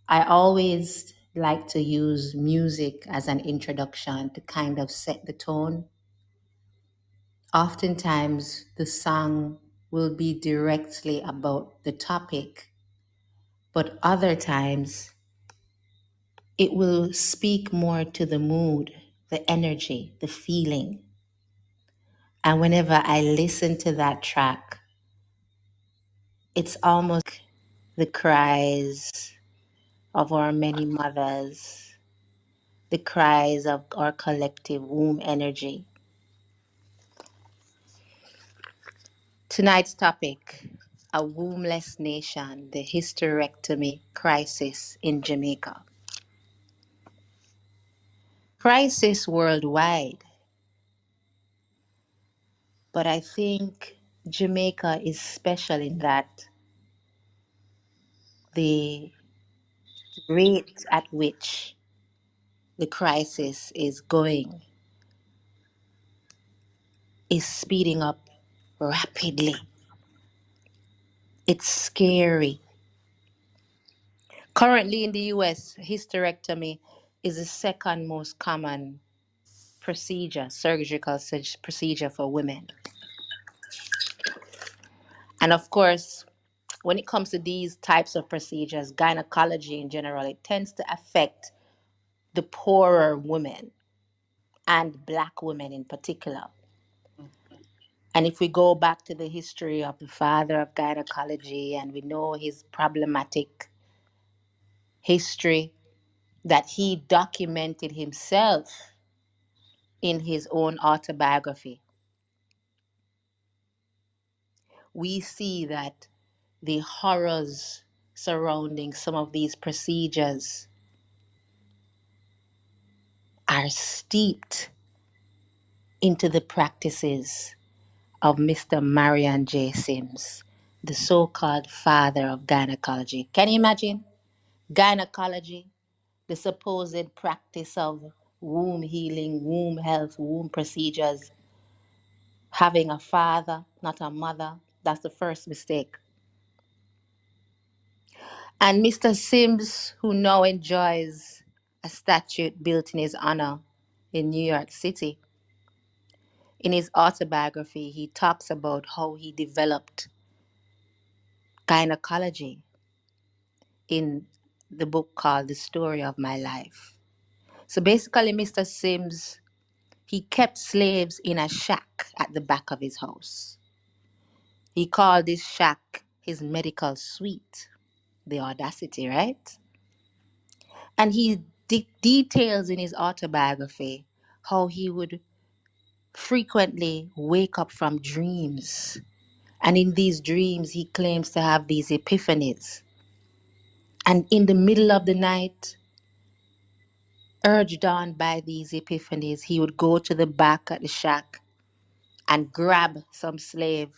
I always like to use music as an introduction to kind of set the tone. Oftentimes, the song will be directly about the topic, but other times it will speak more to the mood, the energy, the feeling. And whenever I listen to that track, it's almost the cries of our many mothers, the cries of our collective womb energy. Tonight's topic: a wombless nation, the hysterectomy crisis in Jamaica. Crisis worldwide, but I think Jamaica is special in that the rate at which the crisis is going is speeding up rapidly. It's scary. Currently in the US, hysterectomy is the second most common procedure, surgical procedure for women. And of course, when it comes to these types of procedures, gynecology in general, it tends to affect the poorer women and black women in particular. And if we go back to the history of the father of gynecology and we know his problematic history that he documented himself in his own autobiography, we see that the horrors surrounding some of these procedures are steeped into the practices of Mr. Marion J. Sims, the so called father of gynecology. Can you imagine? Gynecology, the supposed practice of womb healing, womb health, womb procedures, having a father, not a mother. That's the first mistake. And Mr. Sims, who now enjoys a statue built in his honor in New York City, in his autobiography, he talks about how he developed gynecology in the book called The Story of My Life. So basically, Mr. Sims, he kept slaves in a shack at the back of his house. He called this shack his medical suite. The audacity, right? And he details in his autobiography how he would frequently wake up from dreams. And in these dreams, he claims to have these epiphanies. And in the middle of the night, urged on by these epiphanies, he would go to the back of the shack and grab some slave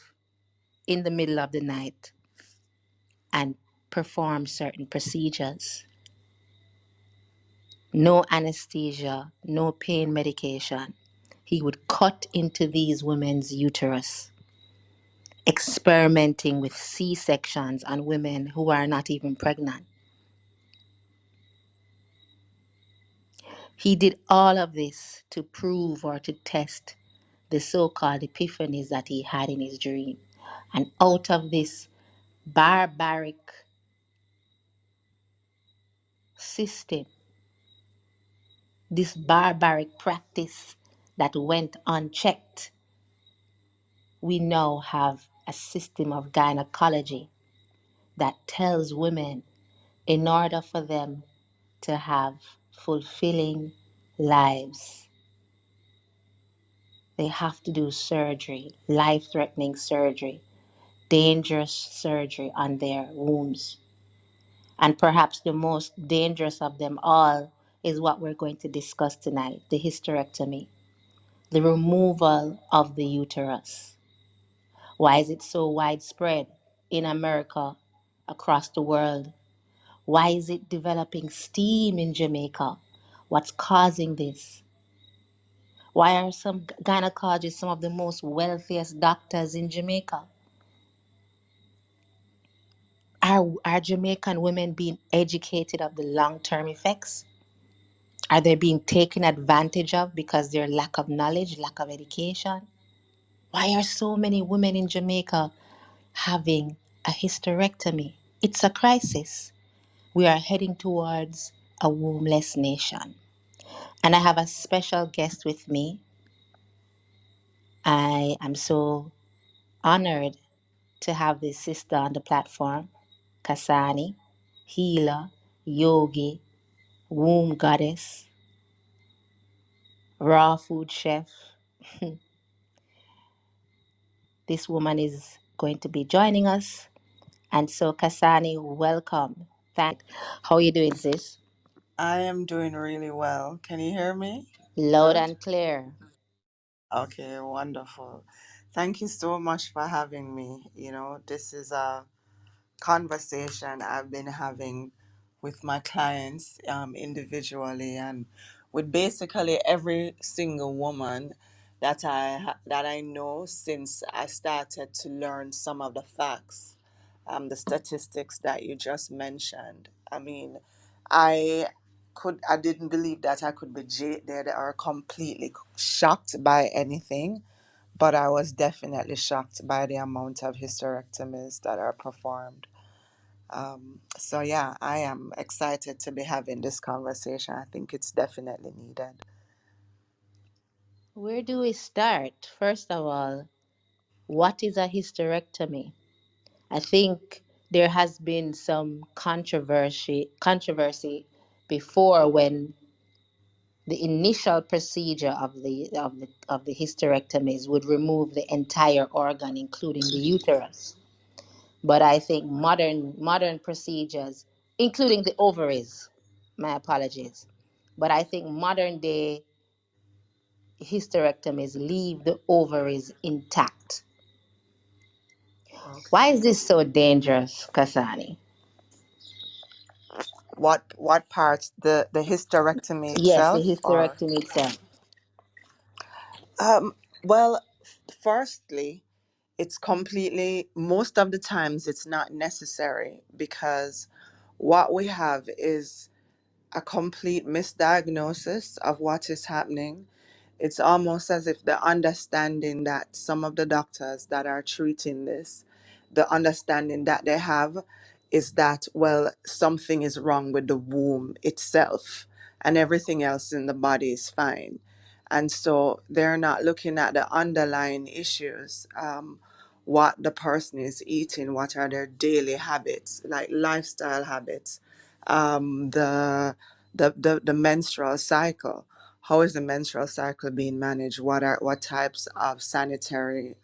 in the middle of the night and perform certain procedures. No anesthesia, no pain medication. He would cut into these women's uterus, experimenting with C-sections on women who are not even pregnant. He did all of this to prove or to test the so-called epiphanies that he had in his dream. And out of this barbaric system, this barbaric practice that went unchecked, we now have a system of gynecology that tells women in order for them to have fulfilling lives, they have to do surgery, life threatening surgery, dangerous surgery on their wombs. And perhaps the most dangerous of them all is what we're going to discuss tonight: the hysterectomy, the removal of the uterus. Why is it so widespread in America, across the world? Why is it developing steam in Jamaica? What's causing this? Why are some gynecologists some of the most wealthiest doctors in Jamaica? Are Jamaican women being educated of the long term effects? Are they being taken advantage of because their lack of knowledge, lack of education? Why are so many women in Jamaica having a hysterectomy? It's a crisis. We are heading towards a wombless nation. And I have a special guest with me. I am so honored to have this sister on the platform, Kasani, healer, yogi, womb goddess, raw food chef. This woman is going to be joining us. And so, Kasani, welcome. How are you doing, sis? I am doing really well. Can you hear me? Loud Good. and clear. Okay, wonderful. Thank you so much for having me. This is a conversation I've been having with my clients individually and with basically every single woman that I know since I started to learn some of the facts, the statistics that you just mentioned. I mean, I didn't believe that I could be jaded or completely shocked by anything, but I was definitely shocked by the amount of hysterectomies that are performed. So yeah, I am excited to be having this conversation. I think it's definitely needed. Where do we start? First of all, what is a hysterectomy? I think there has been some controversy before when the initial procedure of the hysterectomies would remove the entire organ, including the uterus. But I think modern procedures, including the ovaries, my apologies, but I think modern day hysterectomies leave the ovaries intact. Why is Okay. this so dangerous, Kasani? What part? The hysterectomy Yes, the itself, or hysterectomy itself. um well, firstly, it's completely, most of the times it's not necessary, because what we have is a complete misdiagnosis of what is happening. It's almost as if the understanding that some of the doctors that are treating this, the understanding that they have is that, well, something is wrong with the womb itself and everything else in the body is fine. And so they're not looking at the underlying issues. What the person is eating, what are their daily habits, like lifestyle habits, the menstrual cycle. How is the menstrual cycle being managed? What types of sanitary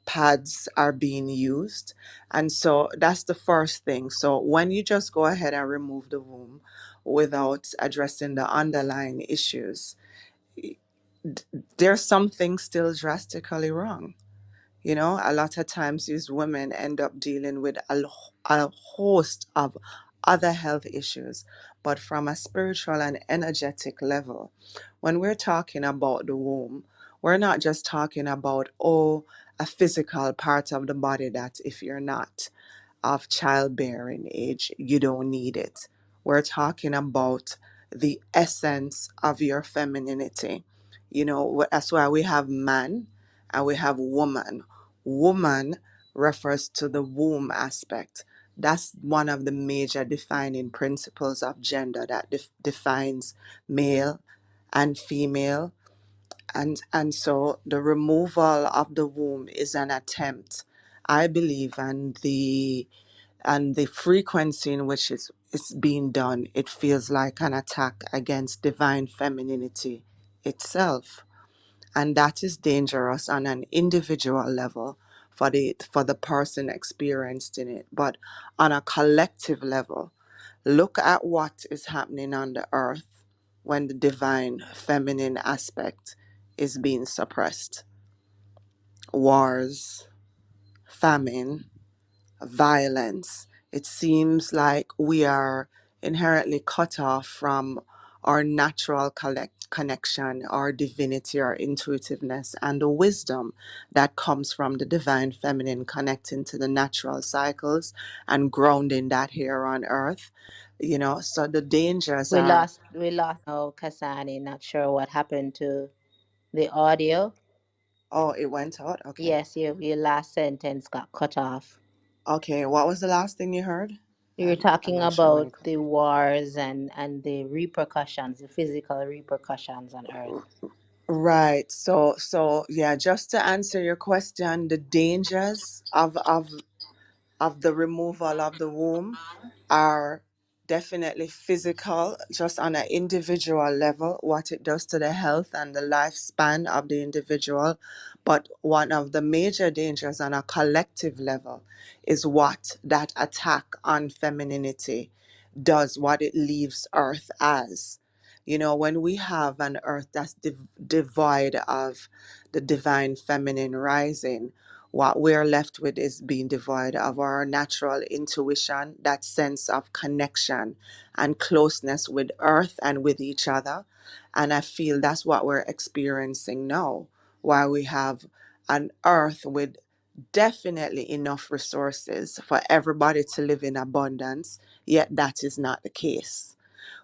pads are being used? And so that's the first thing. So when you just go ahead and remove the womb without addressing the underlying issues, d- there's something still drastically wrong. A lot of times these women end up dealing with a host of other health issues, but from a spiritual and energetic level. When we're talking about the womb, we're not just talking about, oh, a physical part of the body that if you're not of childbearing age, you don't need it. We're talking about the essence of your femininity. That's why we have man and we have woman. Woman refers to the womb aspect. That's one of the major defining principles of gender that defines male and female. And so the removal of the womb is an attempt, I believe, and the frequency in which it's being done, it feels like an attack against divine femininity itself. And that is dangerous on an individual level for the person experienced in it. But on a collective level, look at what is happening on the earth when the divine feminine aspect is being suppressed. Wars, famine, violence. It seems like we are inherently cut off from our natural connection, our divinity, our intuitiveness, and the wisdom that comes from the divine feminine connecting to the natural cycles and grounding that here on earth. So the dangers are. We lost now, Kasani. Not sure what happened to the audio. Oh, it went out? Okay. Yes, your last sentence got cut off. Okay, what was the last thing you heard? You were I'm talking not sure when it about cut. the wars and the repercussions, the physical repercussions on Earth. Right. So yeah, just to answer your question, the dangers of the removal of the womb are definitely physical, just on an individual level, what it does to the health and the lifespan of the individual. But one of the major dangers on a collective level is what that attack on femininity does, what it leaves Earth as. When we have an Earth that's devoid of the divine feminine rising, what we're left with is being devoid of our natural intuition, that sense of connection and closeness with Earth and with each other. And I feel that's what we're experiencing now, while we have an Earth with definitely enough resources for everybody to live in abundance, yet that is not the case,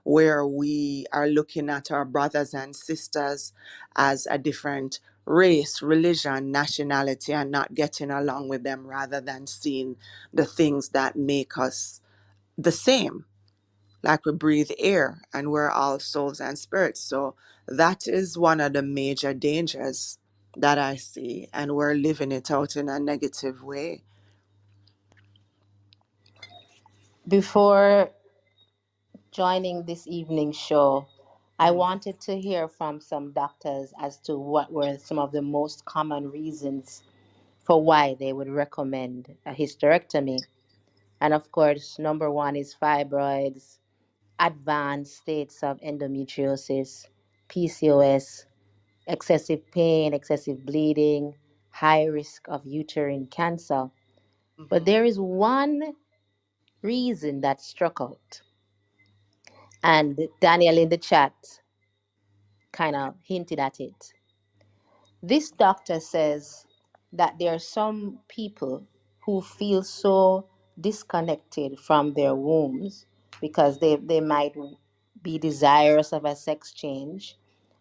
where we are looking at our brothers and sisters as a different race, religion, nationality, and not getting along with them, rather than seeing the things that make us the same. Like we breathe air and we're all souls and spirits. So that is one of the major dangers that I see, and we're living it out in a negative way. Before joining this evening show, I Mm. wanted to hear from some doctors as to what were some of the most common reasons for why they would recommend a hysterectomy. And of course, number one is fibroids, advanced states of endometriosis, PCOS, excessive pain, excessive bleeding, high risk of uterine cancer. But Mhm. there is one reason that struck out, and Daniel in the chat kind of hinted at it. This doctor says that there are some people who feel so disconnected from their wombs because they might be desirous of a sex change,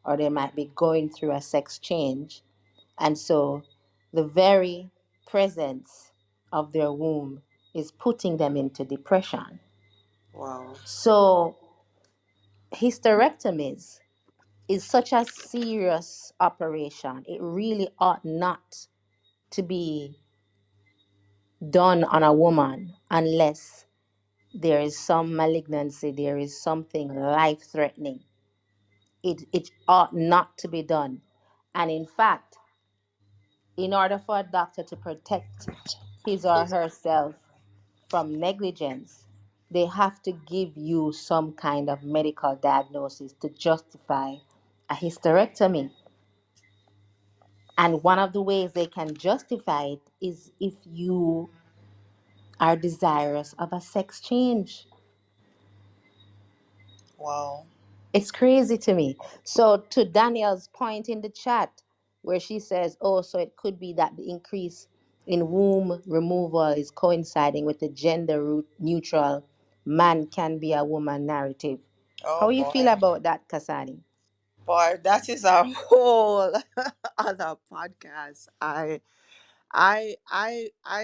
or they might be going through a sex change. And so the very presence of their womb is putting them into depression. Wow. So hysterectomies is such a serious operation. It really ought not to be done on a woman unless there is some malignancy, there is something life threatening. It ought not to be done. And in fact, in order for a doctor to protect his or herself from negligence, they have to give you some kind of medical diagnosis to justify a hysterectomy. And one of the ways they can justify it is if you are desirous of a sex change. Wow. It's crazy to me. So, to Danielle's point in the chat, where she says, oh, so it could be that the increase in womb removal is coinciding with the gender neutral man can be a woman narrative. How Oh you feel boy. about that, Kasani? Boy, that is a whole other podcast. I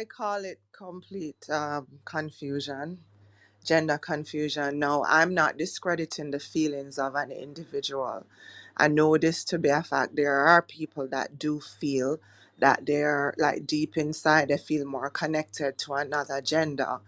call it complete confusion, gender confusion. No, I'm not discrediting the feelings of an individual. I know this to be a fact. There are people that do feel that they're like deep inside, they feel more connected to another gender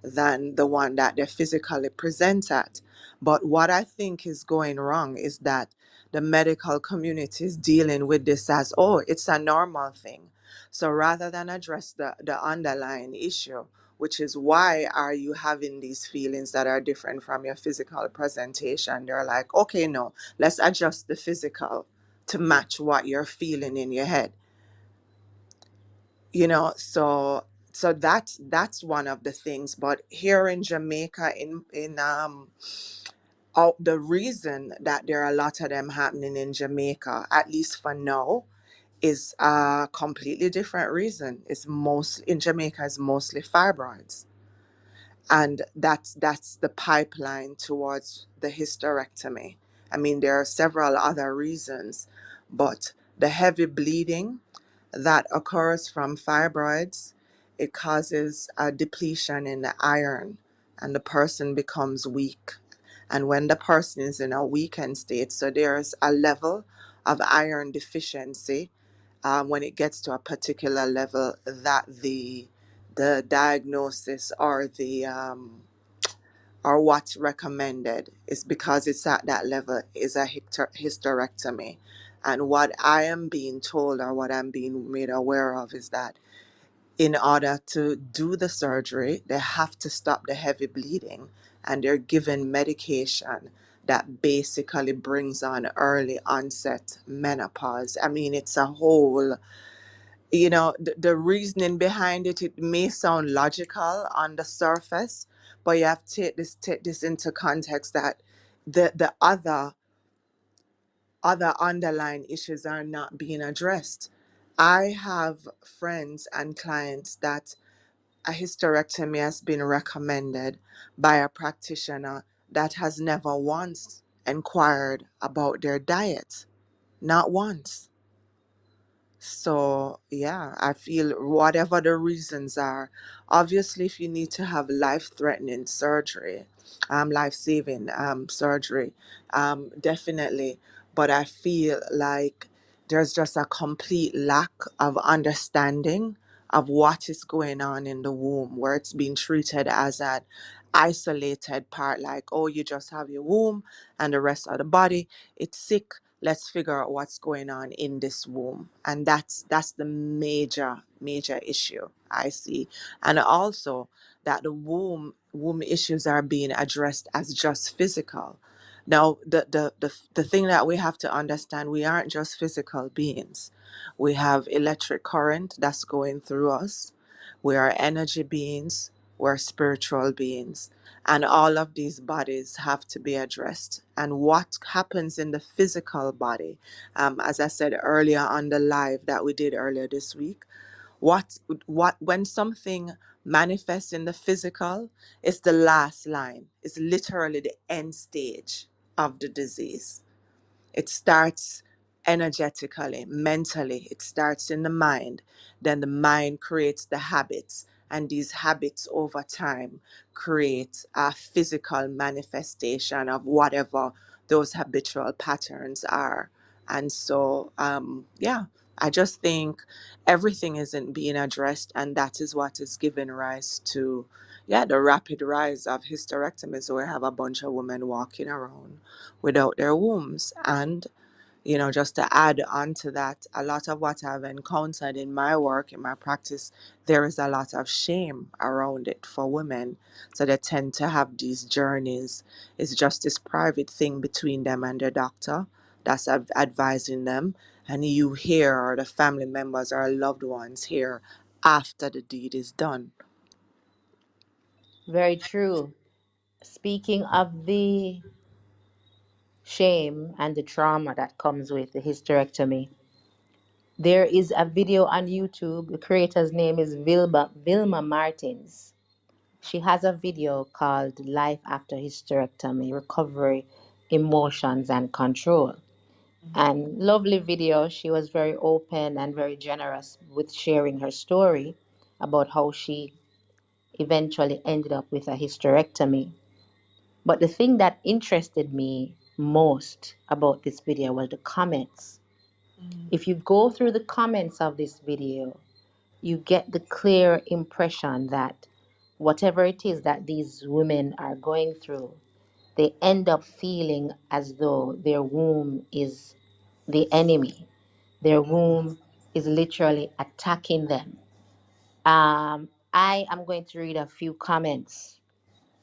than the one that they physically present at. But what I think is going wrong is that the medical community is dealing with this as, oh, it's a normal thing. So rather than address the underlying issue, which is why are you having these feelings that are different from your physical presentation, they're like, okay, no, let's adjust the physical to match what you're feeling in your head. So that's one of the things. But here in Jamaica, in the reason that there are a lot of them happening in Jamaica, at least for now, is a completely different reason. It's most in Jamaica is mostly fibroids, and that's the pipeline towards the hysterectomy. I mean, there are several other reasons, but the heavy bleeding that occurs from fibroids, it causes a depletion in the iron, and the person becomes weak. And when the person is in a weakened state, so there's a level of iron deficiency, when it gets to a particular level, that the diagnosis or what's recommended is, because it's at that level, is a hysterectomy. And what I am being told, or what I'm being made aware of, is that in order to do the surgery, they have to stop the heavy bleeding, and they're given medication that basically brings on early onset menopause. I mean, it's a whole, the reasoning behind it, it may sound logical on the surface, but you have to take this into context, that the other underlying issues are not being addressed. I have friends and clients that a hysterectomy has been recommended by a practitioner that has never once inquired about their diet. Not once. So, yeah, I feel whatever the reasons are, obviously, if you need to have life threatening surgery, life saving surgery, definitely. But I feel like there's just a complete lack of understanding of what is going on in the womb, where it's being treated as an isolated part, like, oh, you just have your womb and the rest of the body, it's sick. Let's figure out what's going on in this womb. And that's the major issue I see. And also that the womb issues are being addressed as just physical. Now, the thing that we have to understand, we aren't just physical beings. We have electric current that's going through us. We are energy beings. We're spiritual beings. And all of these bodies have to be addressed. And what happens in the physical body, as I said earlier on the live that we did earlier this week, when something manifests in the physical, it's the last line. It's literally the end stage of the disease. It starts energetically, mentally. It starts in the mind. Then the mind creates the habits. And these habits over time create a physical manifestation of whatever those habitual patterns are. And so, yeah, I just think everything isn't being addressed. And that is what is giving rise to, yeah, the rapid rise of hysterectomies. So we have a bunch of women walking around without their wombs. And, just to add on to that, a lot of what I've encountered in my work, in my practice, there is a lot of shame around it for women. So they tend to have these journeys. It's just this private thing between them and their doctor that's advising them. And you hear, or the family members or loved ones hear after the deed is done. Very true. Speaking of the shame and the trauma that comes with the hysterectomy, there is a video on YouTube. The creator's name is Vilma Martins. She has a video called Life After Hysterectomy Recovery, Emotions, and Control. And lovely video. She was very open and very generous with sharing her story about how she eventually ended up with a hysterectomy. But the thing that interested me most about this video was the comments. If you go through the comments of this video, you get the clear impression that whatever it is that these women are going through, they end up feeling as though their womb is the enemy. Their womb is literally attacking them. I am going to read a few comments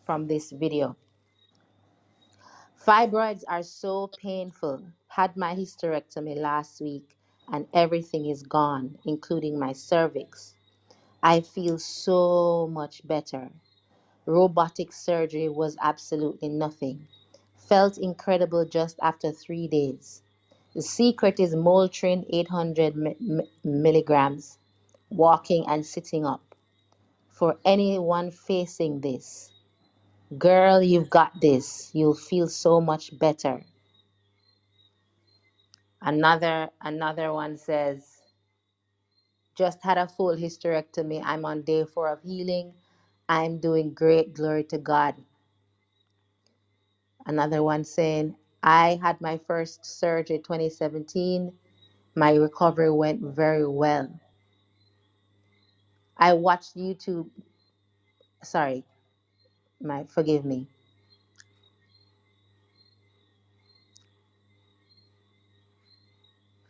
from this video. Fibroids are so painful. Had my hysterectomy last week and everything is gone, including my cervix. I feel so much better. Robotic surgery was absolutely nothing. Felt incredible just after 3 days. The secret is Motrin 800 milligrams, walking and sitting up. For anyone facing this, girl, you've got this. You'll feel so much better. Another one says, just had a full hysterectomy. I'm on day 4 of healing. I'm doing great. Glory to God. Another one saying, I had my first surgery 2017. My recovery went very well. I watched YouTube. Sorry, forgive me.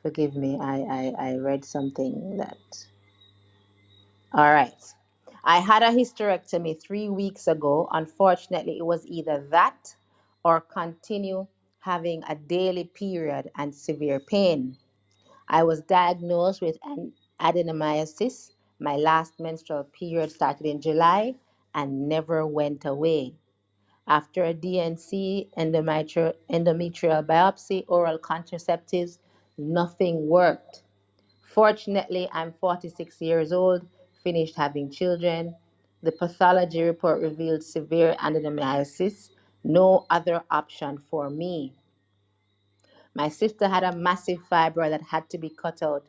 Forgive me. I read something that. All right. I had a hysterectomy 3 weeks ago. Unfortunately, it was either that or continue having a daily period and severe pain. I was diagnosed with an adenomyosis. My last menstrual period started in July and never went away. After a DNC, endometrial biopsy, oral contraceptives, nothing worked. Fortunately, I'm 46 years old, finished having children. The pathology report revealed severe adenomyosis, no other option for me. My sister had a massive fibroid that had to be cut out,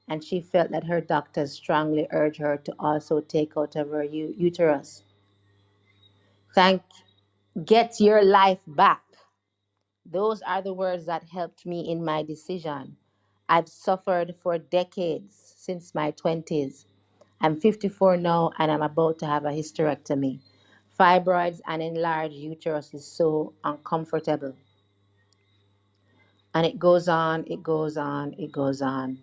and she felt that her doctors strongly urged her to also take out of her uterus. Thank Get your life back. Those are the words that helped me in my decision. I've suffered for decades, since my 20s. I'm 54 now and I'm about to have a hysterectomy. Fibroids and enlarged uterus is so uncomfortable. And it goes on, it goes on, it goes on,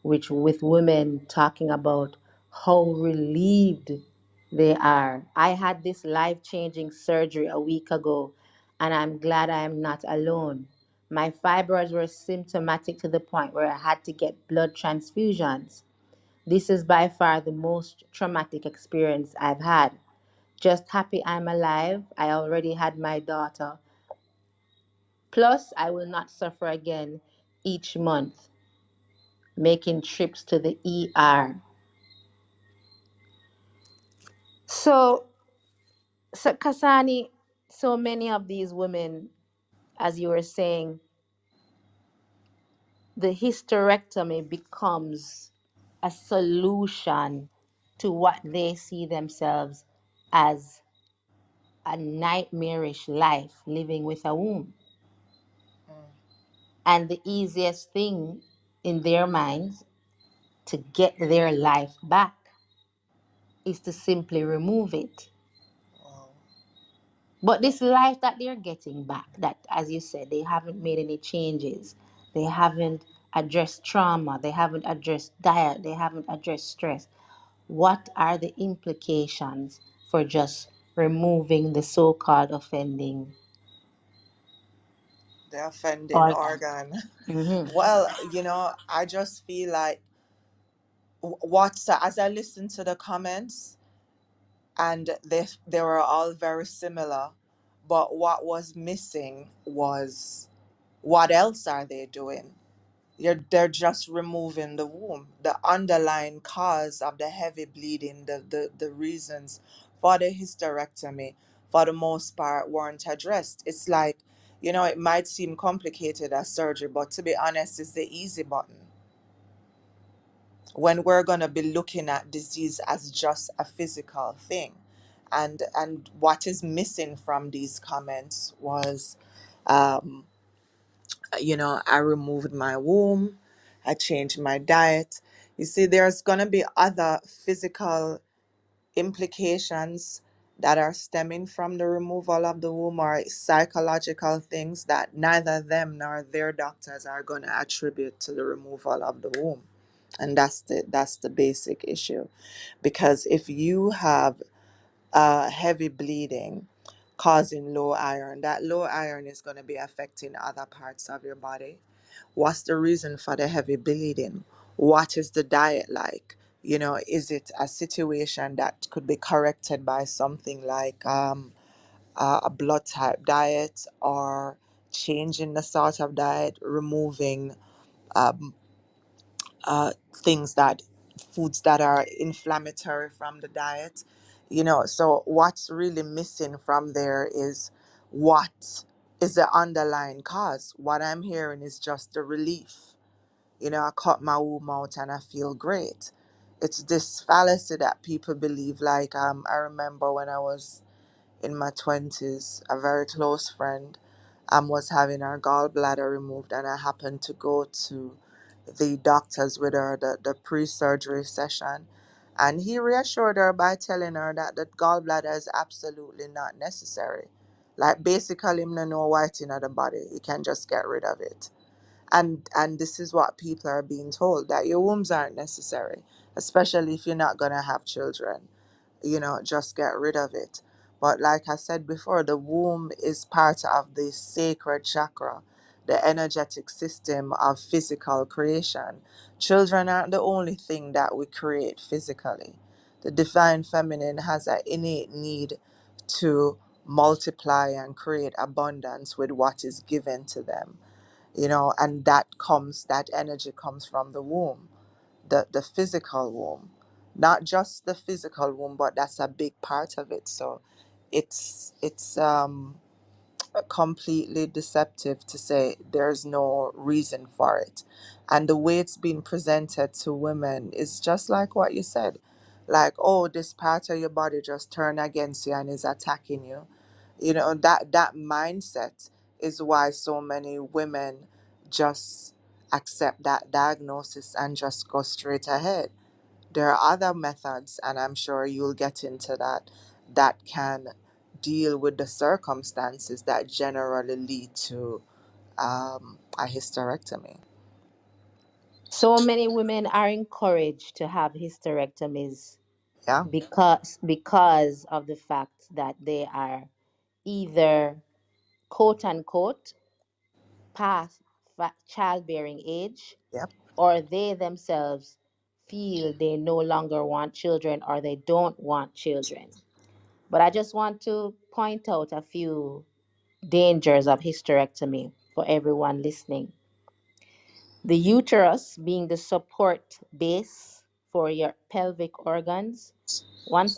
which with women talking about how relieved they are. I had this life changing surgery a week ago, and I'm glad I am not alone. My fibroids were symptomatic to the point where I had to get blood transfusions. This is by far the most traumatic experience I've had. Just happy I'm alive. I already had my daughter. Plus, I will not suffer again each month, making trips to the ER. So, so Kasani, so many of these women, as you were saying, the hysterectomy becomes a solution to what they see themselves as a nightmarish life living with a womb. And the easiest thing in their minds to get their life back is to simply remove it. Wow. But this life that they're getting back, that, as you said, they haven't made any changes, they haven't addressed trauma, they haven't addressed diet, they haven't addressed stress. What are the implications for just removing the so called offending The offending organ? organ. Mm-hmm. Well, I just feel like what's as I listen to the comments, and they were all very similar, but what was missing was, what else are they doing? They're just removing the womb. The underlying cause of the heavy bleeding, the reasons for the hysterectomy, for the most part, weren't addressed. It's like, it might seem complicated as surgery, but to be honest, it's the easy button. When we're going to be looking at disease as just a physical thing. And what is missing from these comments was, um, I removed my womb, I changed my diet. You see, there's going to be other physical implications that are stemming from the removal of the womb, or psychological things that neither them nor their doctors are going to attribute to the removal of the womb. And that's the basic issue. Because if you have heavy bleeding causing low iron, that low iron is going to be affecting other parts of your body. What's the reason for the heavy bleeding? What is the diet like? Is it a situation that could be corrected by something like a blood type diet, or changing the sort of diet, removing um, things that foods that are inflammatory from the diet. So what's really missing from there is what is the underlying cause. What I'm hearing is just the relief. I cut my womb out and I feel great. It's this fallacy that people believe. Like, I remember when I was in my 20s, a very close friend was having her gallbladder removed, and I happened to go to the doctors with her, the pre surgery session. And he reassured her by telling her that the gallbladder is absolutely not necessary. Like, basically, him no know whiting of the body. You can just get rid of it. And this is what people are being told, that your wombs aren't necessary, especially if you're not going to have children. Just get rid of it. But like I said before, the womb is part of the sacred chakra, the energetic system of physical creation. Children aren't the only thing that we create physically. The divine feminine has an innate need to multiply and create abundance with what is given to them. And that energy comes from the womb, the physical womb, not just the physical womb, but that's a big part of it. So it's completely deceptive to say there's no reason for it. And the way it's been presented to women is just like what you said, like, oh, this part of your body just turned against you and is attacking you. That mindset is why so many women just accept that diagnosis and just go straight ahead. There are other methods, and I'm sure you'll get into that, that can deal with the circumstances that generally lead to a hysterectomy. So many women are encouraged to have hysterectomies Yeah. because of the fact that they are either quote unquote past childbearing age, Yep. or they themselves feel they no longer want children or they don't want children. But I just want to point out a few dangers of hysterectomy for everyone listening. The uterus being the support base for your pelvic organs. Once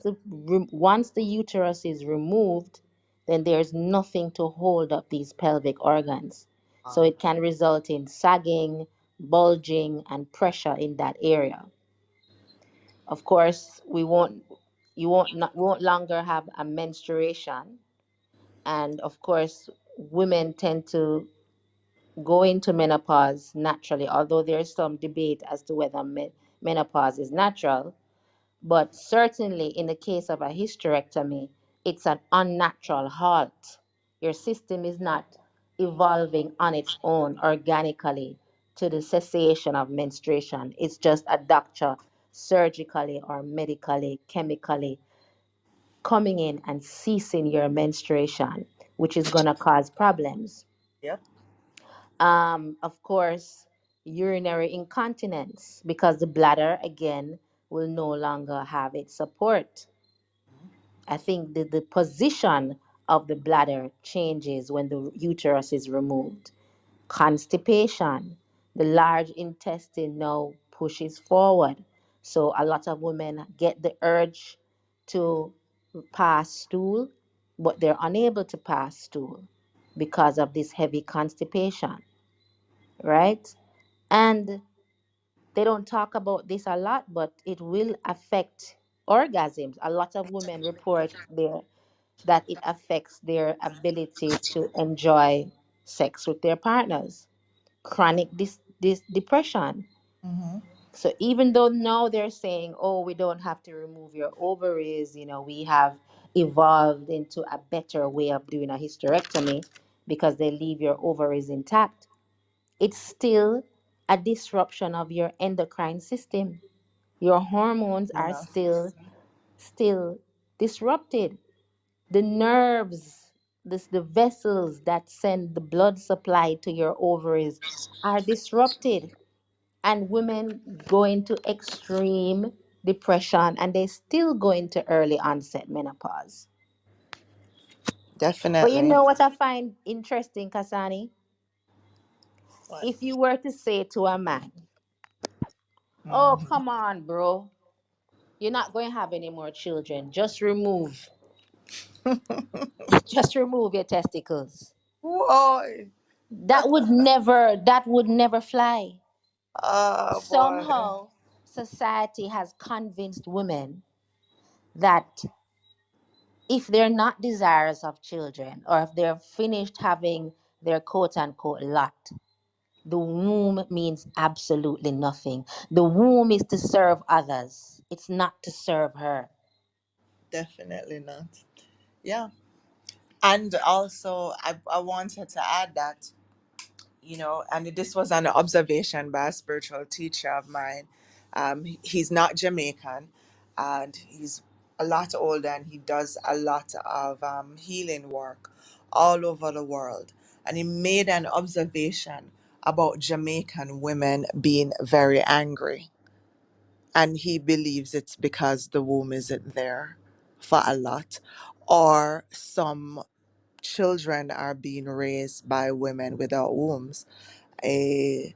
the uterus is removed, then there's nothing to hold up these pelvic organs. So Um, it can result in sagging, bulging, and pressure in that area. Of course, won't longer have a menstruation, and of course, women tend to go into menopause naturally, although there's some debate as to whether menopause is natural. But certainly, in the case of a hysterectomy, it's an unnatural halt. Your system is not evolving on its own organically to the cessation of menstruation. It's just a doctor surgically or medically, chemically coming in and ceasing your menstruation, which is going to cause problems. yep. Of course, urinary incontinence, because the bladder again will no longer have its support. I think the position of the bladder changes when the uterus is removed. Constipation, the large intestine now pushes forward. So a lot of women get the urge to pass stool, but they're unable to pass stool because of this heavy constipation, right? And they don't talk about this a lot, but it will affect orgasms. A lot of women report that it affects their ability to enjoy sex with their partners. Chronic this depression. Mm-hmm. So even though now they're saying, oh, we don't have to remove your ovaries, we have evolved into a better way of doing a hysterectomy because they leave your ovaries intact, it's still a disruption of your endocrine system. Your hormones are Enough. still disrupted. The nerves, the vessels that send the blood supply to your ovaries are disrupted. And women go into extreme depression and they still go into early onset menopause. But you Definitely. know what I find interesting, Kasani? What? If you were to say to a man, "Oh, Mhm. come on, bro. You're not going to have any more children. Just remove, just remove your testicles." Boy. That would never fly. Oh boy. Somehow, society has convinced women that if they're not desirous of children or if they're finished having their quote unquote lot, the womb means absolutely nothing. The womb is to serve others, it's not to serve her. Definitely not. Yeah. And also, I wanted to add that, and this was an observation by a spiritual teacher of mine. He's not Jamaican, and he's a lot older, and he does a lot of healing work all over the world. And he made an observation about Jamaican women being very angry. And he believes it's because the womb isn't there for a lot, or some children are being raised by women without wombs. A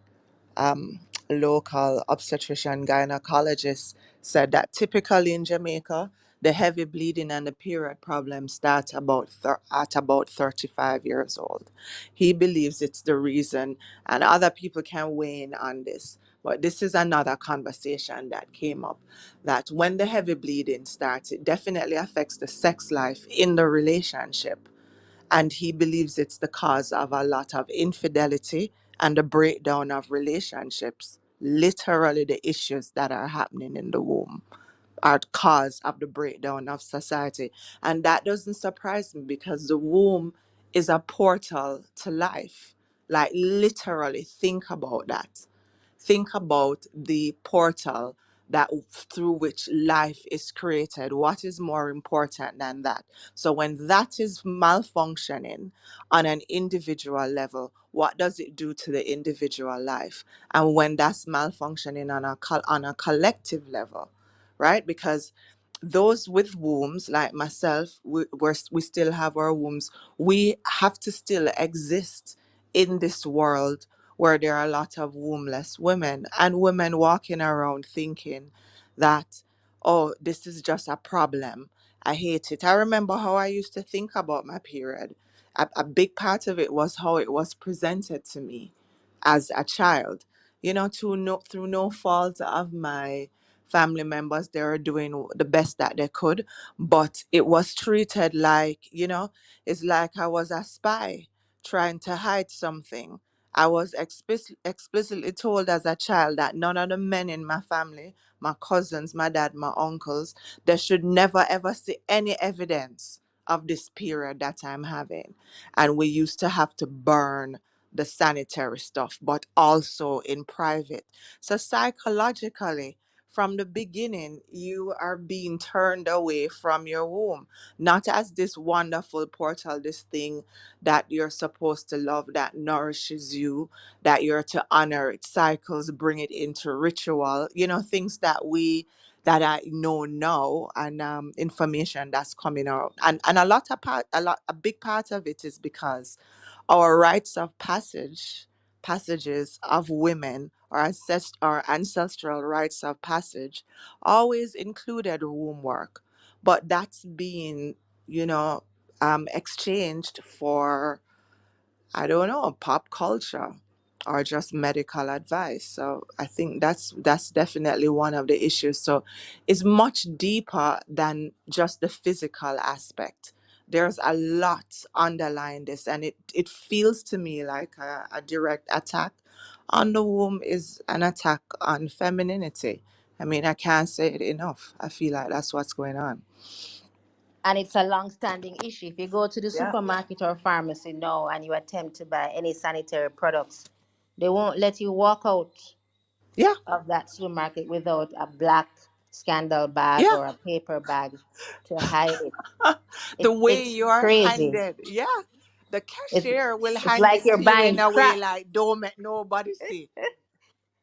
um, local obstetrician gynecologist said that typically in Jamaica, the heavy bleeding and the period problems start at about 35 years old. He believes it's the reason, and other people can weigh in on this. But this is another conversation that came up, that when the heavy bleeding starts, it definitely affects the sex life in the relationship, and he believes it's the cause of a lot of infidelity and the breakdown of relationships. Literally, the issues that are happening in the womb are cause of the breakdown of society. And that doesn't surprise me, because the womb is a portal to life. Like, literally, think about that. Think about the portal that through which life is created. What is more important than that? So when that is malfunctioning on an individual level, what does it do to the individual life? And when that's malfunctioning on a collective level, right? Because those with wombs, like myself, we still have our wombs. We have to still exist in this world where there are a lot of wombless women, and women walking around thinking that, oh, this is just a problem. I hate it. I remember how I used to think about my period. A big part of it was how it was presented to me as a child. Through no fault of my family members, they were doing the best that they could, but it was treated like, it's like I was a spy trying to hide something. I was explicitly told as a child that none of the men in my family, my cousins, my dad, my uncles, they should never ever see any evidence of this period that I'm having. And we used to have to burn the sanitary stuff, but also in private. So psychologically, from the beginning, you are being turned away from your womb, not as this wonderful portal, this thing that you're supposed to love, that nourishes you, that you're to honor its cycles, bring it into ritual, things that I know now, and information that's coming out. And a big part of it is because our rites of passages of women, or ancestral rites of passage, always included womb work, but that's being, you know exchanged for, I don't know, pop culture or just medical advice. So I think that's definitely one of the issues. So it's much deeper than just the physical aspect. There's a lot underlying this, and it feels to me like a direct attack on the womb is an attack on femininity. I mean, I can't say it enough. I feel like that's what's going on. And it's a long-standing issue. If you go to the Yeah. supermarket or pharmacy now and you attempt to buy any sanitary products, they won't let you walk out Yeah. of that supermarket without a black scandal bag Yeah. or a paper bag to hide it. The It way it's you're crazy. handed, yeah, the It's cashier will it's hand like it you're to you in buying a way crack. like, don't make nobody see.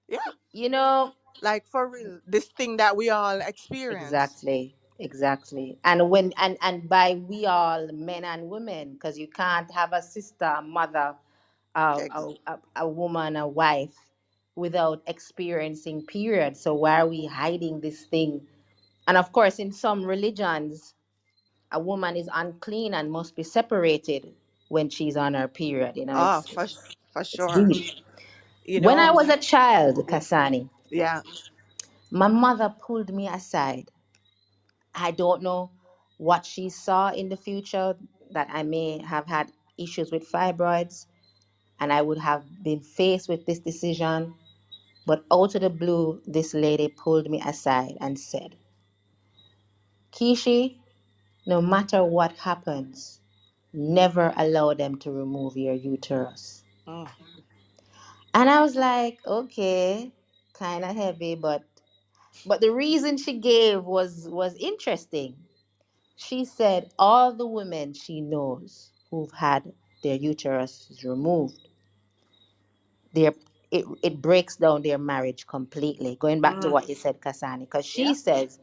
Yeah, You know like for real, this thing that we all experience. exactly. Exactly. And when and by we all men and women, because you can't have a sister, a mother, Ex- a woman, a wife without experiencing period. So why are we hiding this thing? And of course, in some religions, a woman is unclean and must be separated when she's on her period. You know, oh, for it's sure. deep. You When I know, was a child, yeah, Kasani, yeah. my mother pulled me aside. I don't know what she saw in the future, that I may have had issues with fibroids and I would have been faced with this decision. But out of the blue, this lady pulled me aside and said, Kishi, no matter what happens, never allow them to remove your uterus. Mm, And I was like, okay, kind of heavy, but the reason she gave was interesting. She said all the women she knows who've had their uteruses removed, their it breaks down their marriage completely. Going back to mm, what you said, Kasani, because she yeah, says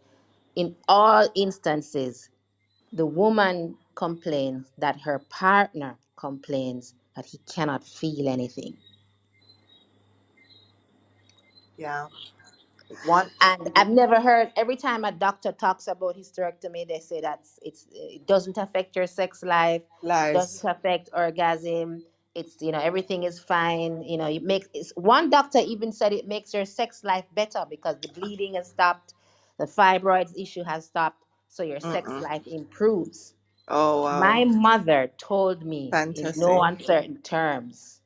in all instances, the woman complains that her partner complains that he cannot feel anything. yeah. One, And I've never heard, every time a doctor talks about hysterectomy, they say that it doesn't affect your sex life, doesn't lies. affect orgasm. It's, everything is fine. It makes one doctor even said it makes your sex life better because the bleeding has stopped, the fibroids issue has stopped, so your sex Mm-mm. life improves. Oh, My wow. mother told me in no Fantasy. uncertain terms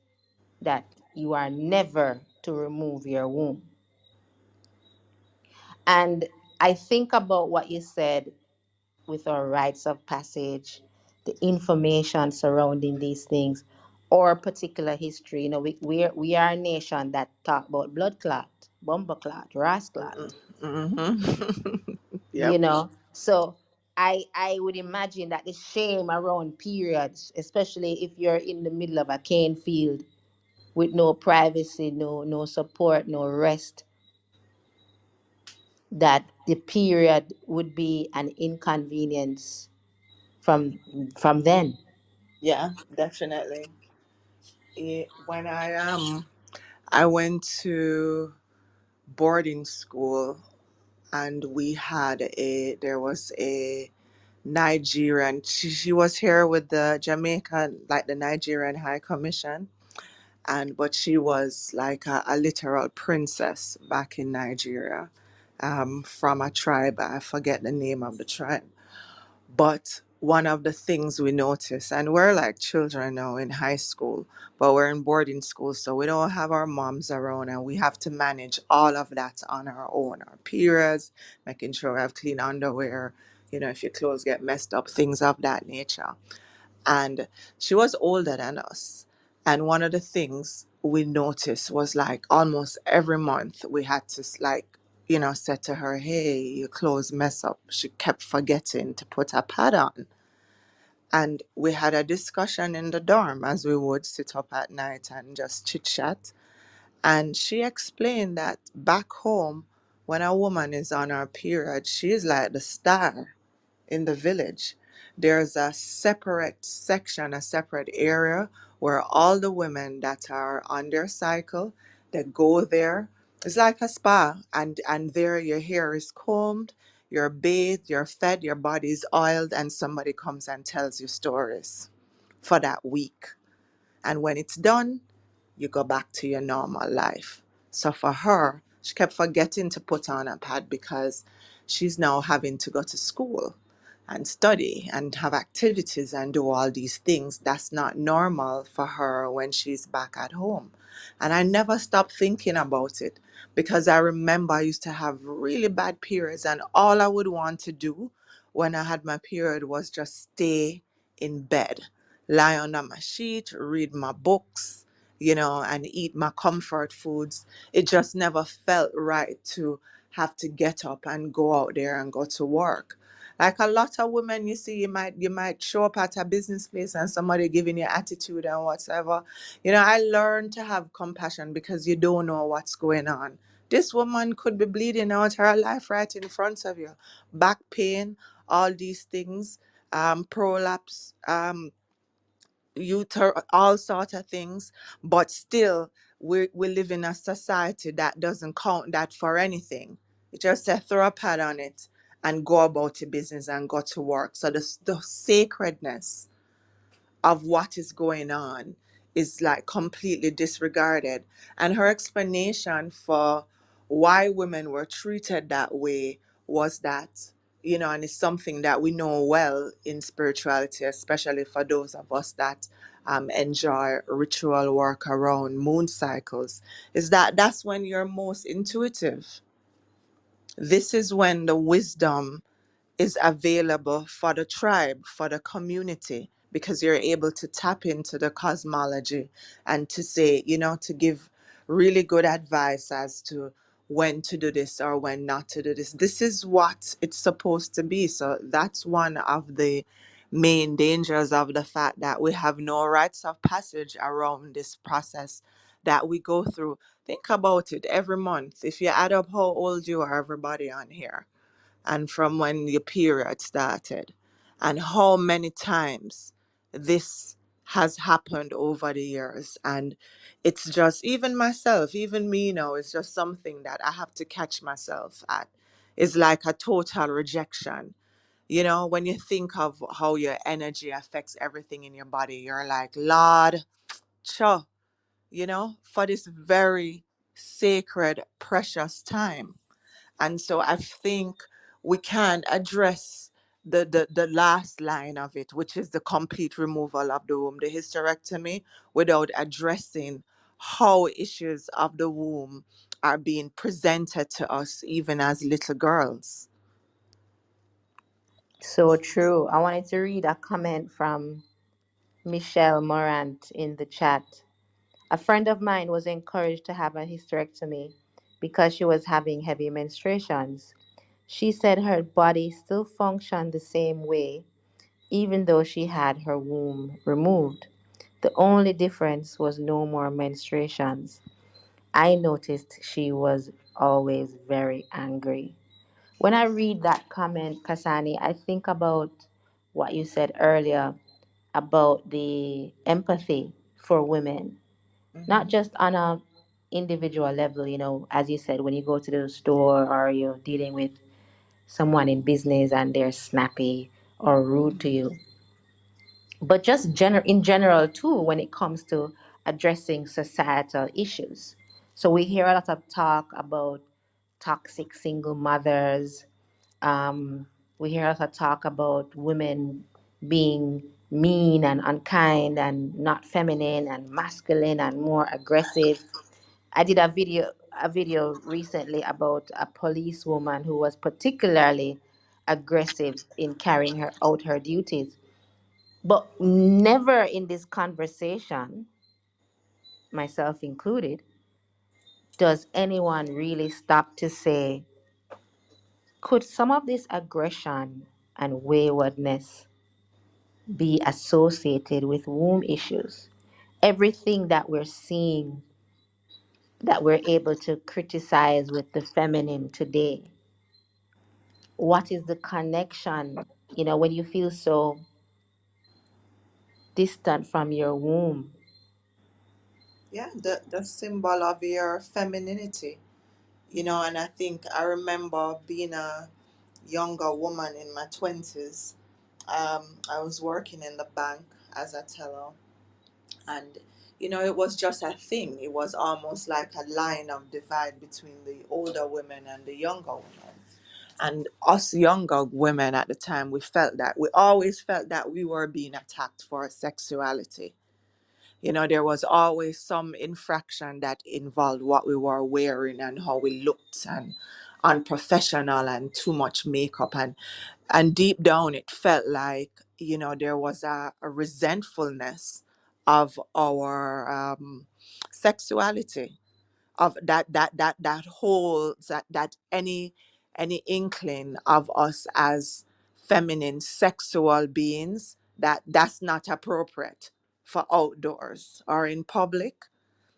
that you are never to remove your womb. And I think about what you said with our rites of passage, the information surrounding these things, or particular history. We are a nation that talk about blood clot, bomber clot, ras clot. Mm-mm. Mm-hmm. Yep. So I would imagine that the shame around periods, especially if you're in the middle of a cane field with no privacy, no support, no rest, that the period would be an inconvenience from then. Yeah, definitely. When I went to boarding school, and there was a Nigerian. She was here with the Jamaican, like the Nigerian High Commission, and but she was like a literal princess back in Nigeria, from a tribe. I forget the name of the tribe. But one of the things we notice, and we're like children now in high school, but we're in boarding school, so we don't have our moms around, and we have to manage all of that on our own. Our periods, making sure we have clean underwear, if your clothes get messed up, things of that nature. And she was older than us. And one of the things we noticed was like almost every month we had to like, say to her, hey, your clothes mess up. She kept forgetting to put a pad on. And we had a discussion in the dorm as we would sit up at night and just chit chat. And she explained that back home, when a woman is on her period, she's like the star in the village. There's a separate section, a separate area where all the women that are on their cycle, they go there. It's like a spa, and there your hair is combed, you're bathed, you're fed, your body's oiled, and somebody comes and tells you stories for that week. And when it's done, you go back to your normal life. So for her, she kept forgetting to put on a pad because she's now having to go to school and study and have activities and do all these things. That's not normal for her when she's back at home. And I never stopped thinking about it because I remember I used to have really bad periods, and all I would want to do when I had my period was just stay in bed, lie under my sheet, read my books, and eat my comfort foods. It just never felt right to have to get up and go out there and go to work. Like a lot of women, you see, you might show up at a business place and somebody giving you attitude and whatever. I learned to have compassion because you don't know what's going on This woman could be bleeding out her life right in front of you. Back pain, all these things, prolapse, all sort of things, but still we live in a society that doesn't count that for anything. You just say throw a pad on it and go about your business and go to work. So the sacredness of what is going on is like completely disregarded. And her explanation for why women were treated that way was that, and it's something that we know well in spirituality, especially for those of us that enjoy ritual work around moon cycles, is that that's when you're most intuitive. This is when the wisdom is available for the tribe, for the community, because you're able to tap into the cosmology and to say, to give really good advice as to when to do this or when not to do this. This is what it's supposed to be. So that's one of the main dangers of the fact that we have no rites of passage around this process that we go through. Think about it every month. If you add up how old you are, everybody on here, and from when your period started, and how many times this has happened over the years. And it's just, even myself, even me now, it's just something that I have to catch myself at. It's like a total rejection. When you think of how your energy affects everything in your body, you're like, Lord, sure, for this very sacred, precious time. And so I think we can address the last line of it, which is the complete removal of the womb, the hysterectomy, without addressing how issues of the womb are being presented to us even as little girls. So true. I wanted to read a comment from Michelle Morant in the chat. A friend of mine was encouraged to have a hysterectomy because she was having heavy menstruations. She said her body still functioned the same way even though she had her womb removed. The only difference was no more menstruations. I noticed she was always very angry. When I read that comment, Kasani, I think about what you said earlier about the empathy for women, not Hmm. just on a individual level, as you said, when you go to the store or you're dealing with someone in business and they're snappy or rude to you, but just in general too when it comes to addressing societal issues. So we hear a lot of talk about toxic single mothers. We hear a lot of talk about women being mean and unkind and not feminine and masculine and more aggressive. I did a video recently about a policewoman who was particularly aggressive in carrying her out her duties, but never in this conversation, myself included, does anyone really stop to say, could some of this aggression and waywardness be associated with womb issues? Everything that we're seeing, that we're able to criticize with the feminine today, what is the connection? When you feel so distant from your womb. Yeah, the symbol of your femininity, and I think I remember being a younger woman in my 20s. I was working in the bank as a teller, and it was just a thing. It was almost like a line of divide between the older women and the younger women. And us younger women at the time, we always felt that we were being attacked for our sexuality. There was always some infraction that involved what we were wearing and how we looked, and unprofessional and too much makeup, and deep down it felt like there was a resentfulness of our sexuality, of that whole that any inkling of us as feminine sexual beings, that's not appropriate for outdoors or in public.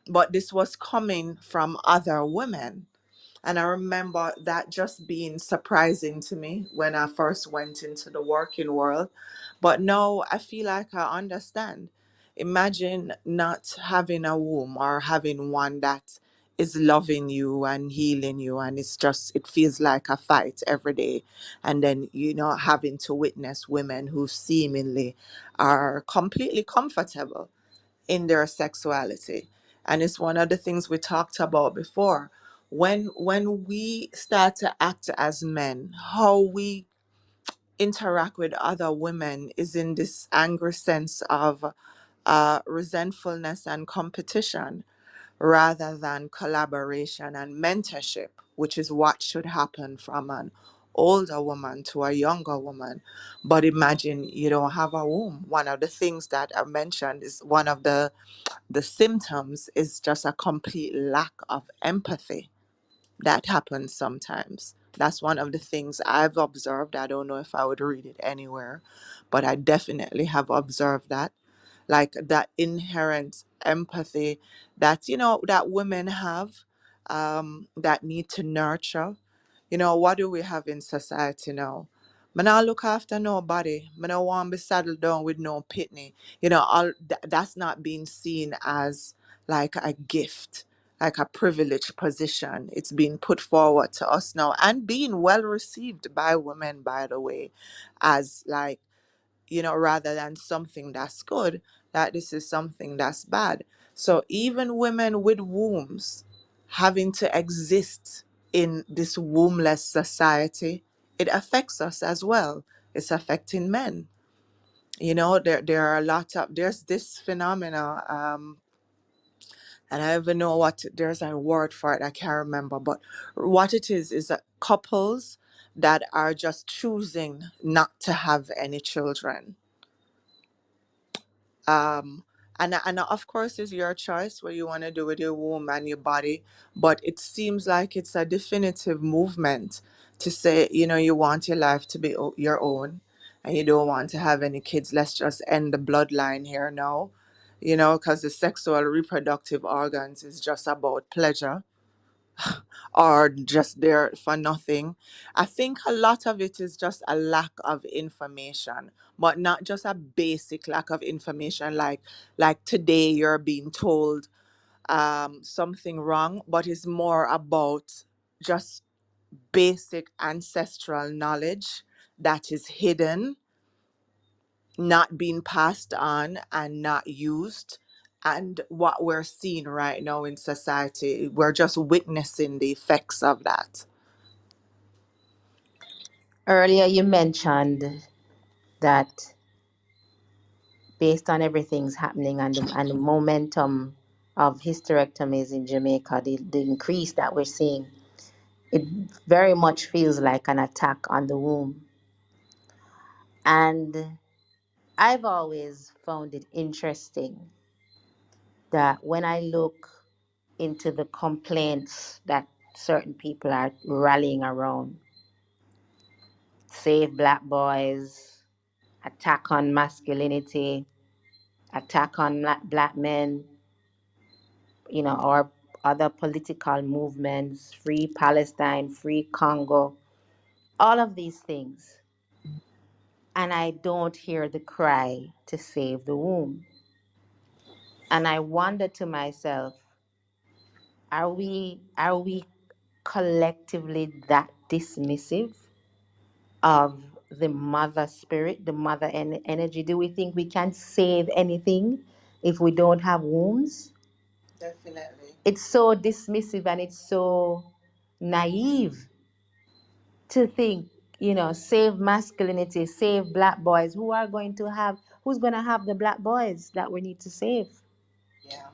But this was coming from other women, And I remember that just being surprising to me when I first went into the working world. But now I feel like I understand. Imagine not having a womb or having one that is loving you and healing you, and it feels like a fight every day. And then, having to witness women who seemingly are completely comfortable in their sexuality. And it's one of the things we talked about before. When we start to act as men, how we interact with other women is in this angry sense of resentfulness and competition rather than collaboration and mentorship, which is what should happen from an older woman to a younger woman. But imagine you don't have a womb. One of the things that I mentioned is one of the symptoms is just a complete lack of empathy that happens sometimes. That's one of the things I've observed. I don't know if I would read it anywhere, but I definitely have observed that. Like that inherent empathy that, that women have, that need to nurture. What do we have in society now? Me not look after nobody. Me no want be saddled down with no pitney. That's not being seen as like a gift, like a privileged position. It's being put forward to us now and being well received by women, by the way, as like, rather than something that's good, that this is something that's bad. So even women with wombs having to exist in this wombless society, it affects us as well. It's affecting men. There are a lot of there's this phenomena, and I don't even know what there's a word for it. I can't remember, but what it is that couples that are just choosing not to have any children, and of course it's your choice what you want to do with your womb and your body, but it seems like it's a definitive movement to say, you want your life to be your own, and you don't want to have any kids. Let's just end the bloodline here now, because the sexual reproductive organs is just about pleasure or just there for nothing. I think a lot of it is just a lack of information, but not just a basic lack of information like today you're being told something wrong, but it's more about just basic ancestral knowledge that is hidden, not being passed on and not used. And what we're seeing right now in society, we're just witnessing the effects of that. Earlier, you mentioned that based on everything's happening and the momentum of hysterectomies in Jamaica, the increase that we're seeing, it very much feels like an attack on the womb. And I've always found it interesting that when I look into the complaints that certain people are rallying around, save black boys, attack on masculinity, attack on black men, or other political movements, free Palestine, free Congo, all of these things. And I don't hear the cry to save the womb. And I wonder to myself, are we collectively that dismissive of the mother spirit, the mother energy? Do we think we can save anything if we don't have wombs? Definitely. It's so dismissive and it's so naive to think, save masculinity, save black boys. Who's going to have the black boys that we need to save? Yeah.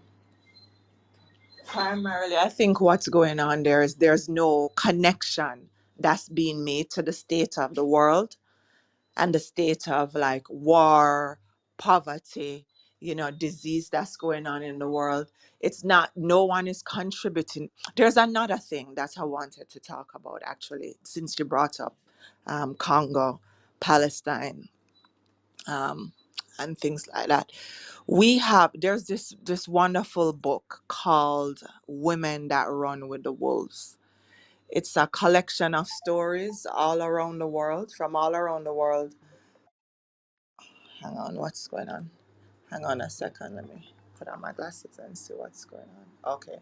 Primarily, I think what's going on there is there's no connection that's being made to the state of the world and the state of like war, poverty, disease that's going on in the world. It's not, no one is contributing. There's another thing that I wanted to talk about actually, since you brought up Congo, Palestine, um, and things like that. There's this wonderful book called Women That Run with the Wolves. It's a collection of stories all around the world, from all around the world. Hang on, what's going on? Hang on a second. Let me put on my glasses and see what's going on. Okay.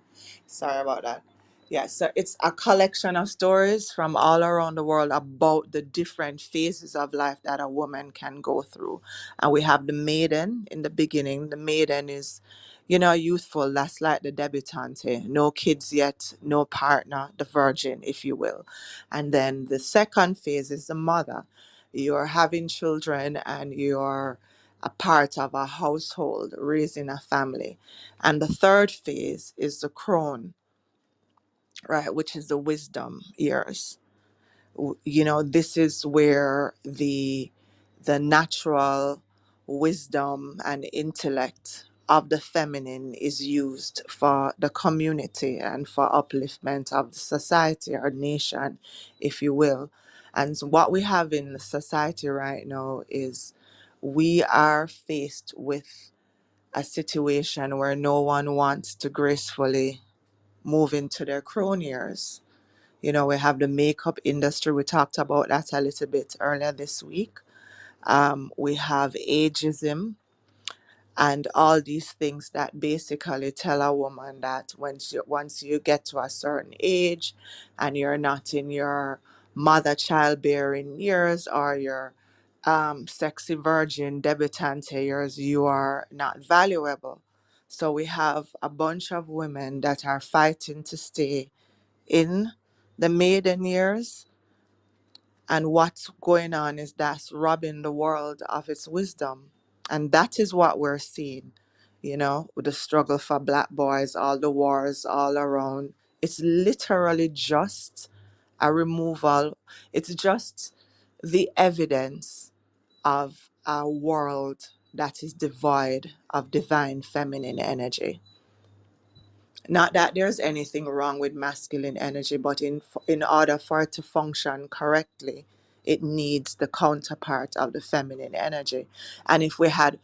Sorry about that. Yeah, so it's a collection of stories from all around the world about the different phases of life that a woman can go through. And we have the maiden in the beginning. The maiden is, youthful. That's like the debutante. No kids yet, no partner, the virgin, if you will. And then the second phase is the mother. You're having children and you're a part of a household, raising a family. And the third phase is the crone, right, which is the wisdom years. This is where the natural wisdom and intellect of the feminine is used for the community and for upliftment of the society or nation, if you will. And so what we have in the society right now is we are faced with a situation where no one wants to gracefully move into their crone years. We have the makeup industry. We talked about that a little bit earlier this week. We have ageism and all these things that basically tell a woman that once you get to a certain age and you're not in your mother childbearing years or your sexy virgin debutante years, you are not valuable. So we have a bunch of women that are fighting to stay in the maiden years, and what's going on is that's robbing the world of its wisdom. And that is what we're seeing, with the struggle for black boys, all the wars all around. It's literally just a removal, it's just the evidence of a world that is devoid of divine feminine energy. Not that there's anything wrong with masculine energy, but in order for it to function correctly, it needs the counterpart of the feminine energy. And if we had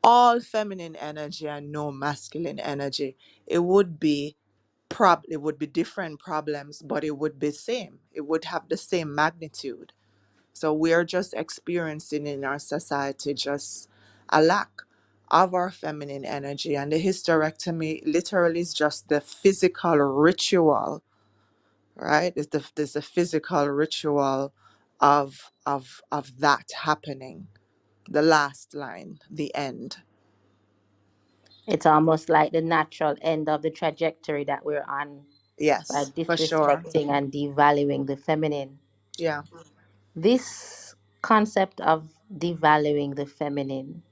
all feminine energy and no masculine energy, it would be it would be different problems, but it would be same. It would have the same magnitude. So we're just experiencing in our society just a lack of our feminine energy. And the hysterectomy literally is just the physical ritual, right? It's the physical ritual of that happening. The last line, the end. It's almost like the natural end of the trajectory that we're on by Yes, for sure. disrespecting and devaluing the feminine. Yeah. This concept of devaluing the feminine,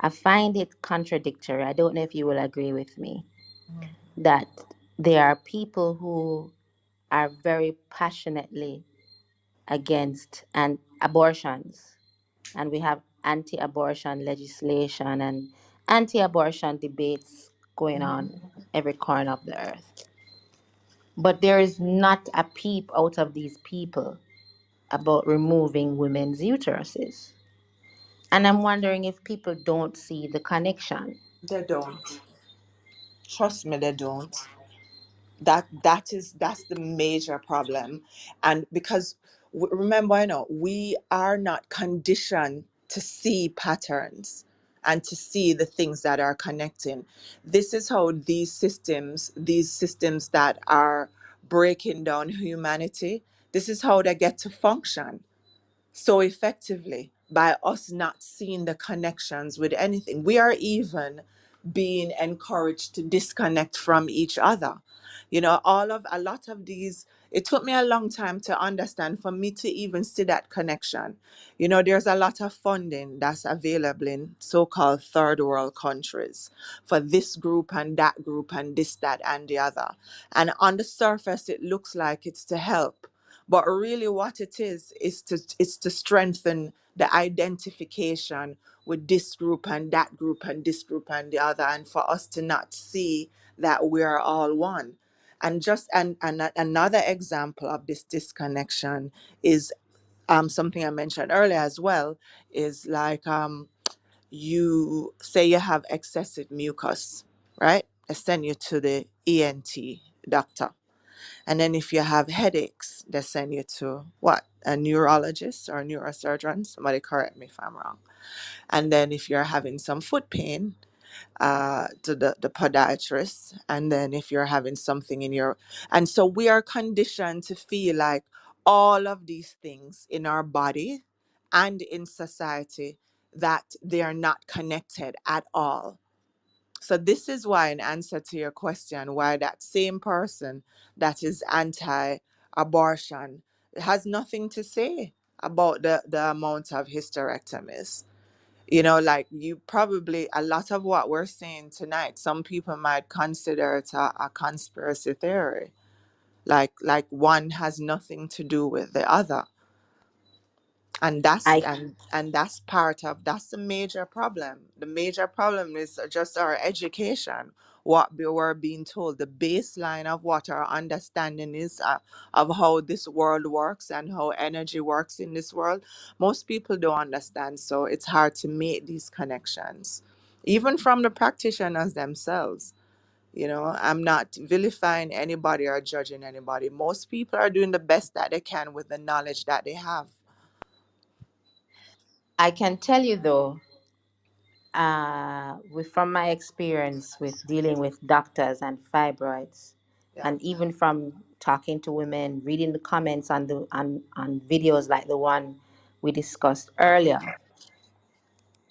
I find it contradictory. I don't know if you will agree with me that there are people who are very passionately against and abortions, and we have anti-abortion legislation and anti-abortion debates going on every corner of the earth. But there is not a peep out of these people about removing women's uteruses. And I'm wondering if people don't see the connection. They don't. Trust me, they don't. That's the major problem. And because remember, we are not conditioned to see patterns and to see the things that are connecting. This is how these systems that are breaking down humanity, this is how they get to function so effectively, by us not seeing the connections with anything. We are even being encouraged to disconnect from each other. A lot of these, it took me a long time to understand, for me to even see that connection. There's a lot of funding that's available in so-called third world countries for this group and that group and this, that, and the other. And on the surface, it looks like it's to help, but really what it is to strengthen the identification with this group and that group and this group and the other, and for us to not see that we are all one. And another example of this disconnection is something I mentioned earlier as well, is like you say you have excessive mucus, right? I send you to the ENT doctor, And then if you have headaches, they send you to what? A neurologist or a neurosurgeon. Somebody correct me if I'm wrong. And then if you're having some foot pain, to the podiatrist. And then if you're having something in your, and so we are conditioned to feel like all of these things in our body and in society, that they are not connected at all. So this is why, in answer to your question, why that same person that is anti-abortion has nothing to say about the amount of hysterectomies. Like, you probably, a lot of what we're saying tonight, some people might consider it a conspiracy theory. Like one has nothing to do with the other. And that's I and that's that's the major problem. The major problem is just our education, what we were being told, the baseline of what our understanding is, of how this world works and how energy works in this world. Most people don't understand, so it's hard to make these connections, even from the practitioners themselves. I'm not vilifying anybody or judging anybody. Most people are doing the best that they can with the knowledge that they have. I can tell you though, from my experience with dealing with doctors and fibroids, Yeah. and even from talking to women, reading the comments on on videos like the one we discussed earlier,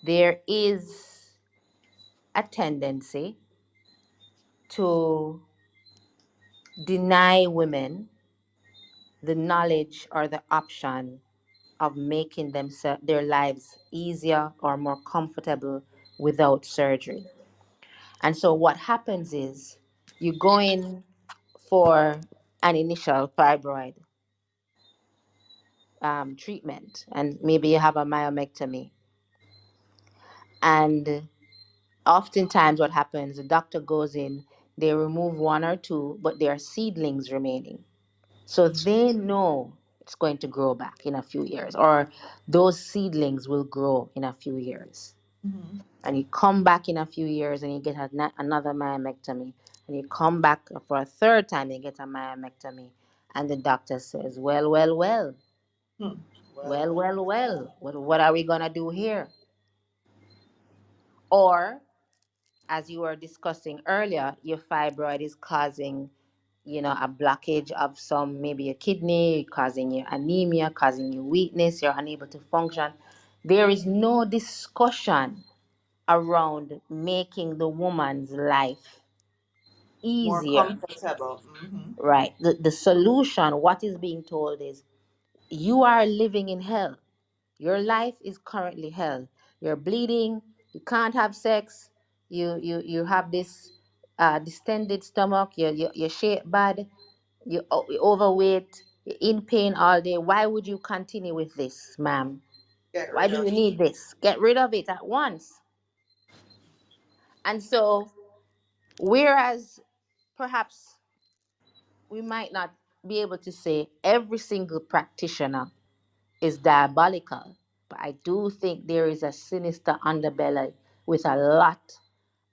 there is a tendency to deny women the knowledge or the option of making their lives easier or more comfortable without surgery. And so what happens is you go in for an initial fibroid treatment, and maybe you have a myomectomy. And oftentimes, what happens, the doctor goes in, they remove one or two, but there are seedlings remaining. So they know it's going to grow back in a few years, or those seedlings will grow in a few years. Mhm. And you come back in a few years and you get another myomectomy. And you come back for a third time, you get a myomectomy. And the doctor says, well, well, well, Hmm. Well, well, well. well, well, what are we going to do here? Or, as you were discussing earlier, your fibroid is causing, a blockage of some, maybe a kidney, causing you anemia, causing you weakness, you're unable to function. There is no discussion around making the woman's life More easier. comfortable. Hmm. Right. The solution, what is being told is, you are living in hell. Your life is currently hell. You're bleeding, you can't have sex, you have this distended stomach, you're shaped bad, you're overweight, you're in pain all day. Why would you continue with this, ma'am? Get Why rid do of. you need this? Get rid of it at once. And so, whereas perhaps we might not be able to say every single practitioner is diabolical, but I do think there is a sinister underbelly with a lot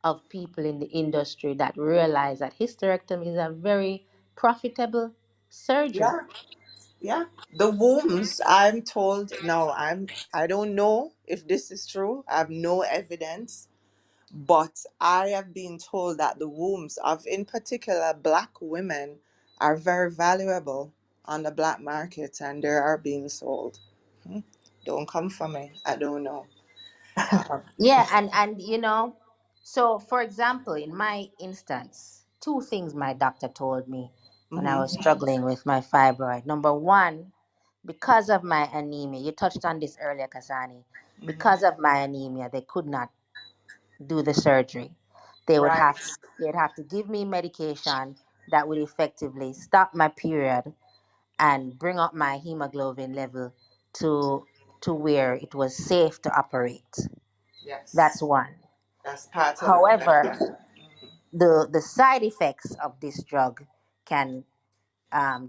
of people in the industry that realize that hysterectomy is a very profitable surgery. Yeah, yeah. The wombs, I'm told now, I don't know if this is true. I have no evidence, but I have been told that the wombs of, in particular, black women are very valuable on the black market, and they are being sold. Hmm. Don't come for me. I don't know. Um, Yeah, and so for example, in my instance, two things my doctor told me when I mhm, was struggling with my fibroid. Number one, because of my anemia, you touched on this earlier, Kasani. mhm. Because of my anemia, they could not do the surgery. They would Right. have they'd have to give me medication that would effectively stop my period and bring up my hemoglobin level to where it was safe to operate. Yes. That's one. That's part of the However, connection. Mhm. the side effects of this drug can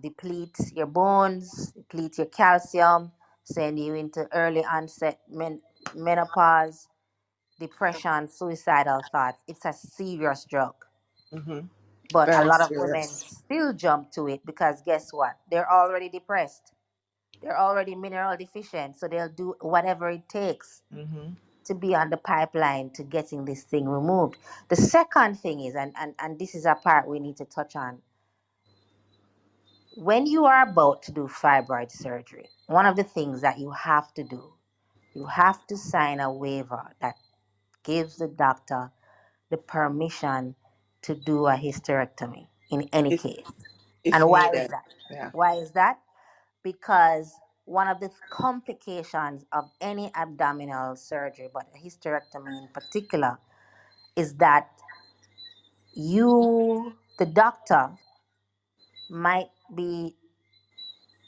deplete your bones, deplete your calcium, send you into early onset menopause, depression, suicidal thoughts. It's a serious drug. Mhm. But a Very lot of women serious. still jump to it because guess what? They're already depressed. They're already mineral deficient. So they'll do whatever it takes Mm-hmm. to be on the pipeline to getting this thing removed. The second thing is, and this is a part we need to touch on, when you are about to do fibroid surgery, one of the things that you have to do, you have to sign a waiver that gives the doctor the permission to do a hysterectomy in any If case. if And why is needed. that? Yeah. Why is that? Because one of the complications of any abdominal surgery, but a hysterectomy in particular, is that the doctor, might be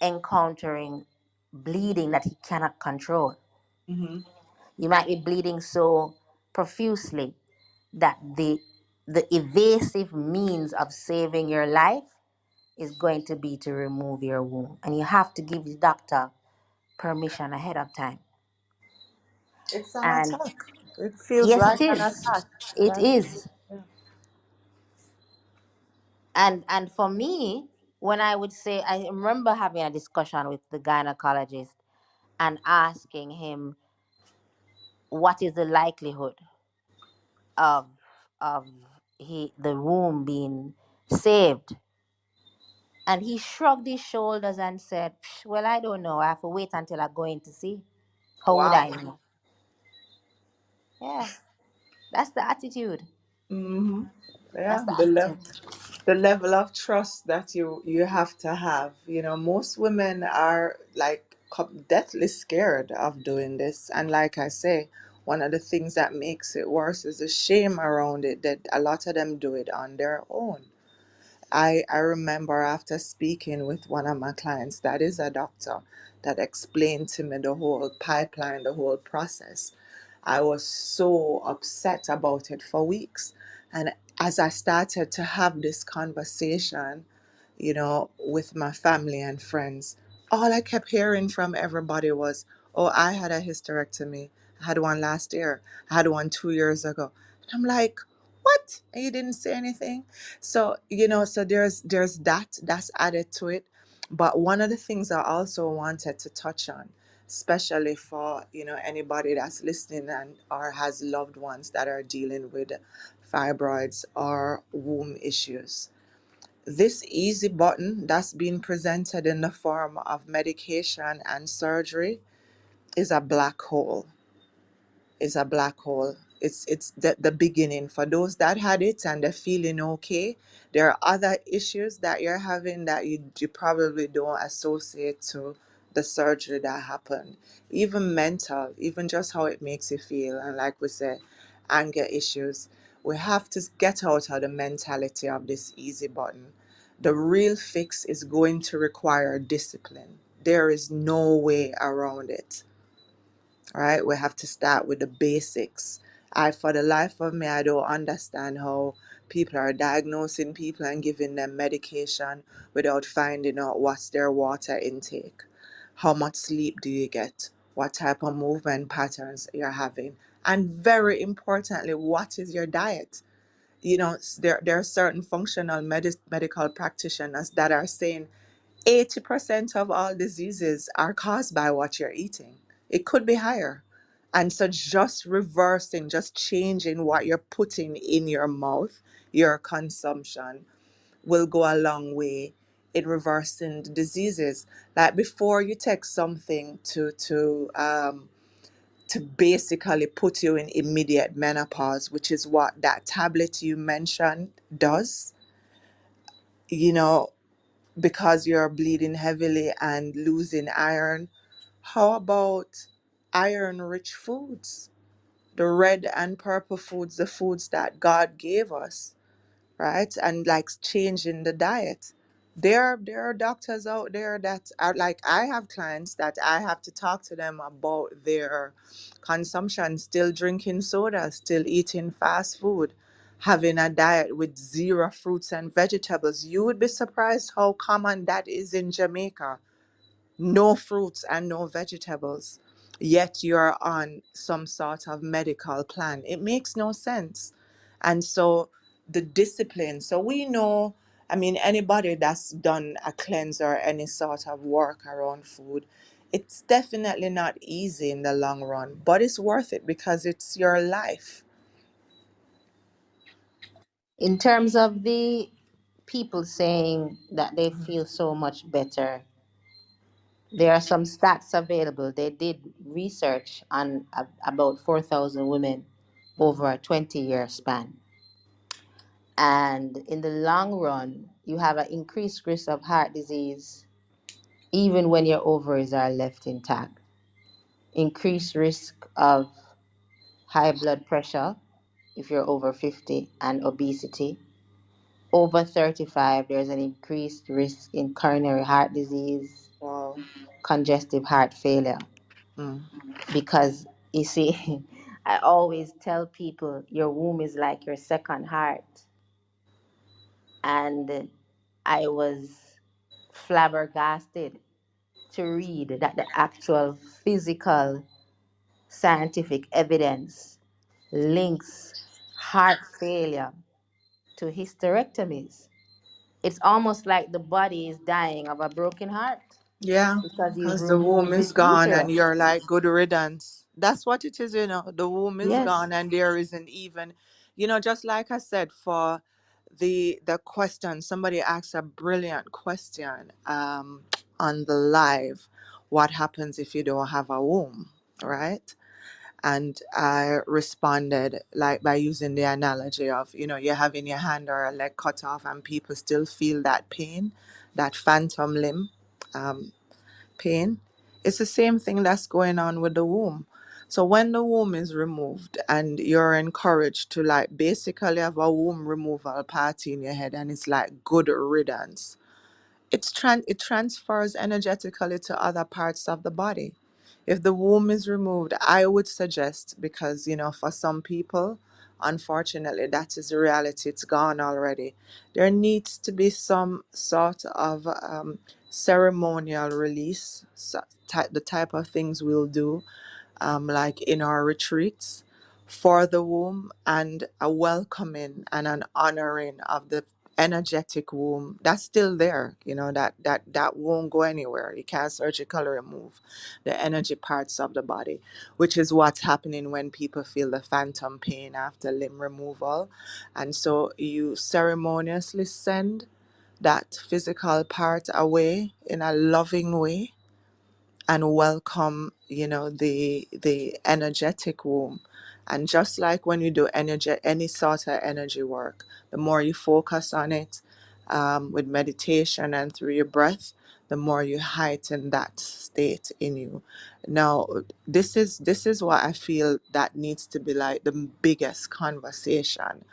encountering bleeding that he cannot control. Mm-hmm. You might be bleeding so profusely that the evasive means of saving your life is going to be to remove your womb. And you have to give the doctor permission ahead of time. It's an And attack. It feels yes, like it an is. attack. It That's is. yeah. And for me, when I would say, I remember having a discussion with the gynecologist and asking him what is the likelihood of the womb being saved. And he shrugged his shoulders and said, "Psh, well, I don't know. I have to wait until I go in to see. How would I Wow. know?" Yeah, that's the attitude. Mm-hmm. That's Yeah. the attitude. The level of trust that you have to have. Most women are like deathly scared of doing this, and like I say, one of the things that makes it worse is the shame around it, that a lot of them do it on their own. I remember after speaking with one of my clients that is a doctor that explained to me the whole pipeline, the whole process. I was so upset about it for weeks. And as I started to have this conversation, with my family and friends, all I kept hearing from everybody was, "Oh, I had a hysterectomy. I had one last year. I had one 2 years ago." And I'm like, "What? And you didn't say anything?" So there's that's added to it. But one of the things I also wanted to touch on, especially for anybody that's listening and or has loved ones that are dealing with fibroids or womb issues, this easy button that's being presented in the form of medication and surgery is a black hole. Is a black hole. It's the beginning. For those that had it and they're feeling okay, there are other issues that you're having that you probably don't associate to the surgery that happened. Even mental, even just how it makes you feel. And like we said, anger issues. We have to get out of the mentality of this easy button. The real fix is going to require discipline. There is no way around it. Right? We have to start with the basics. For the life of me, I don't understand how people are diagnosing people and giving them medication without finding out what's their water intake. How much sleep do you get? What type of movement patterns you're having? And very importantly, what is your diet? There are certain functional medical practitioners that are saying 80% of all diseases are caused by what you're eating. It could be higher. And so just reversing, just changing what you're putting in your mouth, your consumption, will go a long way in reversing the diseases. Like before you take something to basically put you in immediate menopause, which is what that tablet you mentioned does, you know, because you're bleeding heavily and losing iron. How about iron rich foods? The red and purple foods, the foods that God gave us, right? And like changing the diet. There are doctors out there that are like, I have clients that I have to talk to them about their consumption, still drinking soda, still eating fast food, having a diet with zero fruits and vegetables. You would be surprised how common that is in Jamaica. No fruits and no vegetables. Yet you're on some sort of medical plan. It makes no sense. And so the discipline. So we know, I mean, anybody that's done a cleanse or any sort of work around food, it's definitely not easy in the long run, but it's worth it because it's your life. In terms of the people saying that they feel so much better, there are some stats available. They did research on about 4,000 women over a 20-year span. And in the long run, you have an increased risk of heart disease even when your ovaries are left intact. Increased risk of high blood pressure if you're over 50 and obesity. Over 35, there's an increased risk in coronary heart disease, Wow. congestive heart failure. Mm. Because you see, I always tell people your womb is like your second heart. And I was flabbergasted to read that the actual physical scientific evidence links heart failure to hysterectomies. It's almost like the body is dying of a broken heart Yeah, because you've because the womb removed the is gone and uterus. you're like, good riddance. That's what it is, you know. The womb is Yes. gone and there isn't even, you know, just like I said, for the question, somebody asked a brilliant question on the live. What happens if you don't have a womb, right? And I responded like by using the analogy of, you know, you having your hand or a leg cut off and people still feel that pain, that phantom limb. Pain. It's the same thing that's going on with the womb. So when the womb is removed and you're encouraged to like basically have a womb removal party in your head and it's like good riddance, it transfers energetically to other parts of the body. If the womb is removed, I would suggest, because you know, for some people, unfortunately, that is the reality. It's gone already. There needs to be some sort of ceremonial release, so, the type of things we'll do like in our retreats for the womb, and a welcoming and an honoring of the energetic womb that's still there, you know, that won't go anywhere. You can't surgically remove the energy parts of the body, which is what's happening when people feel the phantom pain after limb removal. And so you ceremoniously send that physical part away in a loving way and welcome, you know, the energetic womb. And just like when you do energy, any sort of energy work, the more you focus on it with meditation and through your breath, the more you heighten that state in you. Now, this is what I feel that needs to be like the biggest conversation.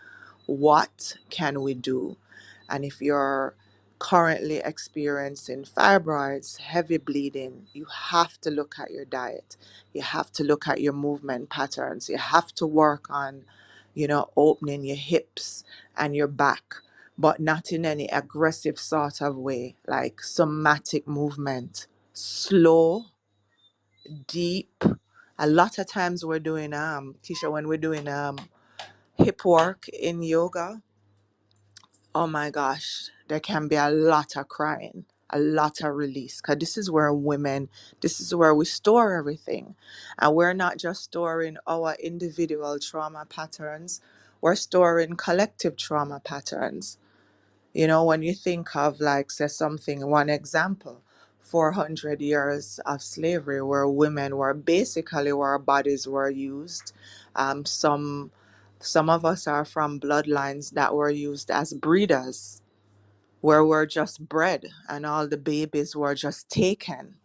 What can we do? And if you're currently experiencing fibroids, heavy bleeding, you have to look at your diet. You have to look at your movement patterns. You have to work on, you know, opening your hips and your back, but not in any aggressive sort of way, like somatic movement, slow, deep. A lot of times we're doing Tisha, when we're doing hip work in yoga, oh my gosh, there can be a lot of crying, a lot of release. Because this is where women, this is where we store everything. And we're not just storing our individual trauma patterns, we're storing collective trauma patterns. You know, when you think of, like, say, something, one example, 400 years of slavery where women were basically, where our bodies were used. Some of us are from bloodlines that were used as breeders, where we're just bred and all the babies were just taken.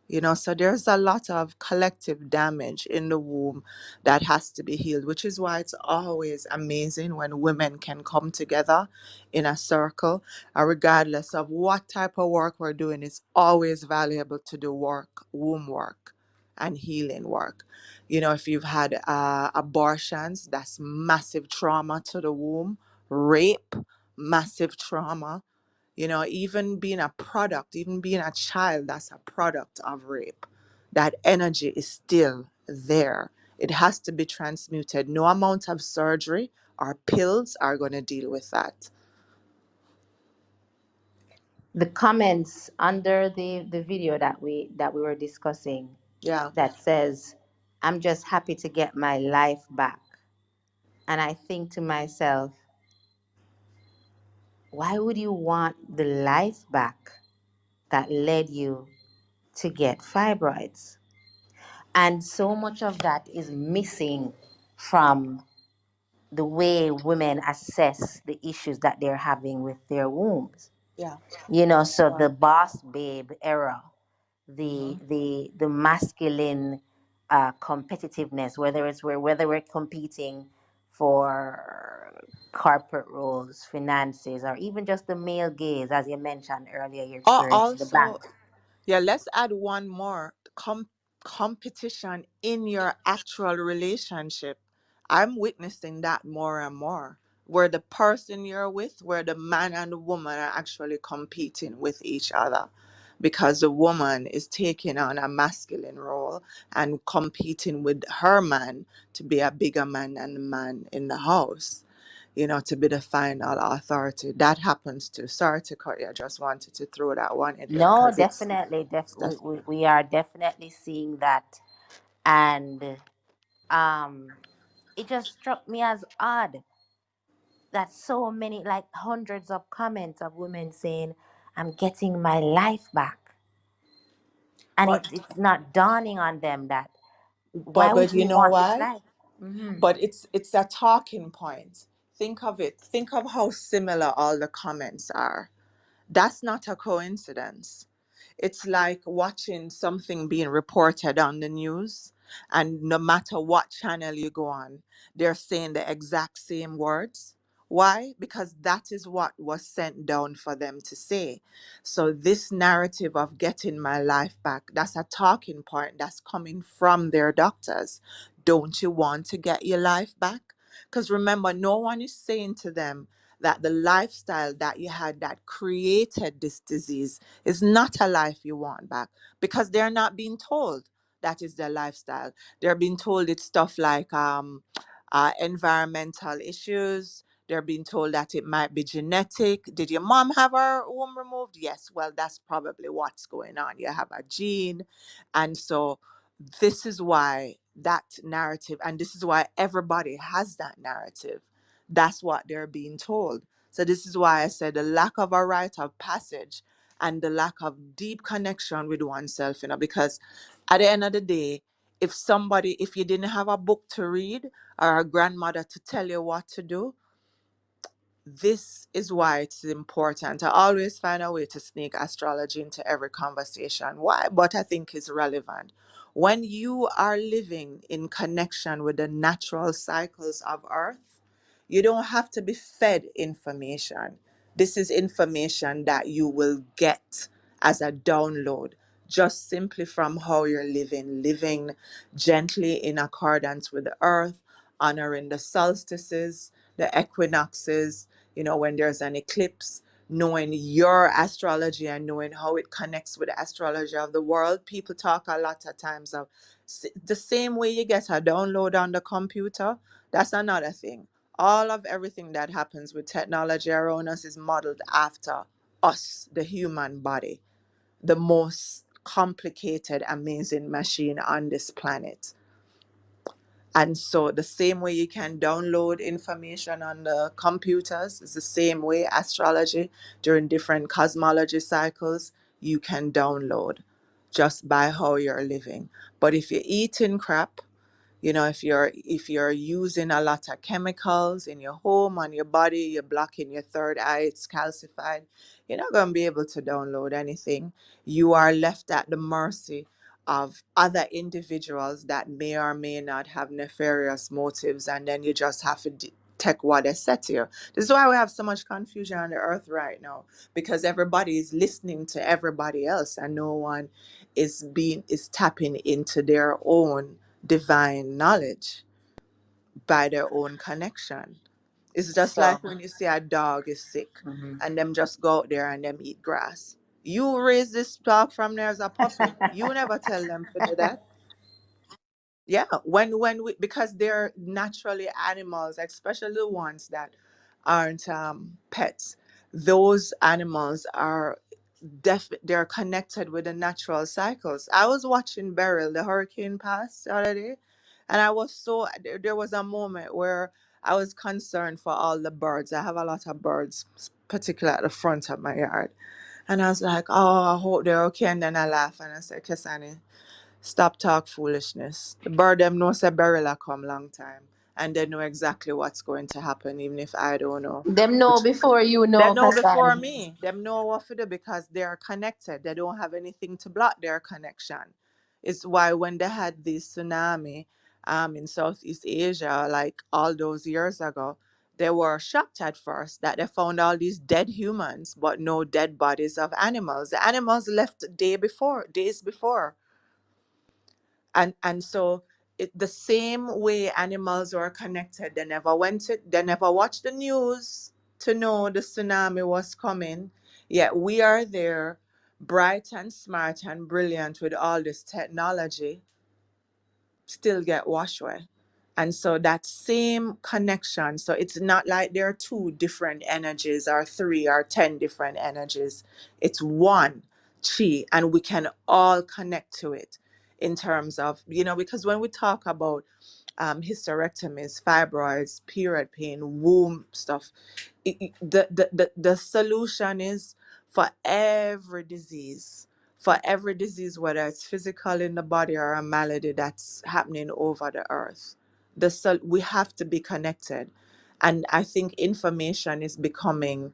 You know, so there's a lot of collective damage in the womb that has to be healed, which is why it's always amazing when women can come together in a circle. And regardless of what type of work we're doing, it's always valuable to do work, womb work, and healing work. You know, if you've had abortions, that's massive trauma to the womb, rape, massive trauma. You know, even being a product, even being a child, that's a product of rape. That energy is still there. It has to be transmuted. No amount of surgery or pills are going to deal with that. The comments under the video that we were discussing, Yeah. that says, "I'm just happy to get my life back." And I think to myself, why would you want the life back that led you to get fibroids? And so much of that is missing from the way women assess the issues that they're having with their wombs. Yeah. So Yeah. the boss babe era, Hmm. the masculine competitiveness, whether we're competing for corporate roles, finances, or even just the male gaze, as you mentioned earlier, your experience in the Also, bank. yeah, let's add one more. Competition in your actual relationship. I'm witnessing that more and more. Where the person you're with, where the man and the woman are actually competing with each other. Because the woman is taking on a masculine role and competing with her man to be a bigger man than the man in the house, to be the final authority. That happens too. Sorry to cut you. I just wanted to throw that one in there No, because definitely, it's def- we are definitely seeing that, and um, it just struck me as odd that so many, like hundreds of comments of women saying, "I'm getting my life back," and but it's not dawning on them that why but would you you know want this why? life? Mm-hmm. But it's a talking point. Think of it. Think of how similar all the comments are. That's not a coincidence. It's like watching something being reported on the news, and no matter what channel you go on, they're saying the exact same words. Why? Because that is what was sent down for them to say. So, this narrative of getting my life back, that's a talking point that's coming from their doctors. Don't you want to get your life back? Because remember, no one is saying to them that the lifestyle that you had that created this disease is not a life you want back, because they're not being told that is their lifestyle. They're being told it's stuff like environmental issues. They're being told that it might be genetic. Did your mom have her womb removed? Yes. Well, that's probably what's going on. You have a gene. And so this is why that narrative, and this is why everybody has that narrative. That's what they're being told. So this is why I said the lack of a rite of passage and the lack of deep connection with oneself, because at the end of the day, if you didn't have a book to read or a grandmother to tell you what to do, this is why it's important. I always find a way to sneak astrology into every conversation. Why? But I think it's relevant. When you are living in connection with the natural cycles of Earth, you don't have to be fed information. This is information that you will get as a download, just simply from how you're living gently in accordance with the Earth, honoring the solstices, the equinoxes, when there's an eclipse, knowing your astrology and knowing how it connects with the astrology of the world. People talk a lot of times of the same way you get a download on the computer. That's another thing. All of everything that happens with technology around us is modeled after us, the human body, the most complicated, amazing machine on this planet. And so the same way you can download information on the computers is the same way astrology during different cosmology cycles you can download just by how you're living. But if you're eating crap, if you're using a lot of chemicals in your home, on your body, you're blocking your third eye, it's calcified, you're not going to be able to download anything. You are left at the mercy of other individuals that may or may not have nefarious motives, and then you just have to take what they said to you. This is why we have so much confusion on the earth right now, because everybody is listening to everybody else, and no one is tapping into their own divine knowledge by their own connection. It's just So, like when you see a dog is sick mhm. and them just go out there and them eat grass. You raise this dog from there as a puppy. You never tell them to do that. Yeah, when we, because they're naturally animals, especially the ones that aren't pets. Those animals are they're connected with the natural cycles. I was watching Beryl, the hurricane pass the other day, and I was so there was a moment where I was concerned for all the birds. I have a lot of birds, particularly at the front of my yard, and I was like, "Oh, I hope they're okay." And then I laugh and I said, "Kesani, stop talk foolishness. The bird them know say Barilla come long time. And they know exactly what's going to happen, even if I don't know. Them know before you They know, know before Kasani. me. Them know what to do because they are connected. They don't have anything to block their connection. It's why when they had this tsunami in Southeast Asia, like all those years ago, they were shocked at first that they found all these dead humans, but no dead bodies of animals. The animals left days before, and so the same way animals were connected, they never watched the news to know the tsunami was coming, yet we are there, bright and smart and brilliant with all this technology, still get washed away. And so that same connection, so it's not like there are two different energies or three or 10 different energies. It's one chi, and we can all connect to it in terms of, because when we talk about hysterectomies, fibroids, period pain, womb stuff, the solution is for every disease, whether it's physical in the body or a malady that's happening over the earth. We have to be connected. And I think information is becoming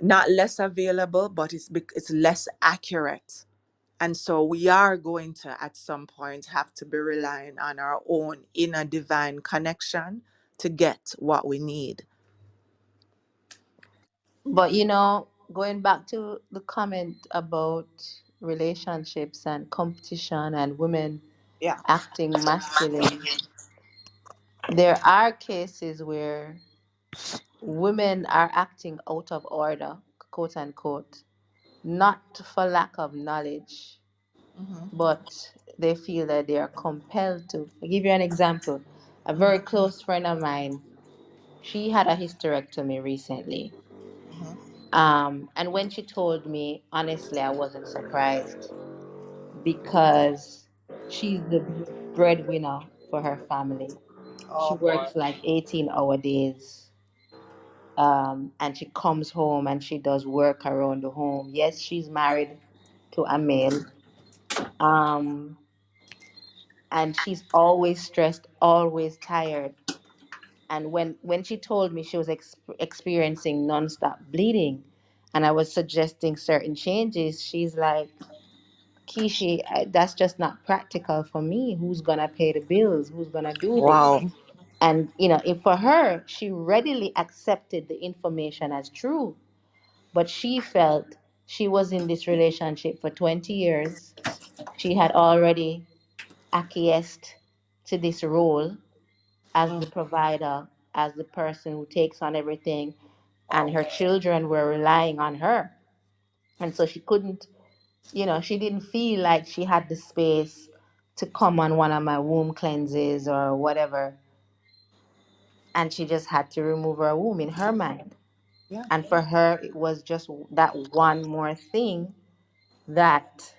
not less available, but it's less accurate. And so we are going to, at some point, have to be relying on our own inner divine connection to get what we need. But going back to the comment about relationships and competition and women Yeah. acting masculine, there are cases where women are acting out of order, quote unquote, not for lack of knowledge, Mm-hmm. but they feel that they are compelled to. I'll give you an example. A very Mm-hmm. close friend of mine, she had a hysterectomy recently. Mm-hmm. And when she told me, honestly, I wasn't surprised because she's the breadwinner for her family. She Oh boy. works like 18-hour days. And she comes home and she does work around the home. Yes, she's married to a male. Um, and she's always stressed, always tired. And when she told me she was experiencing nonstop bleeding, and I was suggesting certain changes, she's like, Kishi, that's just not practical for me. Who's gonna pay the bills? Who's gonna do this? Wow. And if for her, she readily accepted the information as true, but she felt she was in this relationship for 20 years. She had already acquiesced to this role as the Mm. provider, as the person who takes on everything, and Wow. her children were relying on her. And so she couldn't, she didn't feel like she had the space to come on one of my womb cleanses or whatever. And she just had to remove her womb in her mind. Yeah. And for her, it was just that one more thing that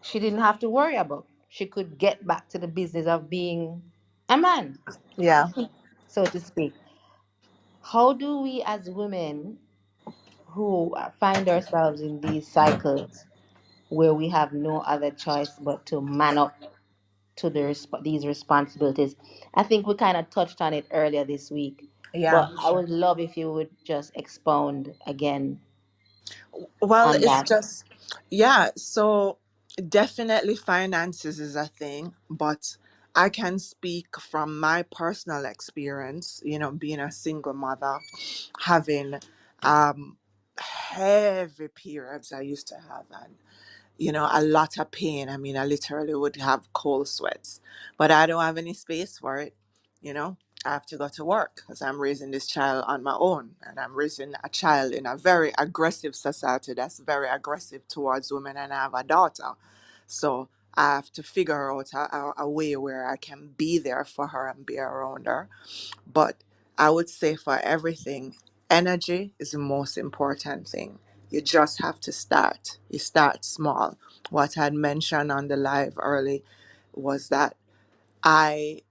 she didn't have to worry about. She could get back to the business of being a man, Yeah. so to speak. How do we as women who find ourselves in these cycles where we have no other choice but to man up to these responsibilities? I think we kind of touched on it earlier this week, Yeah. but I would love if you would just expound again Well, on it's that. just, yeah. So definitely finances is a thing, but I can speak from my personal experience, being a single mother, having um heavy periods I used to have, and a lot of pain. I mean, I literally would have cold sweats, but I don't have any space for it. You know, I have to go to work because I'm raising this child on my own, and I'm raising a child in a very aggressive society that's very aggressive towards women, and I have a daughter. So I have to figure out a way where I can be there for her and be around her. But I would say for everything, energy is the most important thing. You just have to start. You start small. What I'd mentioned on the live early was that I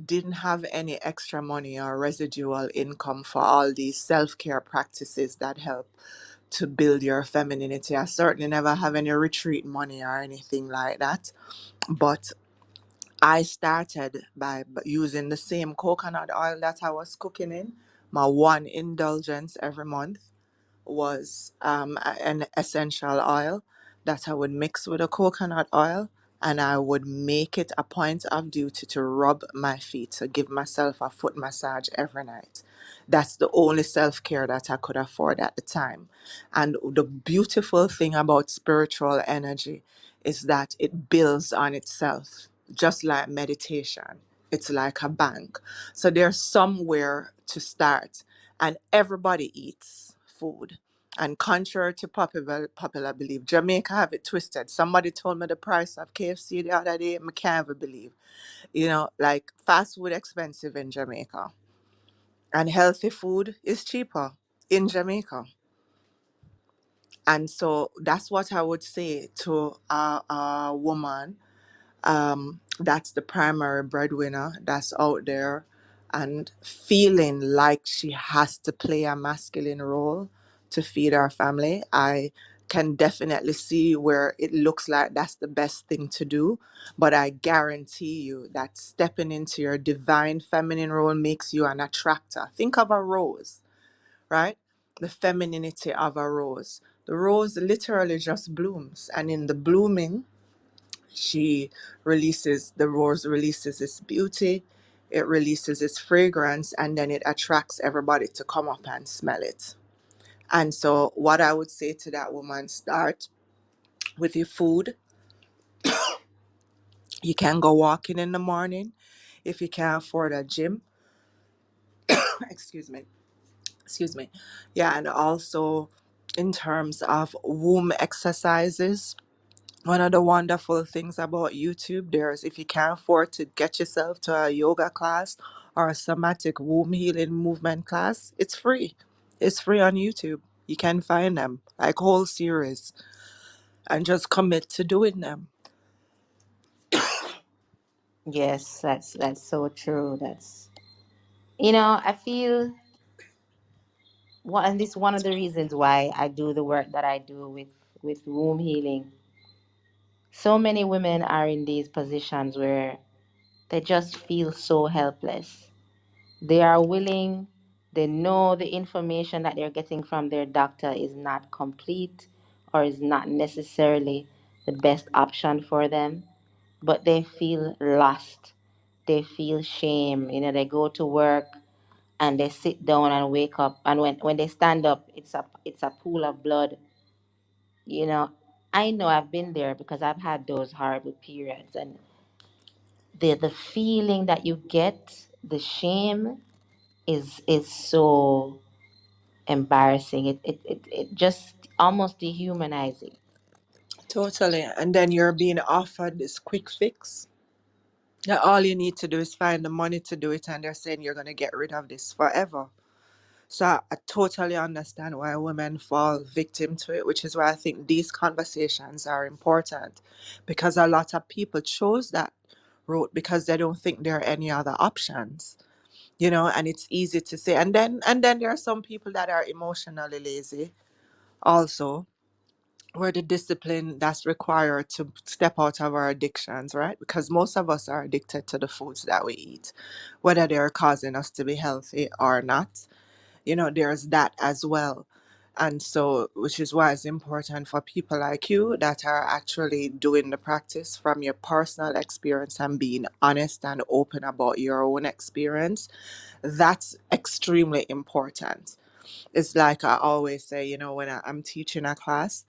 didn't have any extra money or residual income for all these self-care practices that help to build your femininity. I certainly never have any retreat money or anything like that. But I started by using the same coconut oil that I was cooking in. My one indulgence every month was an essential oil that I would mix with a coconut oil, and I would make it a point of duty to rub my feet, to give myself a foot massage every night. That's the only self care that I could afford at the time. And the beautiful thing about spiritual energy is that it builds on itself, just like meditation. It's like a bank. So there's somewhere to start, and everybody eats food. And contrary to popular belief, Jamaica have it twisted. Somebody told me the price of KFC the other day. I can't even believe. Like fast food expensive in Jamaica, and healthy food is cheaper in Jamaica. And so that's what I would say to a woman that's the primary breadwinner that's out there and feeling like she has to play a masculine role to feed our family. I can definitely see where it looks like that's the best thing to do, but I guarantee you that stepping into your divine feminine role makes you an attractor. Think of a rose, right? The femininity of a rose. The rose literally just blooms, and in the blooming, she the rose releases its beauty, it releases its fragrance, and then it attracts everybody to come up and smell it. And so what I would say to that woman, start with your food. You can go walking in the morning if you can't afford a gym. excuse me excuse me. Yeah, and also in terms of womb exercises, one of the wonderful things about YouTube, there's if you can't afford to get yourself to a yoga class or a somatic womb healing movement class, it's free. It's free on YouTube. You can find them, like whole series, and just commit to doing them. Yes, that's so true. I feel and this is one of the reasons why I do the work that I do with womb healing. So many women are in these positions where they just feel so helpless. They are willing, they know the information that they're getting from their doctor is not complete or is not necessarily the best option for them, but they feel lost. They feel shame. They go to work and they sit down and wake up, and when they stand up, it's a pool of blood. You know, I know I've been there because I've had those horrible periods, and the feeling that you get, the shame is so embarrassing. It just almost dehumanizing. Totally. And then you're being offered this quick fix. That all you need to do is find the money to do it, and they're saying you're going to get rid of this forever. So I totally understand why women fall victim to it, which is why I think these conversations are important, because a lot of people chose that route because they don't think there are any other options, and it's easy to say. And then there are some people that are emotionally lazy also, where the discipline that's required to step out of our addictions, right? Because most of us are addicted to the foods that we eat, whether they're causing us to be healthy or not. There's that as well. And so, which is why it's important for people like you that are actually doing the practice from your personal experience and being honest and open about your own experience. That's extremely important. It's like I always say, when I'm teaching a class,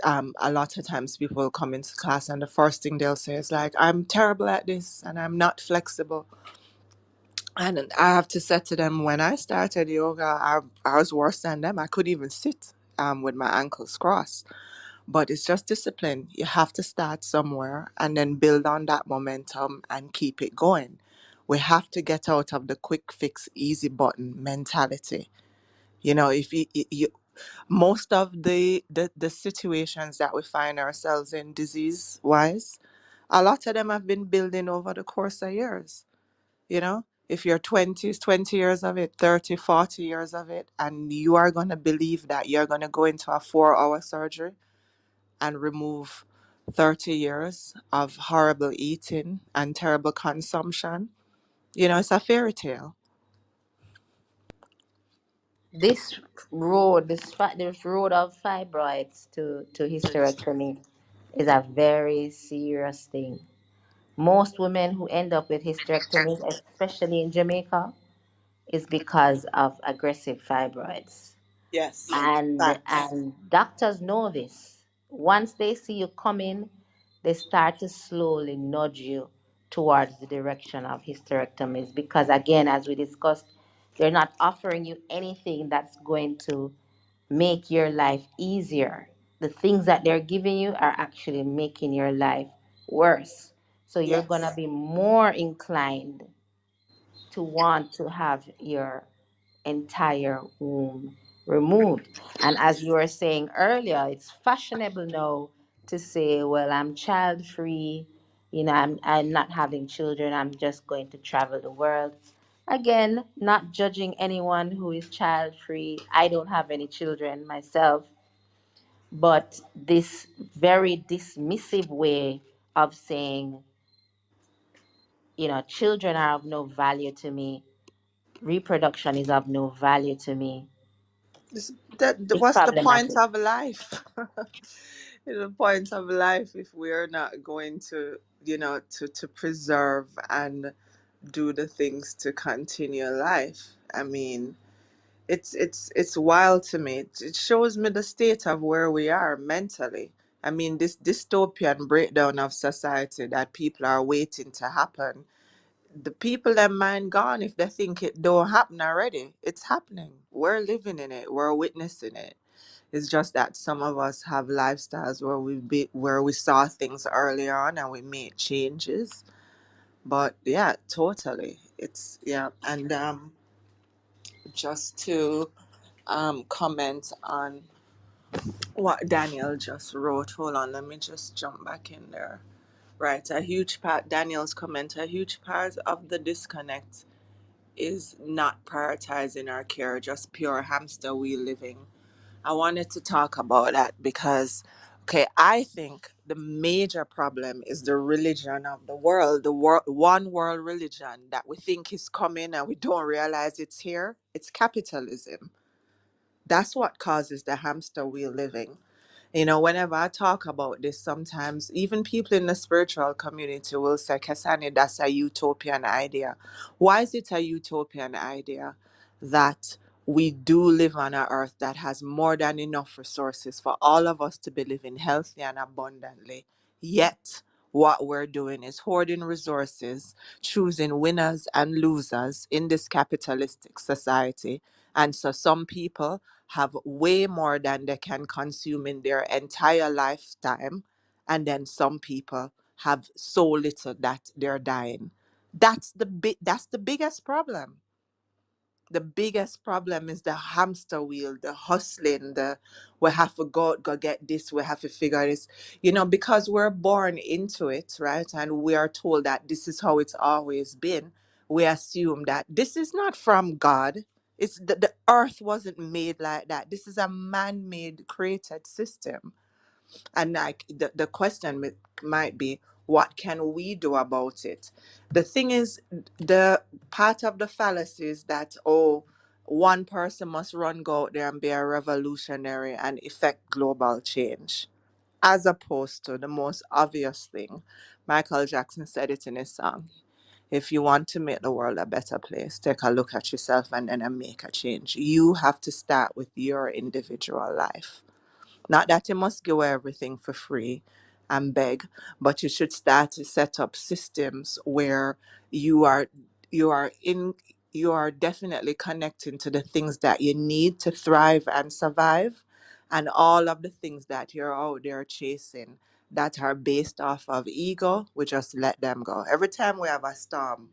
a lot of times people will come into class and the first thing they'll say is like, I'm terrible at this and I'm not flexible. And I have to say to them, when I started yoga, I was worse than them. I couldn't even sit with my ankles crossed. But it's just discipline. You have to start somewhere and then build on that momentum and keep it going. We have to get out of the quick fix, easy button mentality. You know, if you most of the situations that we find ourselves in disease wise, a lot of them have been building over the course of years. You know, if you're 20s, 20 years of it, 30, 40 years of it, and you are going to believe that you're going to go into a 4-hour surgery and remove 30 years of horrible eating and terrible consumption, you know, it's a fairy tale. This this road of fibroids to hysterectomy is a very serious thing. Most women who end up with hysterectomies, especially in Jamaica, is because of aggressive fibroids. Yes, And facts. doctors know this. Once they see you coming, they start to slowly nudge you towards the direction of hysterectomies because, again, as we discussed, they're not offering you anything that's going to make your life easier. The things that they're giving you are actually making your life worse. So you're going to Yes. be more inclined to want to have your entire womb removed. And as you were saying earlier, it's fashionable now to say, well, I'm child free, I'm not having children, I'm just going to travel the world. Again, not judging anyone who is child free. I don't have any children myself, but this very dismissive way of saying, children are of no value to me, reproduction is of no value to me, is What's the point problematic. of life? The point of life if we're not going to, to preserve and do the things to continue life. I mean, it's wild to me. It shows me the state of where we are mentally. I mean, this dystopian breakdown of society that people are waiting to happen. The people that mind gone if they think it don't happen already. It's happening. We're living in it. We're witnessing it. It's just that some of us have lifestyles where we saw things early on and we made changes. But yeah, totally. It's yeah, and just to comment on what Daniel just wrote. Hold on, let me just jump back in there. Right, a huge part. Daniel's comment. A huge part of the disconnect is not prioritizing our care, just pure hamster wheel living. I wanted to talk about that because, okay, I think the major problem is the religion of the world, one world religion that we think is coming and we don't realize it's here. It's capitalism. That's what causes the hamster wheel living. You know, whenever I talk about this, sometimes even people in the spiritual community will say, Kasani, that's a utopian idea. Why is it a utopian idea that we do live on an earth that has more than enough resources for all of us to be living healthy and abundantly? Yet, what we're doing is hoarding resources, choosing winners and losers in this capitalistic society. And so some people have way more than they can consume in their entire lifetime, and then some people have so little that they're dying. That's the biggest problem. The biggest problem is the hamster wheel, the hustling, the we have to go get this, we have to figure this, because we're born into it, right? And we are told that this is how it's always been. We assume that this is not from God. It's the earth wasn't made like that. This is a man-made created system. And like the question might be, what can we do about it? The thing is, the part of the fallacy is that, oh, one person must go out there and be a revolutionary and effect global change, as opposed to the most obvious thing. Michael Jackson said it in his song. If you want to make the world a better place, take a look at yourself and then make a change. You have to start with your individual life. Not that you must give away everything for free and beg, but you should start to set up systems where you are you are in you are definitely connecting to the things that you need to thrive and survive, And all of the things that you're out there chasing that are based off of ego, we just let them go. Every time we have a storm,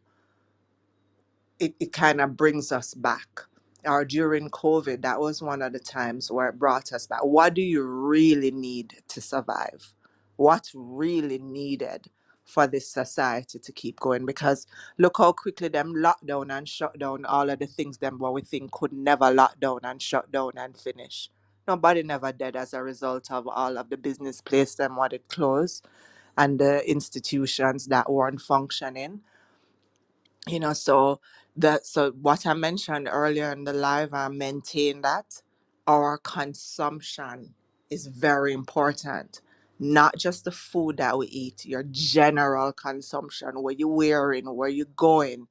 it kind of brings us back. Or during COVID, that was one of the times where it brought us back. What do you really need to survive? What's really needed for this society to keep going? Because look how quickly them lock down and shut down all of the things them what we think could never lock down and shut down and finish. Nobody never dead as a result of all of the business place them what it closed and the institutions that weren't functioning. So what I mentioned earlier in the live, I maintain that our consumption is very important. Not just the food that we eat, your general consumption, where you're wearing, where you're going,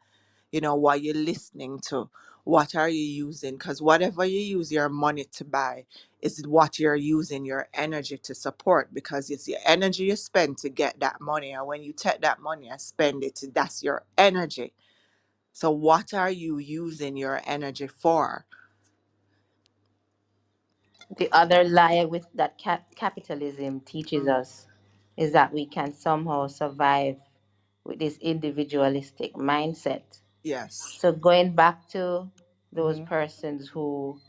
what you're listening to, what are you using? Because whatever you use your money to buy is what you're using your energy to support, because it's your energy you spend to get that money. And when you take that money and spend it, that's your energy. So, what are you using your energy for? The other lie with that capitalism teaches Mm. us is that we can somehow survive with this individualistic mindset. Yes. So going back to those Hmm. persons who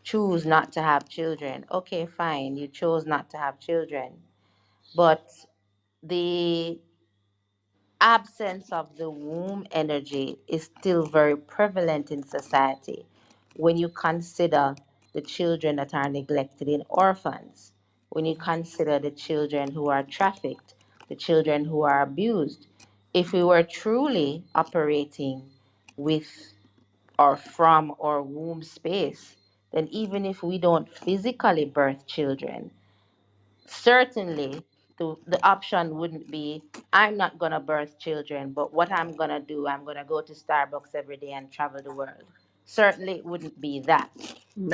choose not to have children, okay, fine, you chose not to have children, but the absence of the womb energy is still very prevalent in society when you consider the children that are neglected in orphans, when you consider the children who are trafficked, the children who are abused. If we were truly operating with or from our womb space, then even if we don't physically birth children, certainly the option wouldn't be I'm not going to birth children, but what I'm going to do, I'm going to go to Starbucks every day and travel the world. Certainly it wouldn't be that.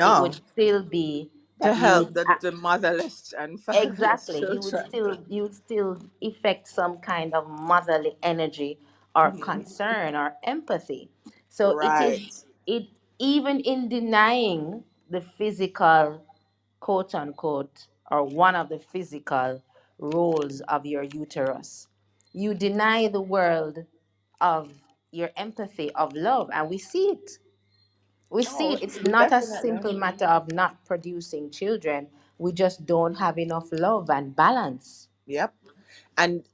It would No, still be to that you help would the motherless and fatherless exactly children. you would still effect some kind of motherly energy or Hmm. concern or empathy. So it is Right. it even in denying the physical, quote unquote, or one of the physical roles of your uterus, you deny the world of your empathy, of love. And we see it. We see Oh, it. It's not a definitely. simple matter of not producing children. We just don't have enough love and balance. Yep. And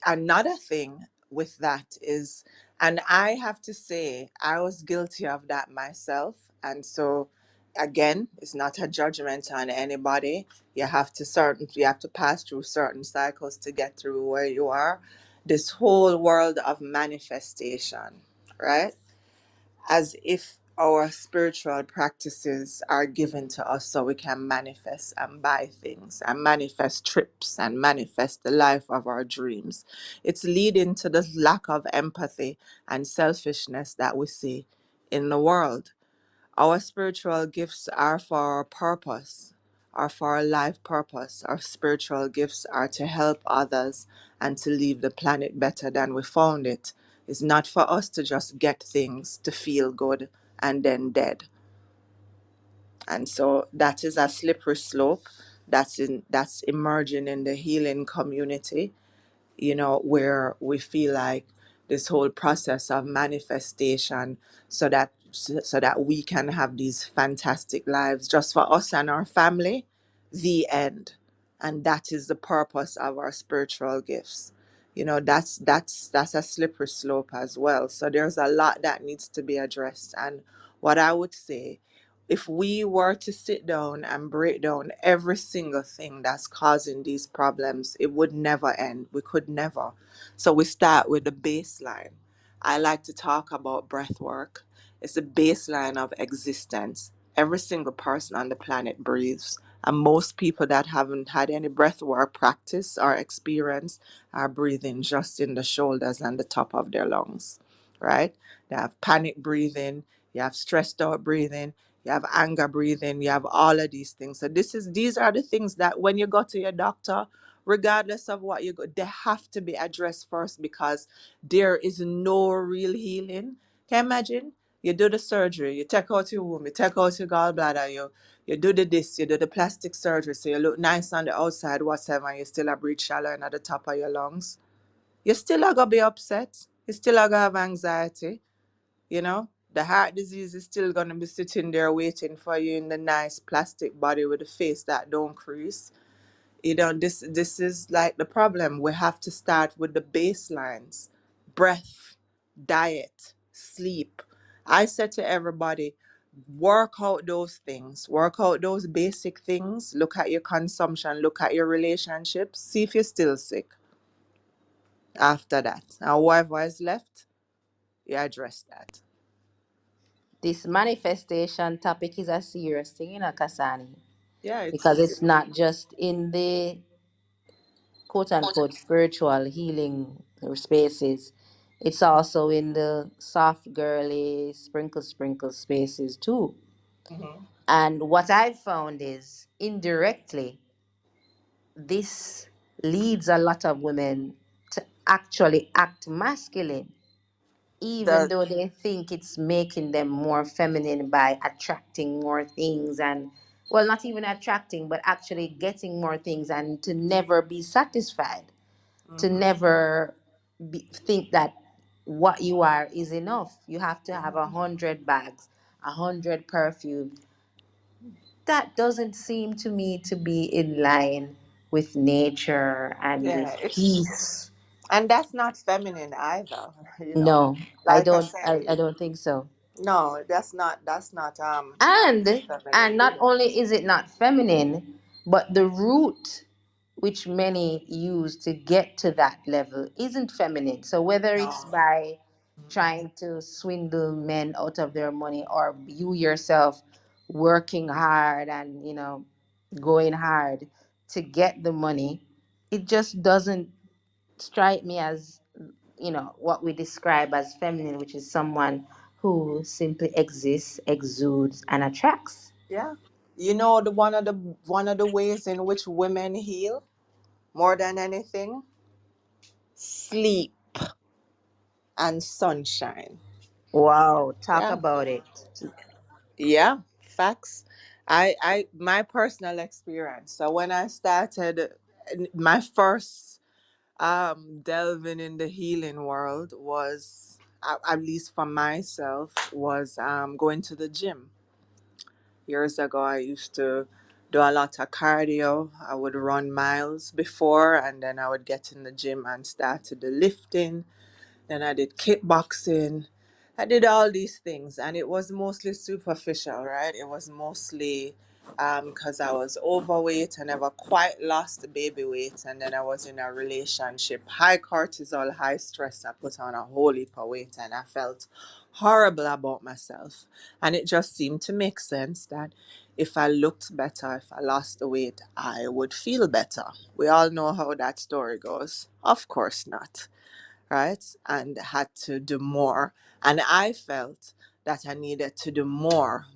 another thing with that is, and I have to say, I was guilty of that myself. And so, again, it's not a judgment on anybody. You have to pass through certain cycles to get through where you are. This whole world of manifestation, right? As if our spiritual practices are given to us so we can manifest and buy things and manifest trips and manifest the life of our dreams. It's leading to this lack of empathy and selfishness that we see in the world. Our spiritual gifts are for our purpose, are for our life purpose. Our spiritual gifts are to help others and to leave the planet better than we found it. It's not for us to just get things to feel good and then dead. And so that is a slippery slope that's emerging in the healing community, where we feel like this whole process of manifestation so that we can have these fantastic lives just for us and our family, the end. And that is the purpose of our spiritual gifts. That's a slippery slope as well. So there's a lot that needs to be addressed. And what I would say, if we were to sit down and break down every single thing that's causing these problems, it would never end. We could never. So we start with the baseline. I like to talk about breath work. It's the baseline of existence. Every single person on the planet breathes. And most people that haven't had any breath work practice or experience are breathing just in the shoulders and the top of their lungs, right? They have panic breathing, you have stressed out breathing, you have anger breathing, you have all of these things. So these are the things that when you go to your doctor, regardless of what you go, they have to be addressed first, because there is no real healing. Can you imagine? You do the surgery, you take out your womb, you take out your gallbladder, you do the this, you do the plastic surgery, so you look nice on the outside, whatever, and you still a breathe shallow and at the top of your lungs. You still are gonna be upset. You still are gonna have anxiety. You know, the heart disease is still gonna be sitting there waiting for you in the nice plastic body with a face that don't crease. You know, this is like the problem. We have to start with the baselines: breath, diet, sleep. I said to everybody, work out those things, work out those basic things, look at your consumption, look at your relationships, see if you're still sick after that. And whatever is left, you address that. This manifestation topic is a serious thing, Kasani, Yeah, because it's not just in the quote unquote spiritual healing spaces, it's also in the soft girly sprinkle spaces too. Mhm. And what I've found is indirectly, this leads a lot of women to actually act masculine, even the though they think it's making them more feminine by attracting more things and, well, not even attracting, but actually getting more things and to never be satisfied, to mhm, never think that what you are is enough. You have to have mhm. 100 bags, 100 perfume. That doesn't seem to me to be in line with nature and Yeah, with it's peace. and that's not feminine either. You know, No, I like I don't. said, I don't think so. no, that's not And feminine not behavior. only is it not feminine, but the route which many use to get to that level isn't feminine. So whether it's No. by Mm-mm. trying to swindle men out of their money or you yourself working hard and going hard to get the money, it just doesn't strike me as what we describe as feminine, which is someone who simply exists, exudes, and attracts. Yeah. You know, the ways in which women heal more than anything, sleep and sunshine. Wow, talk Yeah. about it. Yeah, facts. My personal experience. So when I started my first delving in the healing world was at least for myself was going to the gym. Years ago I used to do a lot of cardio. I would run miles before and then I would get in the gym and start to do lifting. Then I did kickboxing. I did all these things, and it was mostly superficial, right? It was mostly because I was overweight. I never quite lost the baby weight, and then I was in a relationship, high cortisol, high stress. I put on a whole heap of weight, and I felt horrible about myself. And it just seemed to make sense that if I looked better, if I lost the weight, I would feel better. We all know how that story goes. Of course not, right? And had to do more. And I felt that I needed to do more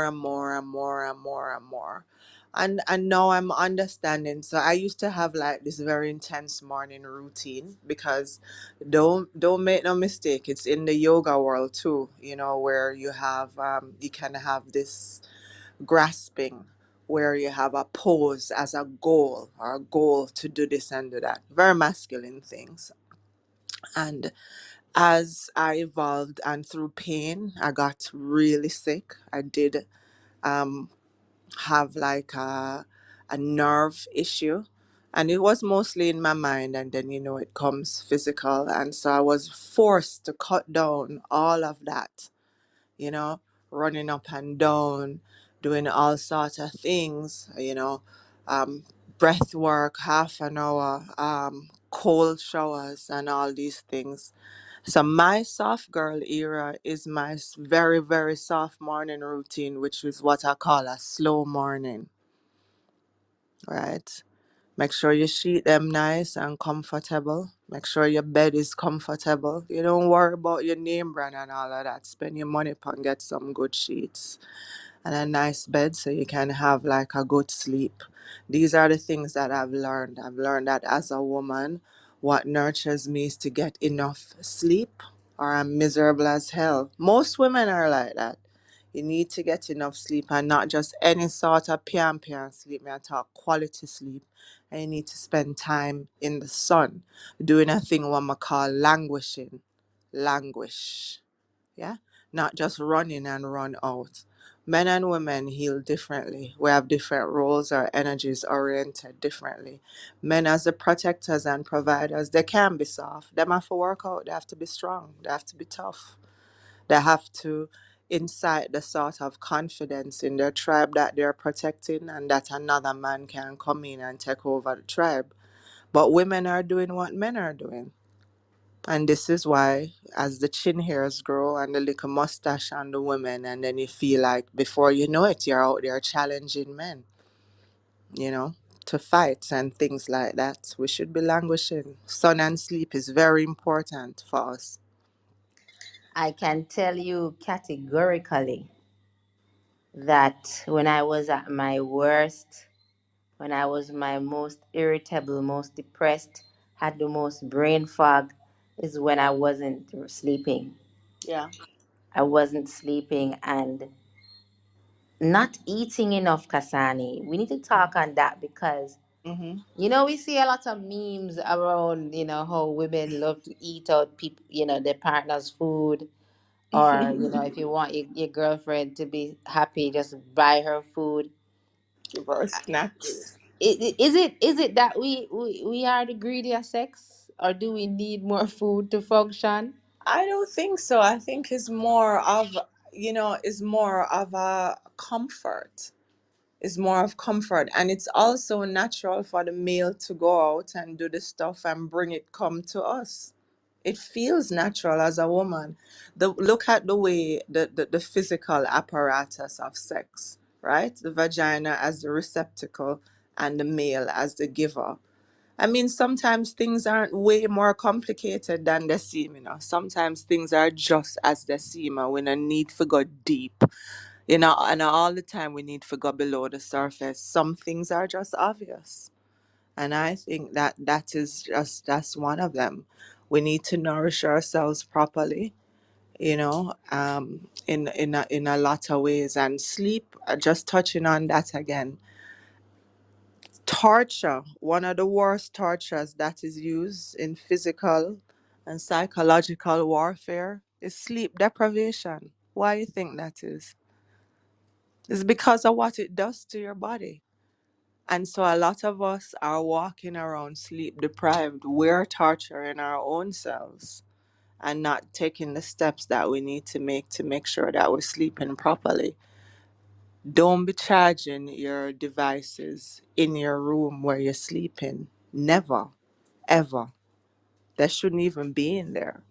and more and more and more and more. And now I'm understanding. So I used to have like this very intense morning routine because don't make no mistake, it's in the yoga world too, you know, where you can have this grasping where you have a pose as a goal or a goal to do this and do that. Very masculine things. And as I evolved and through pain, I got really sick. I did um, have like a nerve issue. And it was mostly in my mind, and then, you know, it comes physical. And so I was forced to cut down all of that, you know, running up and down, doing all sorts of things, um, breath work, half an hour, cold showers, and all these things. So my soft girl era is my very, very soft morning routine, which is what I call a slow morning, right? Make sure you sheet them nice and comfortable. Make sure your bed is comfortable. You don't worry about your name brand and all of that. Spend your money upon get some good sheets and a nice bed so you can have like a good sleep. These are the things that I've learned. I've learned that as a woman, what nurtures me is to get enough sleep or I'm miserable as hell. Most women are like that. You need to get enough sleep, and not just any sort of pian sleep. Me I talk quality sleep. And you need to spend time in the sun doing a thing what I call languishing. Languish. Yeah, not just running and run out. Men and women heal differently. We have different roles. Our energies oriented differently. Men as the protectors and providers, they can be soft. Them have to work out. They have to be strong. They have to be tough. They have to incite the sort of confidence in their tribe that they're protecting, and that another man can come in and take over the tribe. But women are doing what men are doing. And this is why, as the chin hairs grow and the little mustache on the women, and then you feel like before you know it, you're out there challenging men, you know, to fights and things like that. We should be languishing. Sun and sleep is very important for us. I can tell you categorically that when I was at my worst, when I was my most irritable, most depressed, had the most brain fog, is when I wasn't sleeping. Yeah. I wasn't sleeping and not eating enough, Kasani. We need to talk on that because, Mm-hmm. we see a lot of memes around, how women love to eat out people, their partner's food. Or, if you want your girlfriend to be happy, just buy her food. Give our snacks. Is it that we are the greedy of sex, or do we need more food to function? I don't think so. I think it's more of, it's more of a comfort. Is more of comfort, and it's also natural for the male to go out and do the stuff and bring it come to us. It feels natural as a woman. Look at the way the physical apparatus of sex, right? The vagina as the receptacle and the male as the giver. I mean, sometimes things aren't way more complicated than they seem, Sometimes things are just as they seem, and we don't need to go deep, and all the time we need to go below the surface. Some things are just obvious. And I think that's one of them. We need to nourish ourselves properly, in a lot of ways. And sleep, just touching on that again, torture, one of the worst tortures that is used in physical and psychological warfare is sleep deprivation. Why you think that is? It's because of what it does to your body. And so a lot of us are walking around sleep deprived. We're torturing our own selves and not taking the steps that we need to make sure that we're sleeping properly. Don't be charging your devices in your room where you're sleeping. Never, ever. They shouldn't even be in there.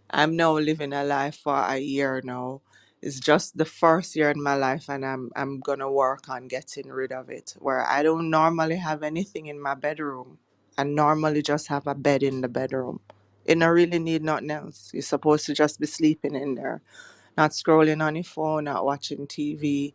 I'm now living a life for a year now. It's just the first year in my life, and I'm gonna work on getting rid of it. Where I don't normally have anything in my bedroom. I normally just have a bed in the bedroom. You don't really need nothing else. You're supposed to just be sleeping in there, not scrolling on your phone, not watching TV,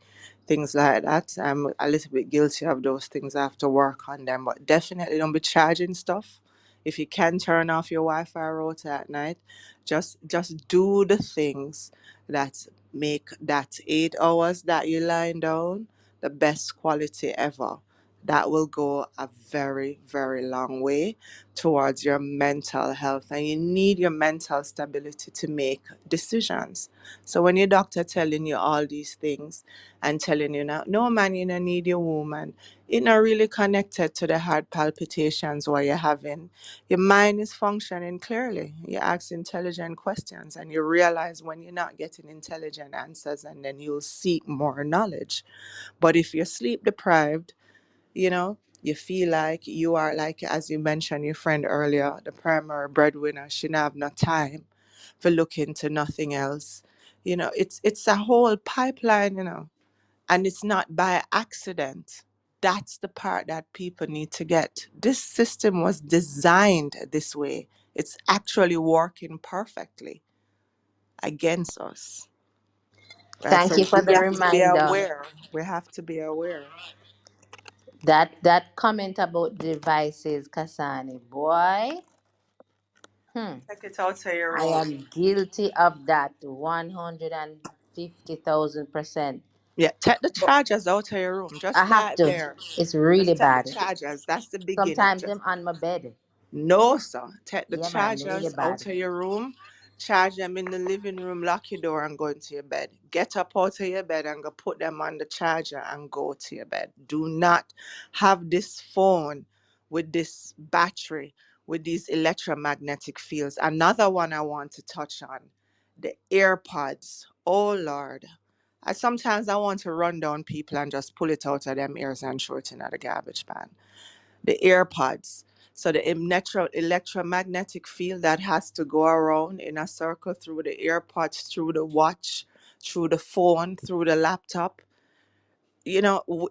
things like that. I'm a little bit guilty of those things. I have to work on them, but definitely don't be charging stuff. If you can turn off your Wi-Fi router at night, just do the things that make that 8 hours that you're lying down the best quality ever. That will go a very, very long way towards your mental health. And you need your mental stability to make decisions. So when your doctor telling you all these things and telling you now, no man, you don't need your woman, it's not really connected to the heart palpitations what you're having. Your mind is functioning clearly. You ask intelligent questions and you realize when you're not getting intelligent answers, and then you'll seek more knowledge. But if you're sleep deprived, you feel like you are, like as you mentioned your friend earlier, the primary breadwinner. She not have no time for look into nothing else. It's a whole pipeline, and it's not by accident. That's the part that people need to get. This system was designed this way. It's actually working perfectly against us. Right? Thank So you for we the have to be reminder. aware. We have to be aware. That comment about devices, Kasani, boy. Hmm. Take it out of your I room. am guilty of that 150,000%. Yeah, take the But chargers out of your room. Just I have start to. there. It's really Just take the bad. chargers. That's the beginning. Sometimes Just them on my bed. no, sir. Take the Yeah, man, really chargers out bad. of your room, charge them in the living room, lock your door, and go into your bed. Get up out of your bed and go put them on the charger and go to your bed. Do not have this phone with this battery, with these electromagnetic fields. Another one I want to touch on, the AirPods. Oh, Lord. Sometimes I want to run down people and just pull it out of them ears and throw it in the garbage pan. The AirPods. So the electromagnetic field that has to go around in a circle through the AirPods, through the watch, through the phone, through the laptop.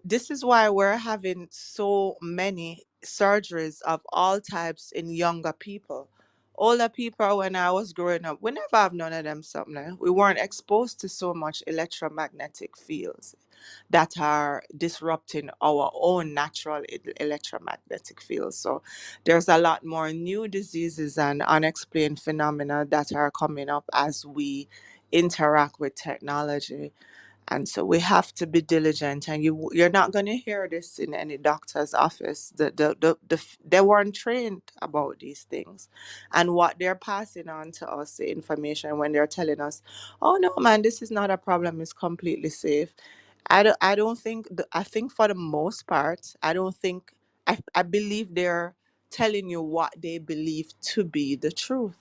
This is why we're having so many surgeries of all types in younger people. Older people, when I was growing up, we never have none of them something. We weren't exposed to so much electromagnetic fields that are disrupting our own natural electromagnetic fields. So there's a lot more new diseases and unexplained phenomena that are coming up as we interact with technology. And so we have to be diligent, and you're not going to hear this in any doctor's office. They weren't trained about these things, and what they're passing on to us, the information, when they're telling us, "Oh no, man, this is not a problem. It's completely safe." I don't think. I think for the most part, I don't think. I believe they're telling you what they believe to be the truth.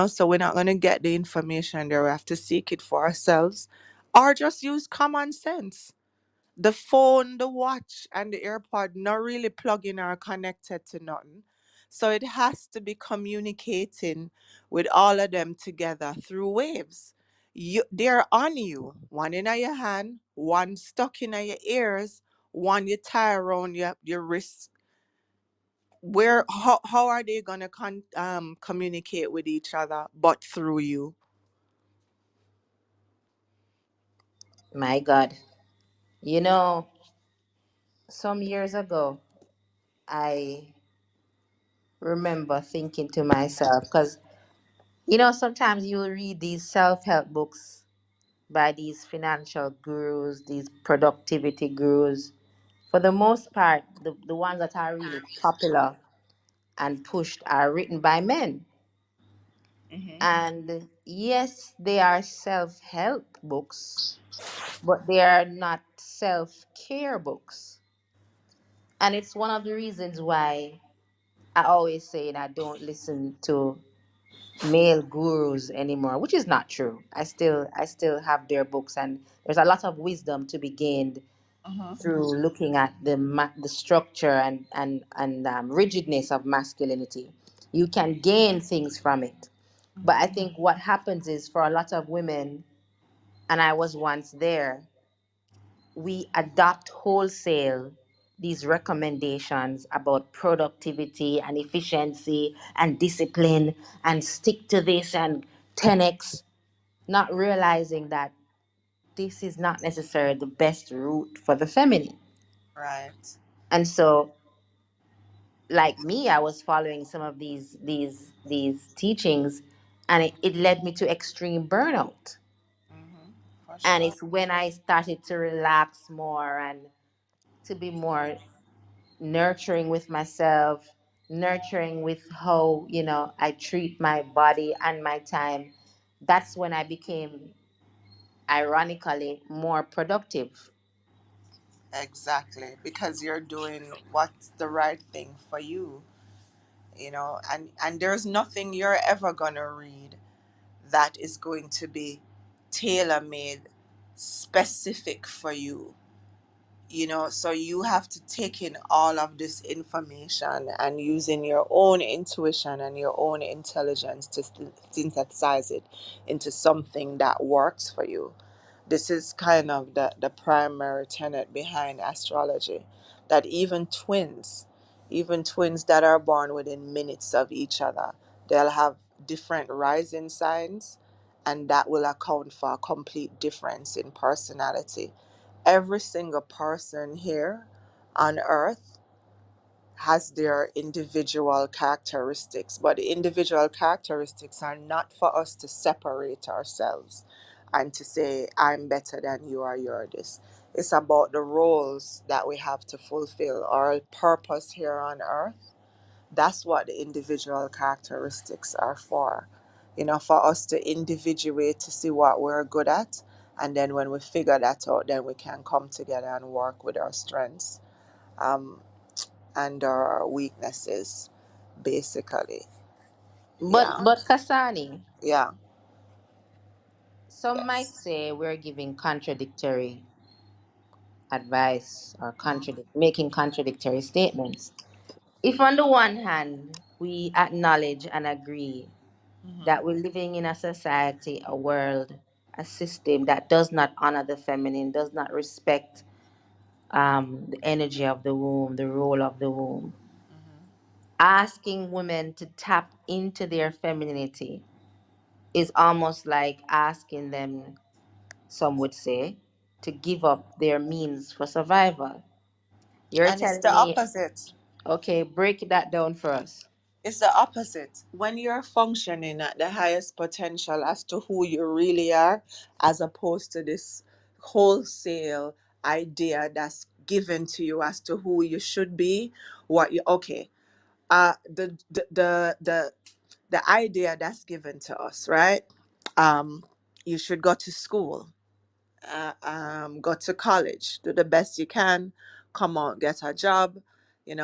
So we're not going to get the information there. We have to seek it for ourselves or just use common sense. The phone, the watch, and the AirPod not really plugging or connected to nothing. So it has to be communicating with all of them together through waves. They're on you. One in your hand, one stuck in your ears, one you tie around your wrist. How are they gonna communicate with each other but through you? My God. You know, some years ago, I remember thinking to myself, because, sometimes you will read these self help books by these financial gurus, these productivity gurus. For the most part, the ones that are really popular and pushed are written by men. Mm-hmm. And yes, they are self help books, but they are not self care books. And it's one of the reasons why I always say that I don't listen to male gurus anymore, which is not true. I still have their books, and there's a lot of wisdom to be gained Mm-hmm. through looking at the structure and rigidness of masculinity. You can gain things from it. But I think what happens is, for a lot of women, and I was once there, we adopt wholesale these recommendations about productivity and efficiency and discipline and stick to this and 10x, not realizing that this is not necessarily the best route for the feminine. Right. And so, like me, I was following some of these teachings, and it led me to extreme burnout. Mm-hmm. For And sure. it's when I started to relax more and to be more nurturing with myself, nurturing with how, I treat my body and my time. That's when I became, ironically, more productive. Exactly. Because you're doing what's the right thing for you, and there's nothing you're ever gonna read that is going to be tailor made specific for you. So you have to take in all of this information and using your own intuition and your own intelligence to synthesize it into something that works for you. This is kind of the primary tenet behind astrology, that even twins that are born within minutes of each other, they'll have different rising signs, and that will account for a complete difference in personality. Every single person here on earth has their individual characteristics, but the individual characteristics are not for us to separate ourselves and to say, I'm better than you or you're this. It's about the roles that we have to fulfill, our purpose here on earth. That's what the individual characteristics are for. For us to individuate to see what we're good at. And then when we figure that out, then we can come together and work with our strengths. And our weaknesses, basically. But Yeah, but Kasani, yeah, some might yes. say we're giving contradictory advice or Mhm, making contradictory statements. If on the one hand we acknowledge and agree that mhm. we're living in a society, a world, a system that does not honor the feminine, does not respect the energy of the womb, the role of the womb, asking women to tap into their femininity is almost like asking them, some would say, to give up their means for survival. You're And it's telling the me, opposite. okay, break that down for us. It's the opposite. When you're functioning at the highest potential as to who you really are, as opposed to this wholesale idea that's given to you as to who you should be, what you okay. The idea that's given to us, right? You should go to school, go to college, do the best you can, come out, get a job,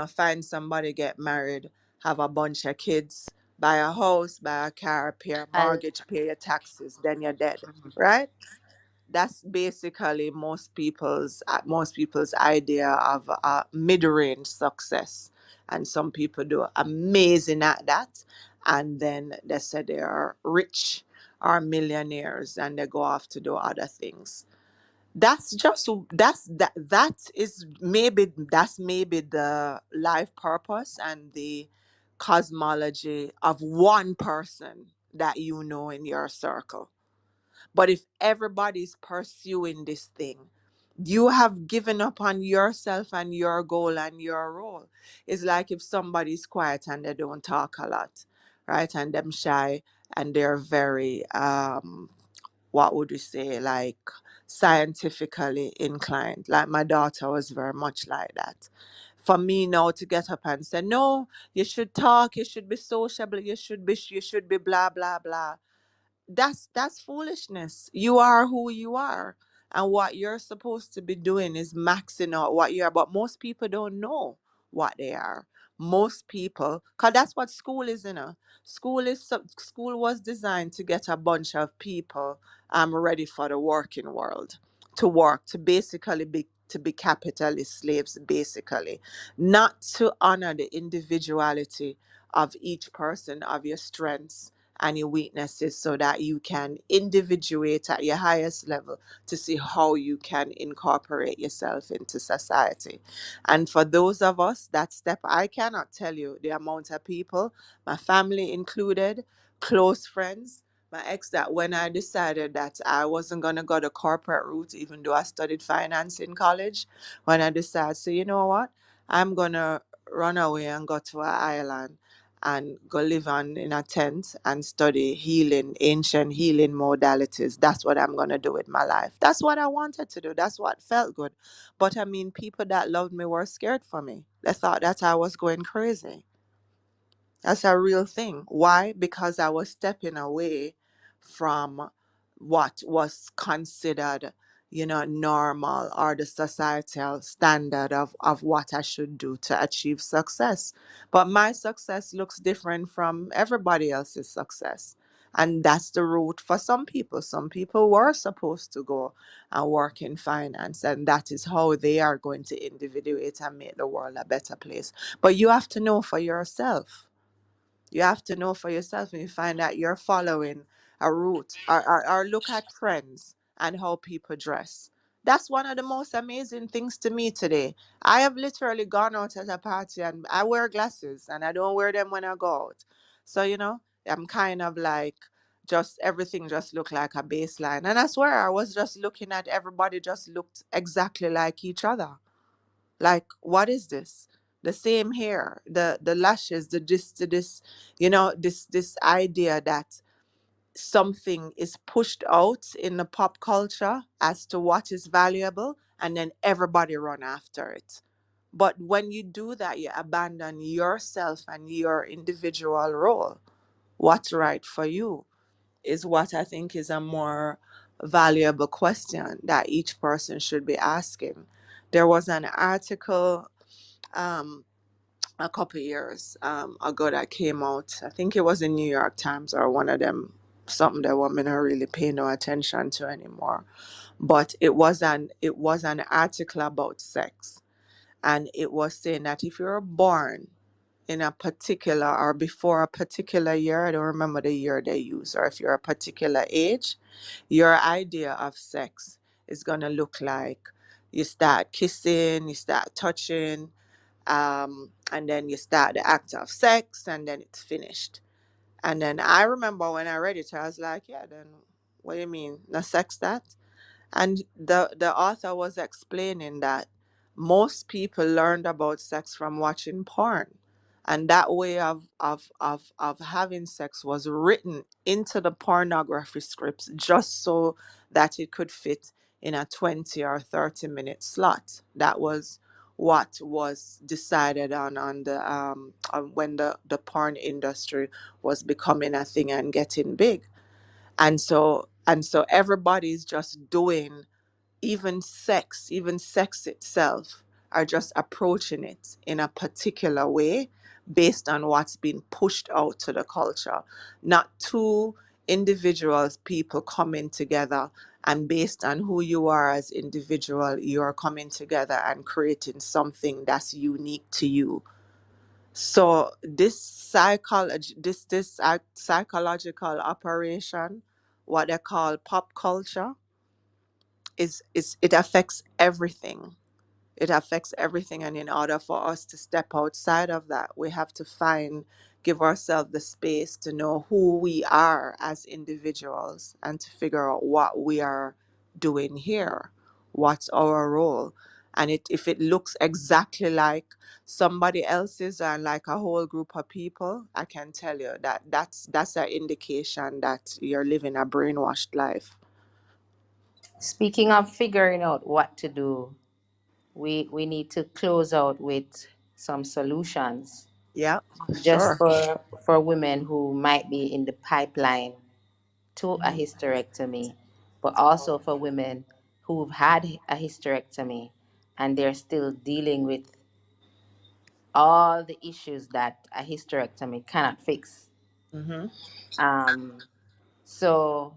find somebody, get married, have a bunch of kids, buy a house, buy a car, pay a And mortgage, pay your taxes, then you're dead, right? That's basically most people's idea of mid-range success, and some people do amazing at that, and then they say they are rich or millionaires, and they go off to do other things. That's maybe the life purpose and the cosmology of one person that in your circle. But if everybody's pursuing this thing, you have given up on yourself and your goal and your role. It's like if somebody's quiet and they don't talk a lot, right? And them shy, and they're very what would we say, like scientifically inclined. Like my daughter was very much like that. For me now to get up and say, no, you should talk, you should be sociable, you should be blah blah blah, that's foolishness. You are who you are, and what you're supposed to be doing is maxing out what you are. But most people don't know what they are. Most people, because that's what school is. School was designed to get a bunch of people ready for the working world, to work, to basically be capitalist slaves, basically, not to honor the individuality of each person, of your strengths and your weaknesses, so that you can individuate at your highest level to see how you can incorporate yourself into society. And for those of us that step, I cannot tell you the amount of people, my family included, close friends, my ex, that when I decided that I wasn't going to go the corporate route, even though I studied finance in college, when I decided, so you know what, I'm going to run away and go to an island and go live in a tent and study healing, ancient healing modalities. That's what I'm going to do with my life. That's what I wanted to do. That's what felt good. But I mean, people that loved me were scared for me. They thought that I was going crazy. That's a real thing. Why? Because I was stepping away from what was considered, normal, or the societal standard of what I should do to achieve success. But my success looks different from everybody else's success. And that's the route for some people. Some people were supposed to go and work in finance, and that is how they are going to individuate and make the world a better place. But you have to know for yourself. You have to know for yourself when you find out you're following a route, or look at trends and how people dress. That's one of the most amazing things to me today. I have literally gone out at a party and I wear glasses and I don't wear them when I go out. So, I'm kind of like, just everything just looked like a baseline. And I swear I was just looking at everybody just looked exactly like each other. Like, what is this? The same hair, the lashes, this, this idea that something is pushed out in the pop culture as to what is valuable, and then everybody run after it. But when you do that, you abandon yourself and your individual role. What's right for you is what I think is a more valuable question that each person should be asking. There was an article um, a couple years ago that came out. I think it was in New York Times or one of them, something that women are really paying no attention to anymore. But it was an article about sex, and it was saying that if you're born in a particular or before a particular year, I don't remember the year they use, or if you're a particular age, your idea of sex is gonna look like you start kissing, you start touching, and then you start the act of sex, and then it's finished. And then I remember when I read it, I was like, yeah, then what do you mean? No sex that? And the author was explaining that most people learned about sex from watching porn. And that way of having sex was written into the pornography scripts just so that it could fit in a 20 or 30-minute slot. That was what was decided on the when the porn industry was becoming a thing and getting big. And so everybody's just doing, even sex itself, are just approaching it in a particular way based on what's been pushed out to the culture. Not two individuals, people coming together, and based on who you are as individual, you're coming together and creating something that's unique to you. So this psychology, this psychological operation, what they call pop culture, is it affects everything. It affects everything, and in order for us to step outside of that, we have to give ourselves the space to know who we are as individuals and to figure out what we are doing here, what's our role. And if it looks exactly like somebody else's and like a whole group of people, I can tell you that that's an indication that you're living a brainwashed life. Speaking of figuring out what to do, we need to close out with some solutions Yeah, just sure. for women who might be in the pipeline to a Mhm. hysterectomy, but also for women who've had a hysterectomy and they're still dealing with all the issues that a hysterectomy cannot fix. Mhm. Um, so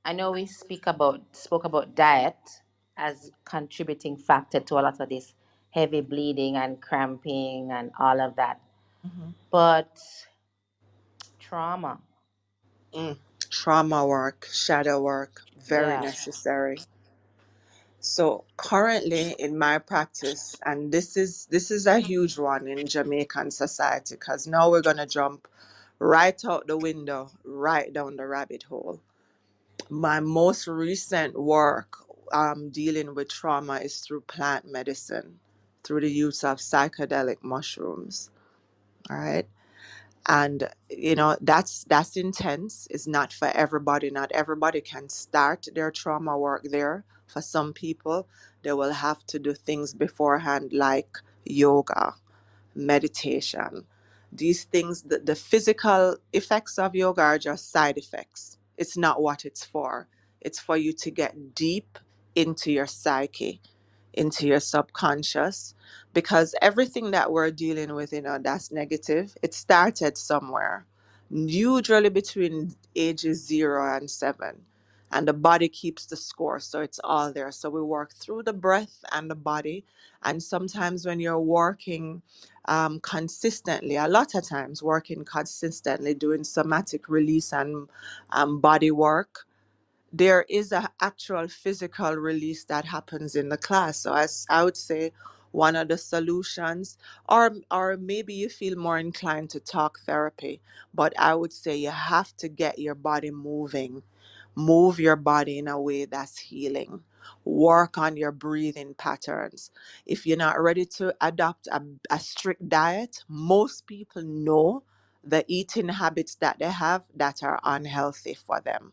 I know we spoke about diet as contributing factor to a lot of this heavy bleeding and cramping and all of that. Mhm. But trauma, Mm. Trauma work, shadow work, very yeah. necessary. So currently in my practice, and this is a huge one in Jamaican society, because now we're gonna jump right out the window, right down the rabbit hole. My most recent work dealing with trauma is through plant medicine, through the use of psychedelic mushrooms. All right. And that's intense. It's not for everybody. Not everybody can start their trauma work there. For some people, they will have to do things beforehand, like yoga, meditation. These things, the physical effects of yoga are just side effects. It's not what it's for. It's for you to get deep into your psyche, into your subconscious, because everything that we're dealing with, that's negative, it started somewhere, usually between ages 0 and 7. And the body keeps the score, so it's all there. So we work through the breath and the body. And sometimes when you're working consistently, a lot of times working consistently, doing somatic release and body work, there is a actual physical release that happens in the class. So as I would say, one of the solutions, or maybe you feel more inclined to talk therapy, but I would say you have to get your body moving. Move your body in a way that's healing. Work on your breathing patterns. If you're not ready to adopt a strict diet, most people know the eating habits that they have that are unhealthy for them.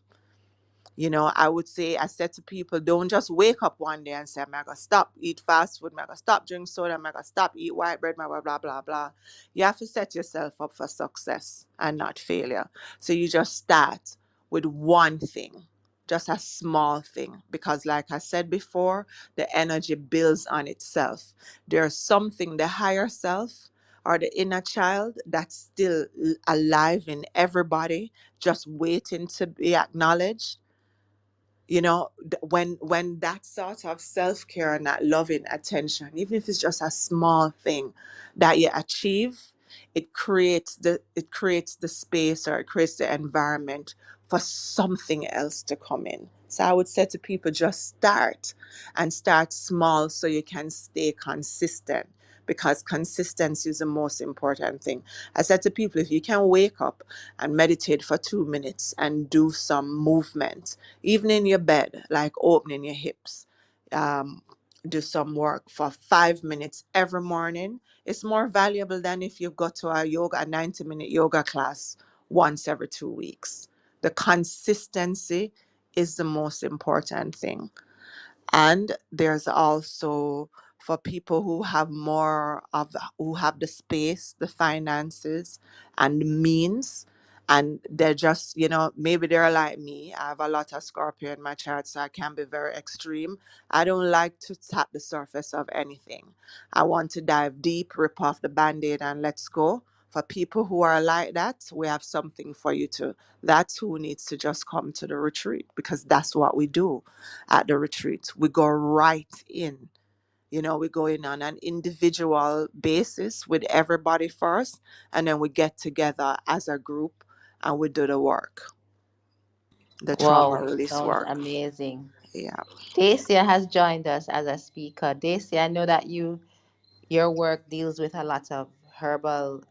I would say, I said to people, don't just wake up one day and say, I'm gonna stop eat fast food, I'm gonna stop drink soda, I'm gonna stop eat white bread, blah blah blah blah blah. You have to set yourself up for success and not failure. So you just start with one thing, just a small thing. Because like I said before, the energy builds on itself. There's something, the higher self or the inner child, that's still alive in everybody, just waiting to be acknowledged. When that sort of self-care and that loving attention, even if it's just a small thing that you achieve, it creates the space, or it creates the environment for something else to come in. So I would say to people, just start, and start small so you can stay consistent, because consistency is the most important thing. I said to people, if you can wake up and meditate for 2 minutes and do some movement, even in your bed, like opening your hips, um, do some work for 5 minutes every morning. It's more valuable than if you go to a 90-minute yoga class once every 2 weeks. The consistency is the most important thing. And there's also, for people who have who have the space, the finances, and the means, and they're just, maybe they're like me. I have a lot of Scorpio in my chart, so I can be very extreme. I don't like to tap the surface of anything. I want to dive deep, rip off the band-aid, and let's go. For people who are like that, we have something for you too. That's who needs to just come to the retreat, because that's what we do at the retreat. We go right in. We go in on an individual basis with everybody first, and then we get together as a group and we do the work, the trauma Wow, release sounds work. amazing. Yeah. Dacia has joined us as a speaker. Dacia, I know that your work deals with a lot of herbal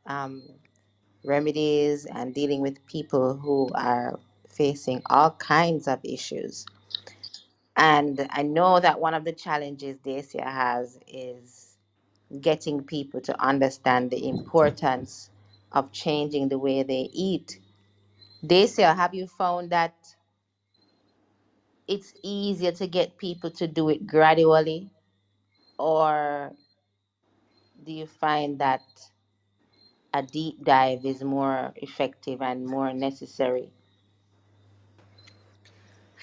remedies and dealing with people who are facing all kinds of issues. And I know that one of the challenges Dacia has is getting people to understand the importance of changing the way they eat. Dacia, have you found that it's easier to get people to do it gradually, or do you find that a deep dive is more effective and more necessary?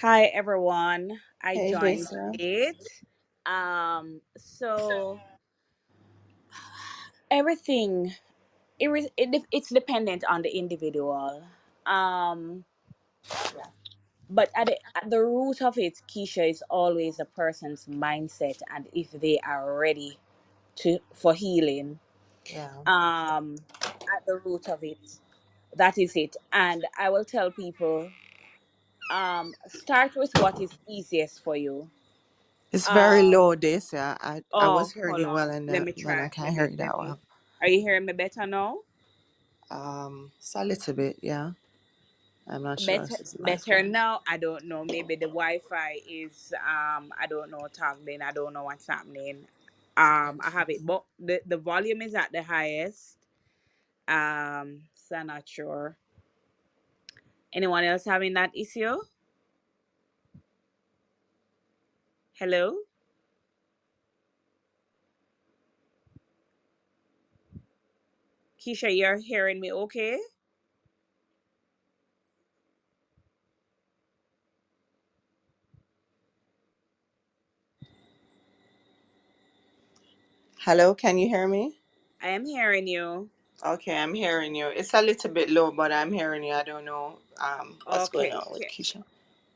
Hi everyone. I Hey, joined Desa. late. So everything it's dependent on the individual. Um, but at the root of it, Keisha, is always a person's mindset and if they are ready to for healing. Yeah. Um, at the root of it, that is it. And I will tell people, start with what is easiest for you. It's very Um, low, Desa. I was Oh, hearing hold you well, on. and Let me then I try. can't hear you Let that me. well. Are you hearing me better now? It's a little bit, yeah. I'm not sure if it's my Better phone. now. I don't know. Maybe the Wi-Fi is I don't know, toggling. I don't know what's happening. I have it, but the volume is at the highest. So I'm not sure. Anyone else having that issue? Hello, Keisha. You're hearing me? Okay. Hello, can you hear me? I am hearing you. Okay, I'm hearing you. It's a little bit low, but I'm hearing you. I don't know what's going Okay. on with Keisha.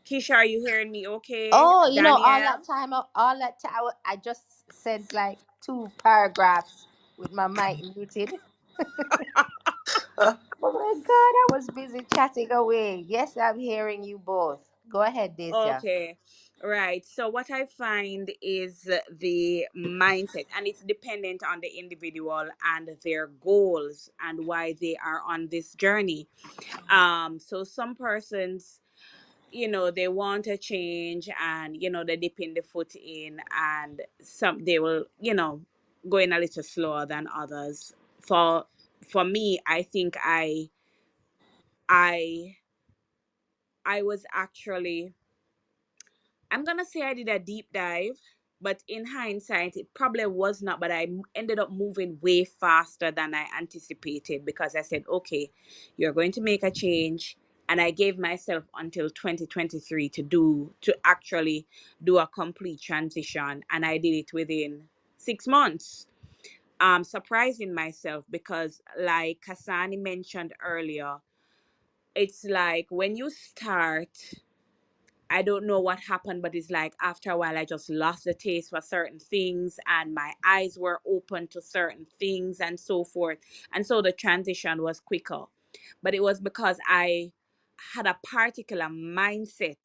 Keisha, are you hearing me? Okay. Oh, all Danielle. that time, all that time, I just said like two paragraphs with my mic muted. Oh my God, I was busy chatting away. Yes, I'm hearing you both. Go ahead, Dacia. Okay, right. So what I find is the mindset, and it's dependent on the individual and their goals and why they are on this journey. So some persons they want a change, and they're dipping the foot in, and some they will going a little slower than others. For me, I think I I was actually, I'm gonna say I did a deep dive, but in hindsight, it probably was not. But ended up moving way faster than I anticipated, because I said, okay, you're going to make a change. And I gave myself until 2023 to actually do a complete transition. And I did it within 6 months. Surprising myself, because like Kasani mentioned earlier, it's like when you start, I don't know what happened, but it's like after a while, I just lost the taste for certain things, and my eyes were open to certain things and so forth. And so the transition was quicker. But it was because I had a particular mindset.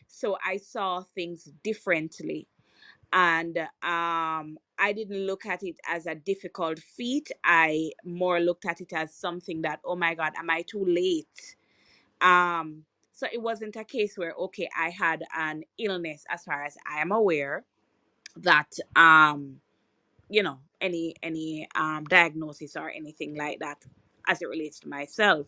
So I saw things differently. And I didn't look at it as a difficult feat. I more looked at it as something that, oh my God, am I too late? um so it wasn't a case where, okay, I had an illness, as far as I am aware, that any diagnosis or anything like that as it relates to myself.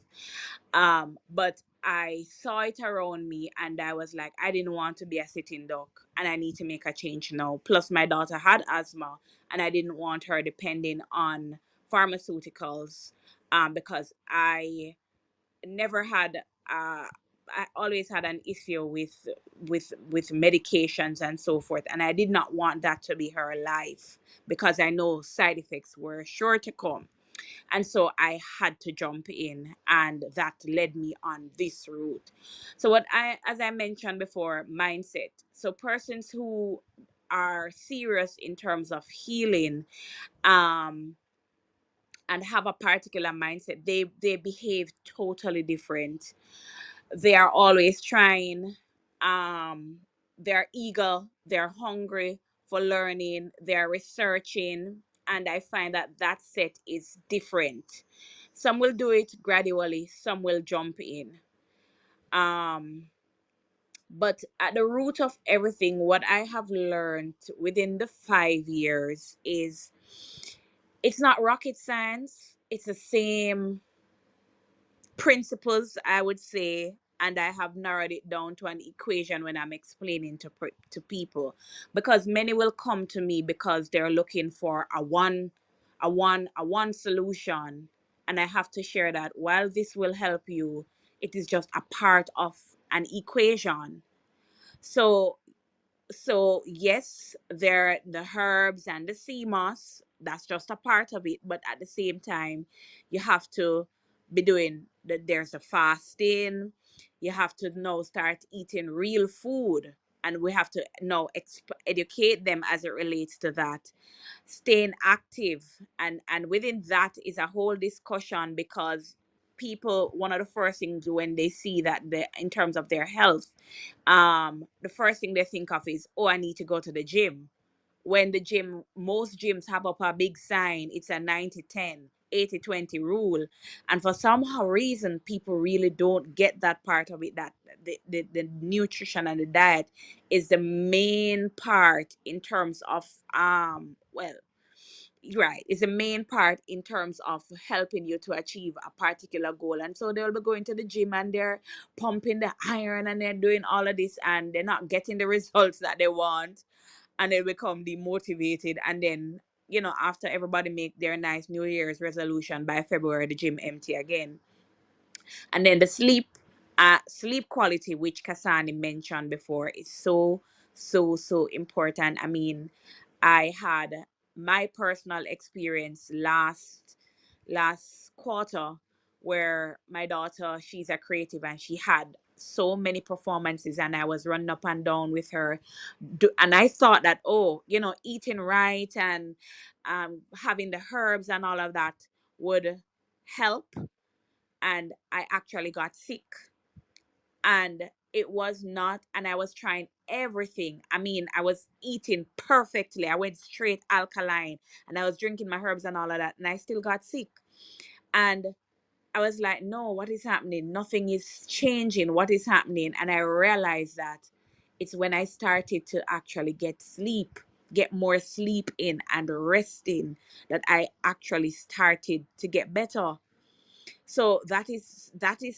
But I saw it around me, and I was like, I didn't want to be a sitting duck, and I need to make a change now. Plus my daughter had asthma, and I didn't want her depending on pharmaceuticals, because I never had I always had an issue with medications and so forth, and I did not want that to be her life, because I know side effects were sure to come. And so I had to jump in, and that led me on this route. So what I as I mentioned before, mindset. So persons who are serious in terms of healing, um and have a particular mindset, they behave totally different. They are always trying, um they're eager, they're hungry for learning, they're researching. And I find that that set is different. Some will do it gradually, some will jump in. um but at the root of everything, what I have learned within the 5 years is, it's not rocket science. It's the same principles, I would say, and I have narrowed it down to an equation when I'm explaining to people, because many will come to me because they're looking for a one solution, and I have to share that while this will help you, it is just a part of an equation. So yes, there the herbs and the sea moss, that's just a part of it, but at the same time, you have to be doing there's a fasting. You have to now start eating real food, and we have to now educate them as it relates to that, staying active. And within that is a whole discussion, because people, one of the first things when they see that, in terms of their health, the first thing they think of is, oh, I need to go to the gym. When the gym, most gyms have up a big sign, it's a 90-10, 80-20 rule. And for somehow reason, people really don't get that part of it, that the nutrition and the diet is the main part in terms of, well, right, is the main part in terms of helping you to achieve a particular goal. And so they'll be going to the gym, and they're pumping the iron, and they're doing all of this, and they're not getting the results that they want, and they become demotivated. And then, after everybody make their nice New Year's resolution, by February the gym empty again. And then the sleep quality, which Kasani mentioned before, is so important. I mean, I had my personal experience last quarter, where my daughter, she's a creative, and she had so many performances, and I was running up and down with her. And I thought that, oh, eating right, and having the herbs and all of that would help. And I actually got sick. And it was not, and I was trying everything. I mean, I was eating perfectly. I went straight alkaline, and I was drinking my herbs and all of that, and I still got sick. And I was like, no, what is happening? Nothing is changing. What is happening? And I realized that it's when I started to actually get sleep, get more sleep in and resting, that I actually started to get better. So that is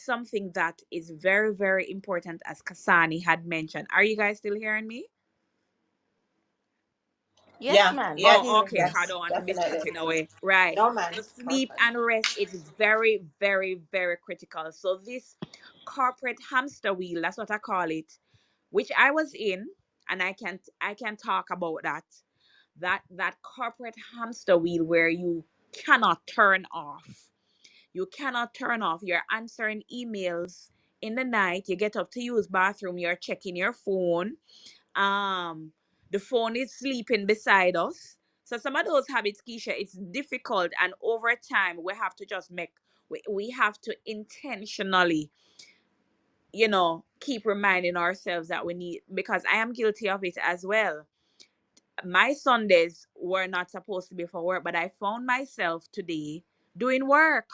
something that is very, very important, as Kasani had mentioned. Are you guys still hearing me? Yes, Yeah, man, we're yes, Oh, hearing okay. you. I yes, don't want to be definitely. chatting away. Right. No, man, So it's sleep perfect. and rest is very, very, very critical. So this corporate hamster wheel, that's what I call it, which I was in, and I can talk about that. That corporate hamster wheel where you cannot turn off. You cannot turn off. You're answering emails in the night. You get up to use bathroom. You're checking your phone. um the phone is sleeping beside us. So some of those habits, Keisha, it's difficult, and over time we have to just we have to intentionally, keep reminding ourselves that we need, because I am guilty of it as well. My Sundays were not supposed to be for work, but I found myself today doing work.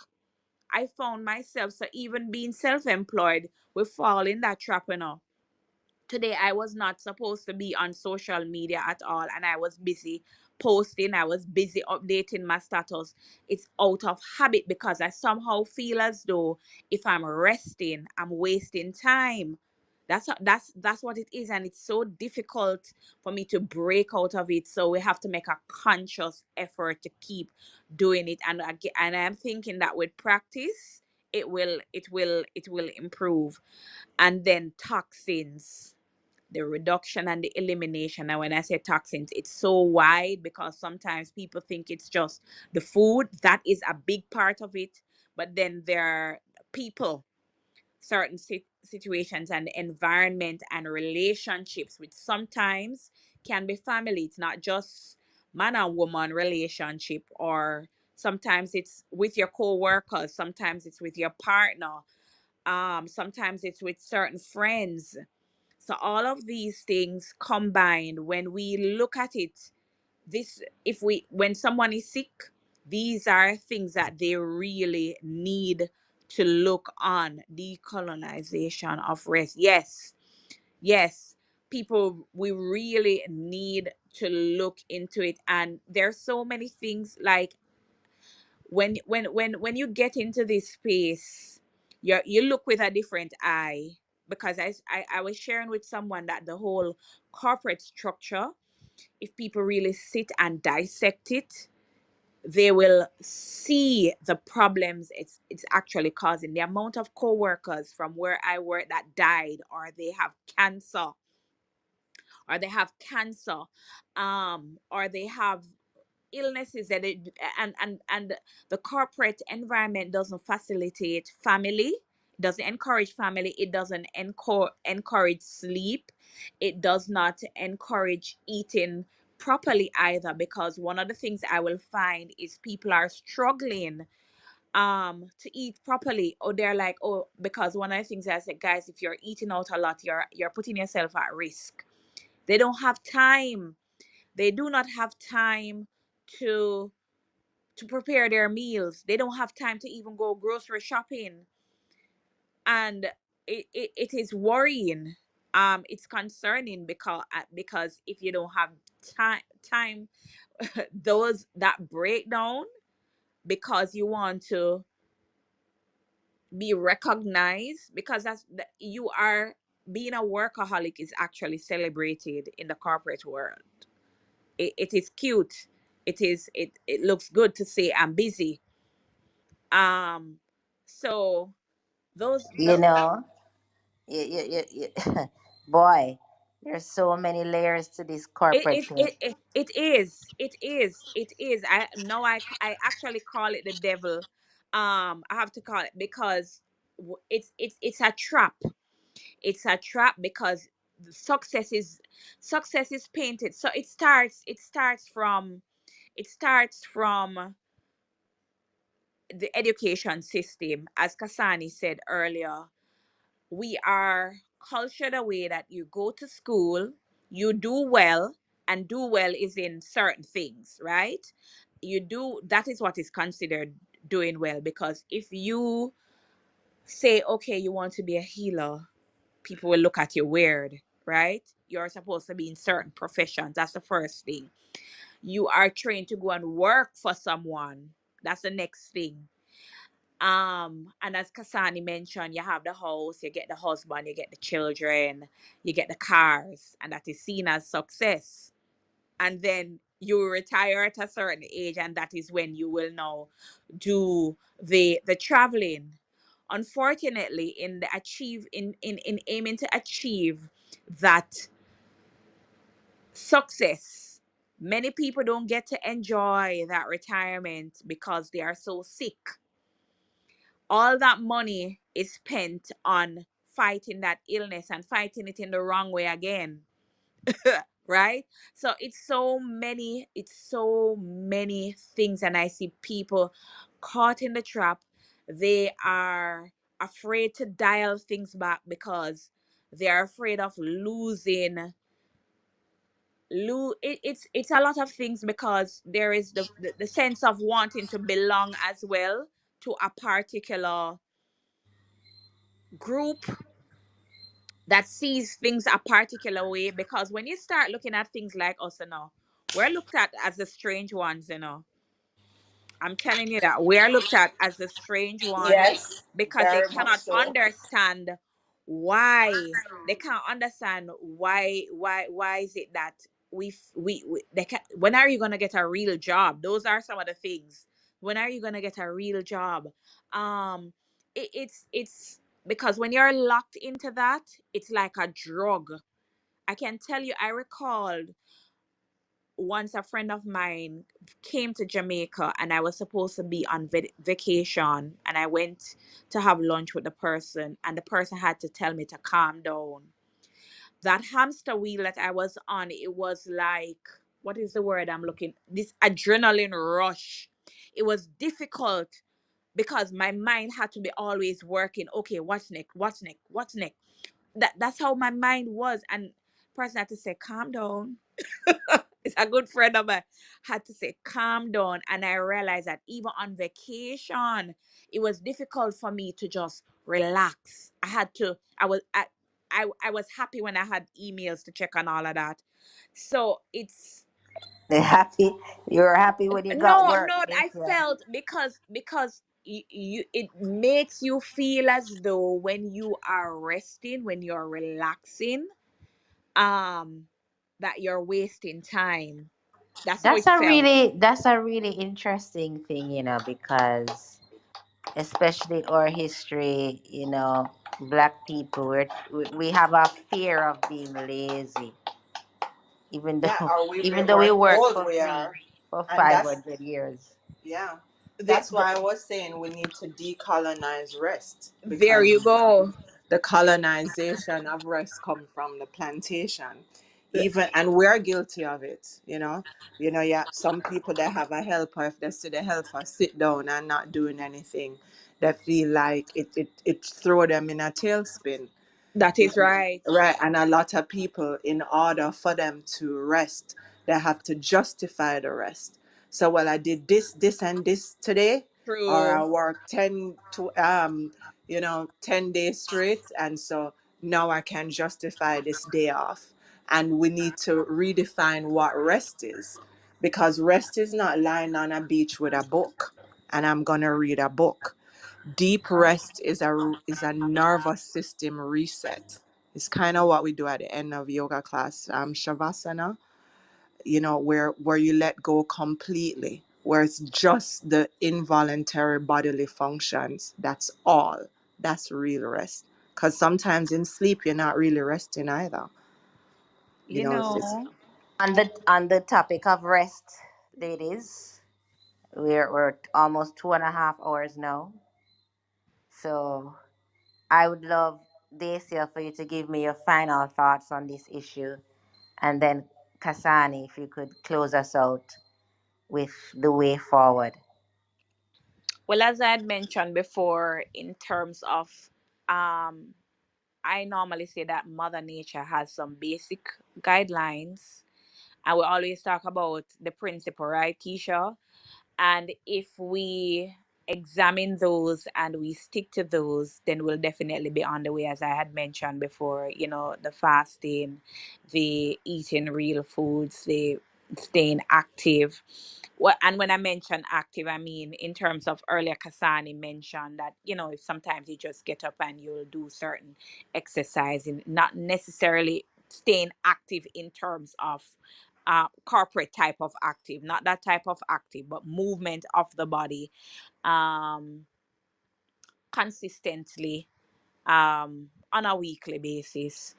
I found myself, so even being self-employed, we fall in that trap, today I was not supposed to be on social media at all, and I was busy posting, I was busy updating my status. It's out of habit because I somehow feel as though if I'm resting, I'm wasting time. That's what it is, and it's so difficult for me to break out of it. So we have to make a conscious effort to keep doing it, and I'm thinking that with practice, it will improve. And then toxins, the reduction and the elimination. And when I say toxins, it's so wide because sometimes people think it's just the food. That is a big part of it. But then there are people, certain situations and environment and relationships, which sometimes can be family. It's not just man and woman relationship, or sometimes it's with your co-workers, sometimes it's with your partner, sometimes it's with certain friends. So all of these things combined, when we look at it, this if we when someone is sick, these are things that they really need to look on. Decolonization of rest. Yes, yes. People, we really need to look into it. And there's so many things, like when you get into this space, you look with a different eye. Because I was sharing with someone that the whole corporate structure, if people really sit and dissect it, they will see the problems it's actually causing. The amount of co-workers from where I work that died, or they have cancer, or they have illnesses that and the corporate environment doesn't facilitate family, doesn't encourage family, it doesn't encourage sleep, it does not encourage eating properly either. Because one of the things I will find is people are struggling to eat properly, or they're like, oh, because one of the things I said, guys, if you're eating out a lot, you're putting yourself at risk. They don't have time. They do not have time to prepare their meals. They don't have time to even go grocery shopping. And it is worrying. It's concerning because if you don't have time, those that breakdown because you want to be recognized, because you are being a workaholic is actually celebrated in the corporate world. It is cute. It looks good to say I'm busy. um so those You the know, boy, there's so many layers to this it corporate it, thing. it it it is, I actually call it the devil. I have to call it because it's a trap. It's a trap because the success is painted. So it starts from the education system. As Kasani said earlier, we are cultured a way that you go to school, you do well, and do well is in certain things, right? You do, that is what is considered doing well. Because if you say, okay, you want to be a healer, people will look at you weird, right? You're supposed to be in certain professions. That's the first thing. You are trained to go and work for someone. That's the next thing. And as Kasani mentioned, you have the house, you get the husband, you get the children, you get the cars, and that is seen as success. And then you retire at a certain age, and that is when you will now do the traveling. Unfortunately, in the achieve in aiming to achieve that success, many people don't get to enjoy that retirement because they are so sick. All that money is spent on fighting that illness and fighting it in the wrong way again. Right? So it's so many things, and I see people caught in the trap. They are afraid to dial things back because they are afraid of losing. It's a lot of things, because there is the sense of wanting to belong as well to a particular group that sees things a particular way. Because when you start looking at things like us, we're looked at as the strange ones. I'm telling you that we are looked at as the strange ones, Yes, because they very much cannot so. understand why. They can't understand why is it that we they can when are you gonna get a real job? Those are some of the things. When are you gonna get a real job? Um, it's because when you're locked into that, it's like a drug. I can tell you, I recalled once a friend of mine came to Jamaica, and I was supposed to be on vacation, and I went to have lunch with the person, and the person had to tell me to calm down. That hamster wheel that I was on, it was like, what is the word I'm looking? This adrenaline rush. It was difficult because my mind had to be always working. Okay, what's next? What's next? What's next? That's how my mind was, and person had to say, calm down. It's a good friend of mine had to say calm down, and I realized that even on vacation it was difficult for me to just relax. I was happy when I had emails to check on all of that. So it's They're happy. You're happy when you got no, work. no, Yes, I yeah. felt because it makes you feel as though when you are resting, when you're relaxing, um that you're wasting time. That's how it felt. That's a really interesting thing, because especially our history, black people, we have a fear of being lazy, even Yeah, though or even though we we're work told for we free are. for And five that's, hundred years. yeah, that's The, why I was saying we need to decolonize rest, there because you go. the colonization of rest come from the plantation. Even, and we're guilty of it, yeah, some people that have a helper, if they see the helper sit down and not doing anything, they feel like it throw them in a tailspin. That is right. Right, and a lot of people, in order for them to rest, they have to justify the rest. So, well, I did this, and this today, or I True. worked 10 days straight, and so now I can justify this day off. And we need to redefine what rest is, because rest is not lying on a beach with a book, and I'm gonna read a book. Deep rest is a nervous system reset. It's kind of what we do at the end of yoga class, shavasana. Where you let go completely, where it's just the involuntary bodily functions. That's all. That's real rest. Because sometimes in sleep you're not really resting either. You If it's know, On the topic of rest, ladies, we're almost 2.5 hours now. So I would love, Dacia, for you to give me your final thoughts on this issue, and then Kasani, if you could close us out with the way forward. well, as I had mentioned before, in terms of, um, I normally say that Mother Nature has some basic guidelines, and we always talk about the principle, right, Keisha? And if we examine those and we stick to those, then we'll definitely be on the way, as I had mentioned before. You know, the fasting, the eating real foods, the staying active. What, and when I mention active, I mean in terms of earlier Kasani mentioned that, you know, if sometimes you just get up and you'll do certain exercising, not necessarily staying active in terms of corporate type of active, not that type of active, but movement of the body um, consistently on a weekly basis.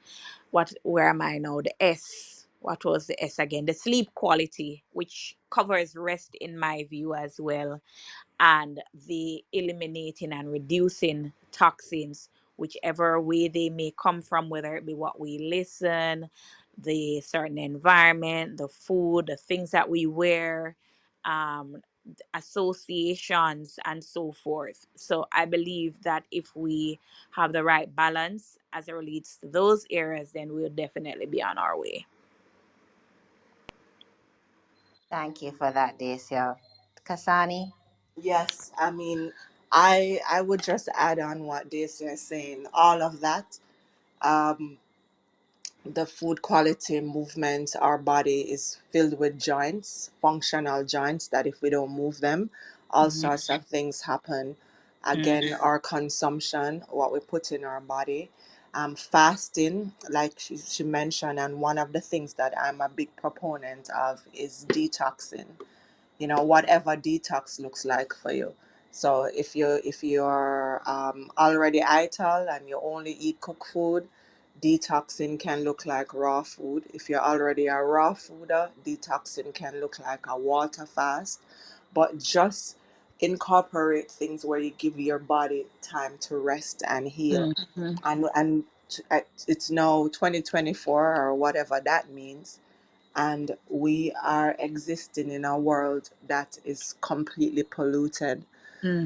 What, where am I now? The S. What was the S again? The sleep quality, which covers rest in my view as well, and the eliminating and reducing toxins, whichever way they may come from, whether it be what we listen, the certain environment, the food, the things that we wear, um, associations, and so forth. So I believe that if we have the right balance as it relates to those areas, then we'll definitely be on our way. Thank you for that, Dacia. Kasani? Yes, I mean, I would just add on what Daisy is saying. All of that, um, the food quality movement, our body is filled with joints, functional joints, that if we don't move them, all Mhm. sorts of things happen. Mm. Again, our consumption, what we put in our body, fasting, like she mentioned, and one of the things that I'm a big proponent of is detoxing, whatever detox looks like for you. So if you're already ital and you only eat cooked food, detoxing can look like raw food. If you're already a raw fooder, detoxing can look like a water fast. But just incorporate things where you give your body time to rest and heal. Mhm. And it's now 2024 or whatever that means, and we are existing in a world that is completely polluted.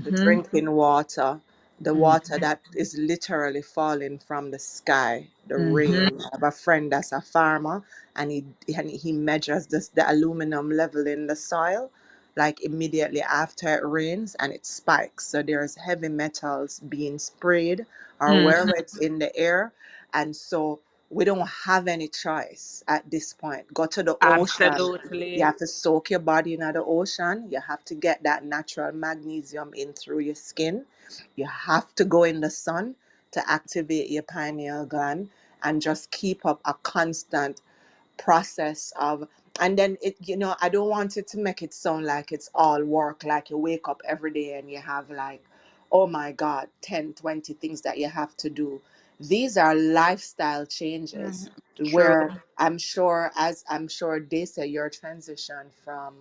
The Mhm. drinking water, the water Mhm. that is literally falling from the sky, the Mhm. rain. I have a friend that's a farmer, and he measures the aluminum level in the soil, like immediately after it rains, and it spikes. So there's heavy metals being sprayed or wherever Mhm. it's in the air, and so we don't have any choice at this point. Go to the ocean. You Absolutely. have to soak your body in the ocean. You have to get that natural magnesium in through your skin. You have to go in the sun to activate your pineal gland and just keep up a constant process of. And then I don't want it to make it sound like it's all work, like you wake up every day and you have like, oh my god, 10, 20 things that you have to do. These are lifestyle changes Mhm. where True. I'm sure they say your transition from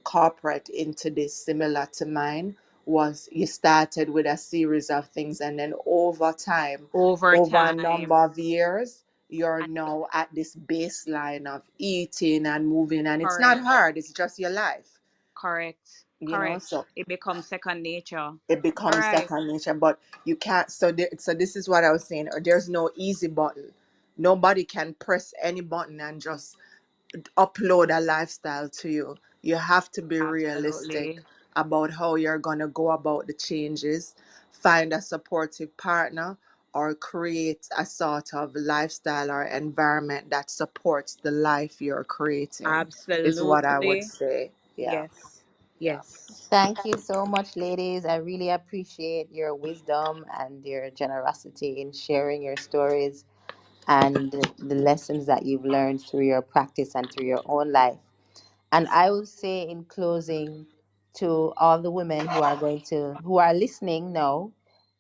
corporate into this, similar to mine, was you started with a series of things, and then over time, Over over a time. number of years, you're And now at this baseline of eating and moving, and it's not correct. hard, it's just your life, Correct. you know Correct. so It becomes second nature. it All becomes right. second nature. But you can't, so this is what I was saying, there's no easy button. Nobody can press any button and just upload a lifestyle to you. You have to be realistic Absolutely. about how you're going to go about the changes. Find a supportive partner, or create a sort of lifestyle or environment that supports the life you're creating, is what I would Absolutely. say. Yeah. Yes. Yeah. Yes. Thank you so much, ladies. I really appreciate your wisdom and your generosity in sharing your stories and the lessons that you've learned through your practice and through your own life. And I will say in closing to all the women who are listening now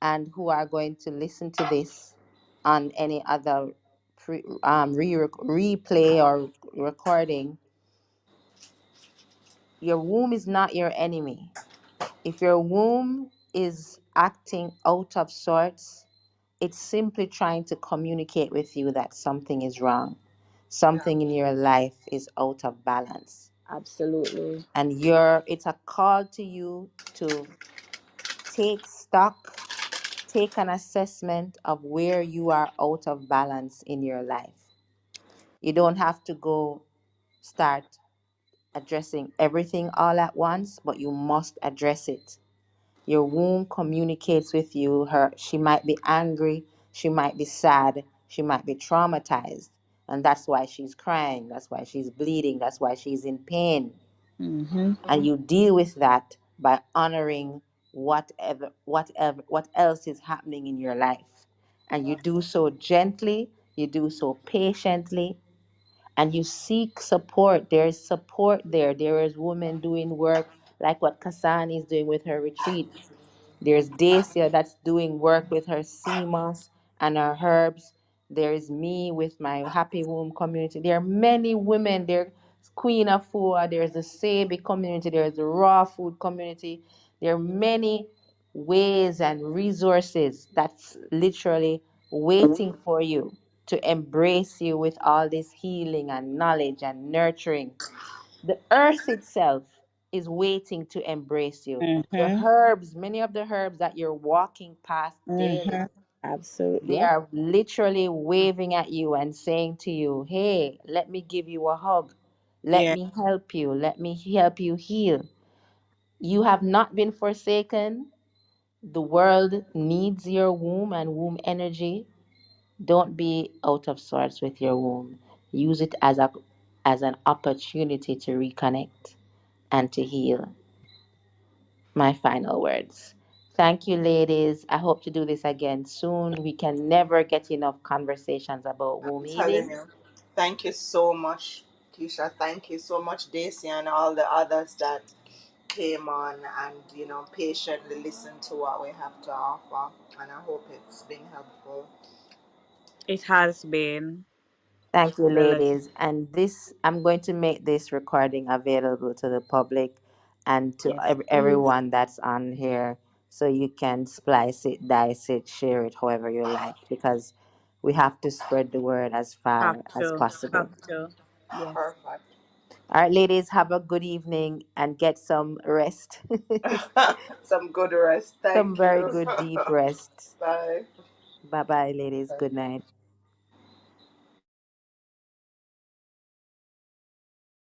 and who are going to listen to this on any other replay or recording, your womb is not your enemy. If your womb is acting out of sorts, it's simply trying to communicate with you that something is wrong. Yeah. Something in your life is out of balance. Absolutely. And it's a call to you to take stock, take an assessment of where you are out of balance in your life. You don't have to go start addressing everything all at once, but you must address it. Your womb communicates with you. She might be angry, she might be sad, she might be traumatized. And that's why she's crying. That's why she's bleeding. That's why she's in pain. Mhm. And you deal with that by honoring what else is happening in your life. And you do so gently, you do so patiently, and you seek support. There is support there. There is women doing work like what Kasani is doing with her retreats. There's Dacia that's doing work with her CMOS and her herbs. There's me with my Happy Womb community. There are many women. There's Queen Afua. There's the Sabi community. There's the Raw Food community. There are many ways and resources that's literally waiting for you to embrace you with all this healing and knowledge and nurturing. The earth itself is waiting to embrace you. The Mhm. herbs, many of the herbs that you're walking past daily, Mhm. they Absolutely. are literally waving at you and saying to you, hey, let me give you a hug. Let Yeah. me help you. Let me help you heal. You have not been forsaken. The world needs your womb and womb energy. Don't be out of sorts with your womb. Use it as an opportunity to reconnect and to heal. My final words. Thank you, ladies. I hope to do this again soon. We can never get enough conversations about womb I'm telling healing. you. Thank you so much, Keisha. Thank you so much, Daisy, and all the others that came on and patiently listened to what we have to offer. And I hope it's been helpful. It has been. Thank you, Really. ladies. And this, I'm going to make this recording available to the public and to Yes, please. everyone that's on here, so you can splice it, dice it, share it however you like, because we have to spread the word as Have far as to. possible. Have to. Yes. Perfect. All right, ladies, have a good evening and get some rest. Some good rest. Some Thank very you. good deep rest. Bye. Bye bye, ladies. Good night.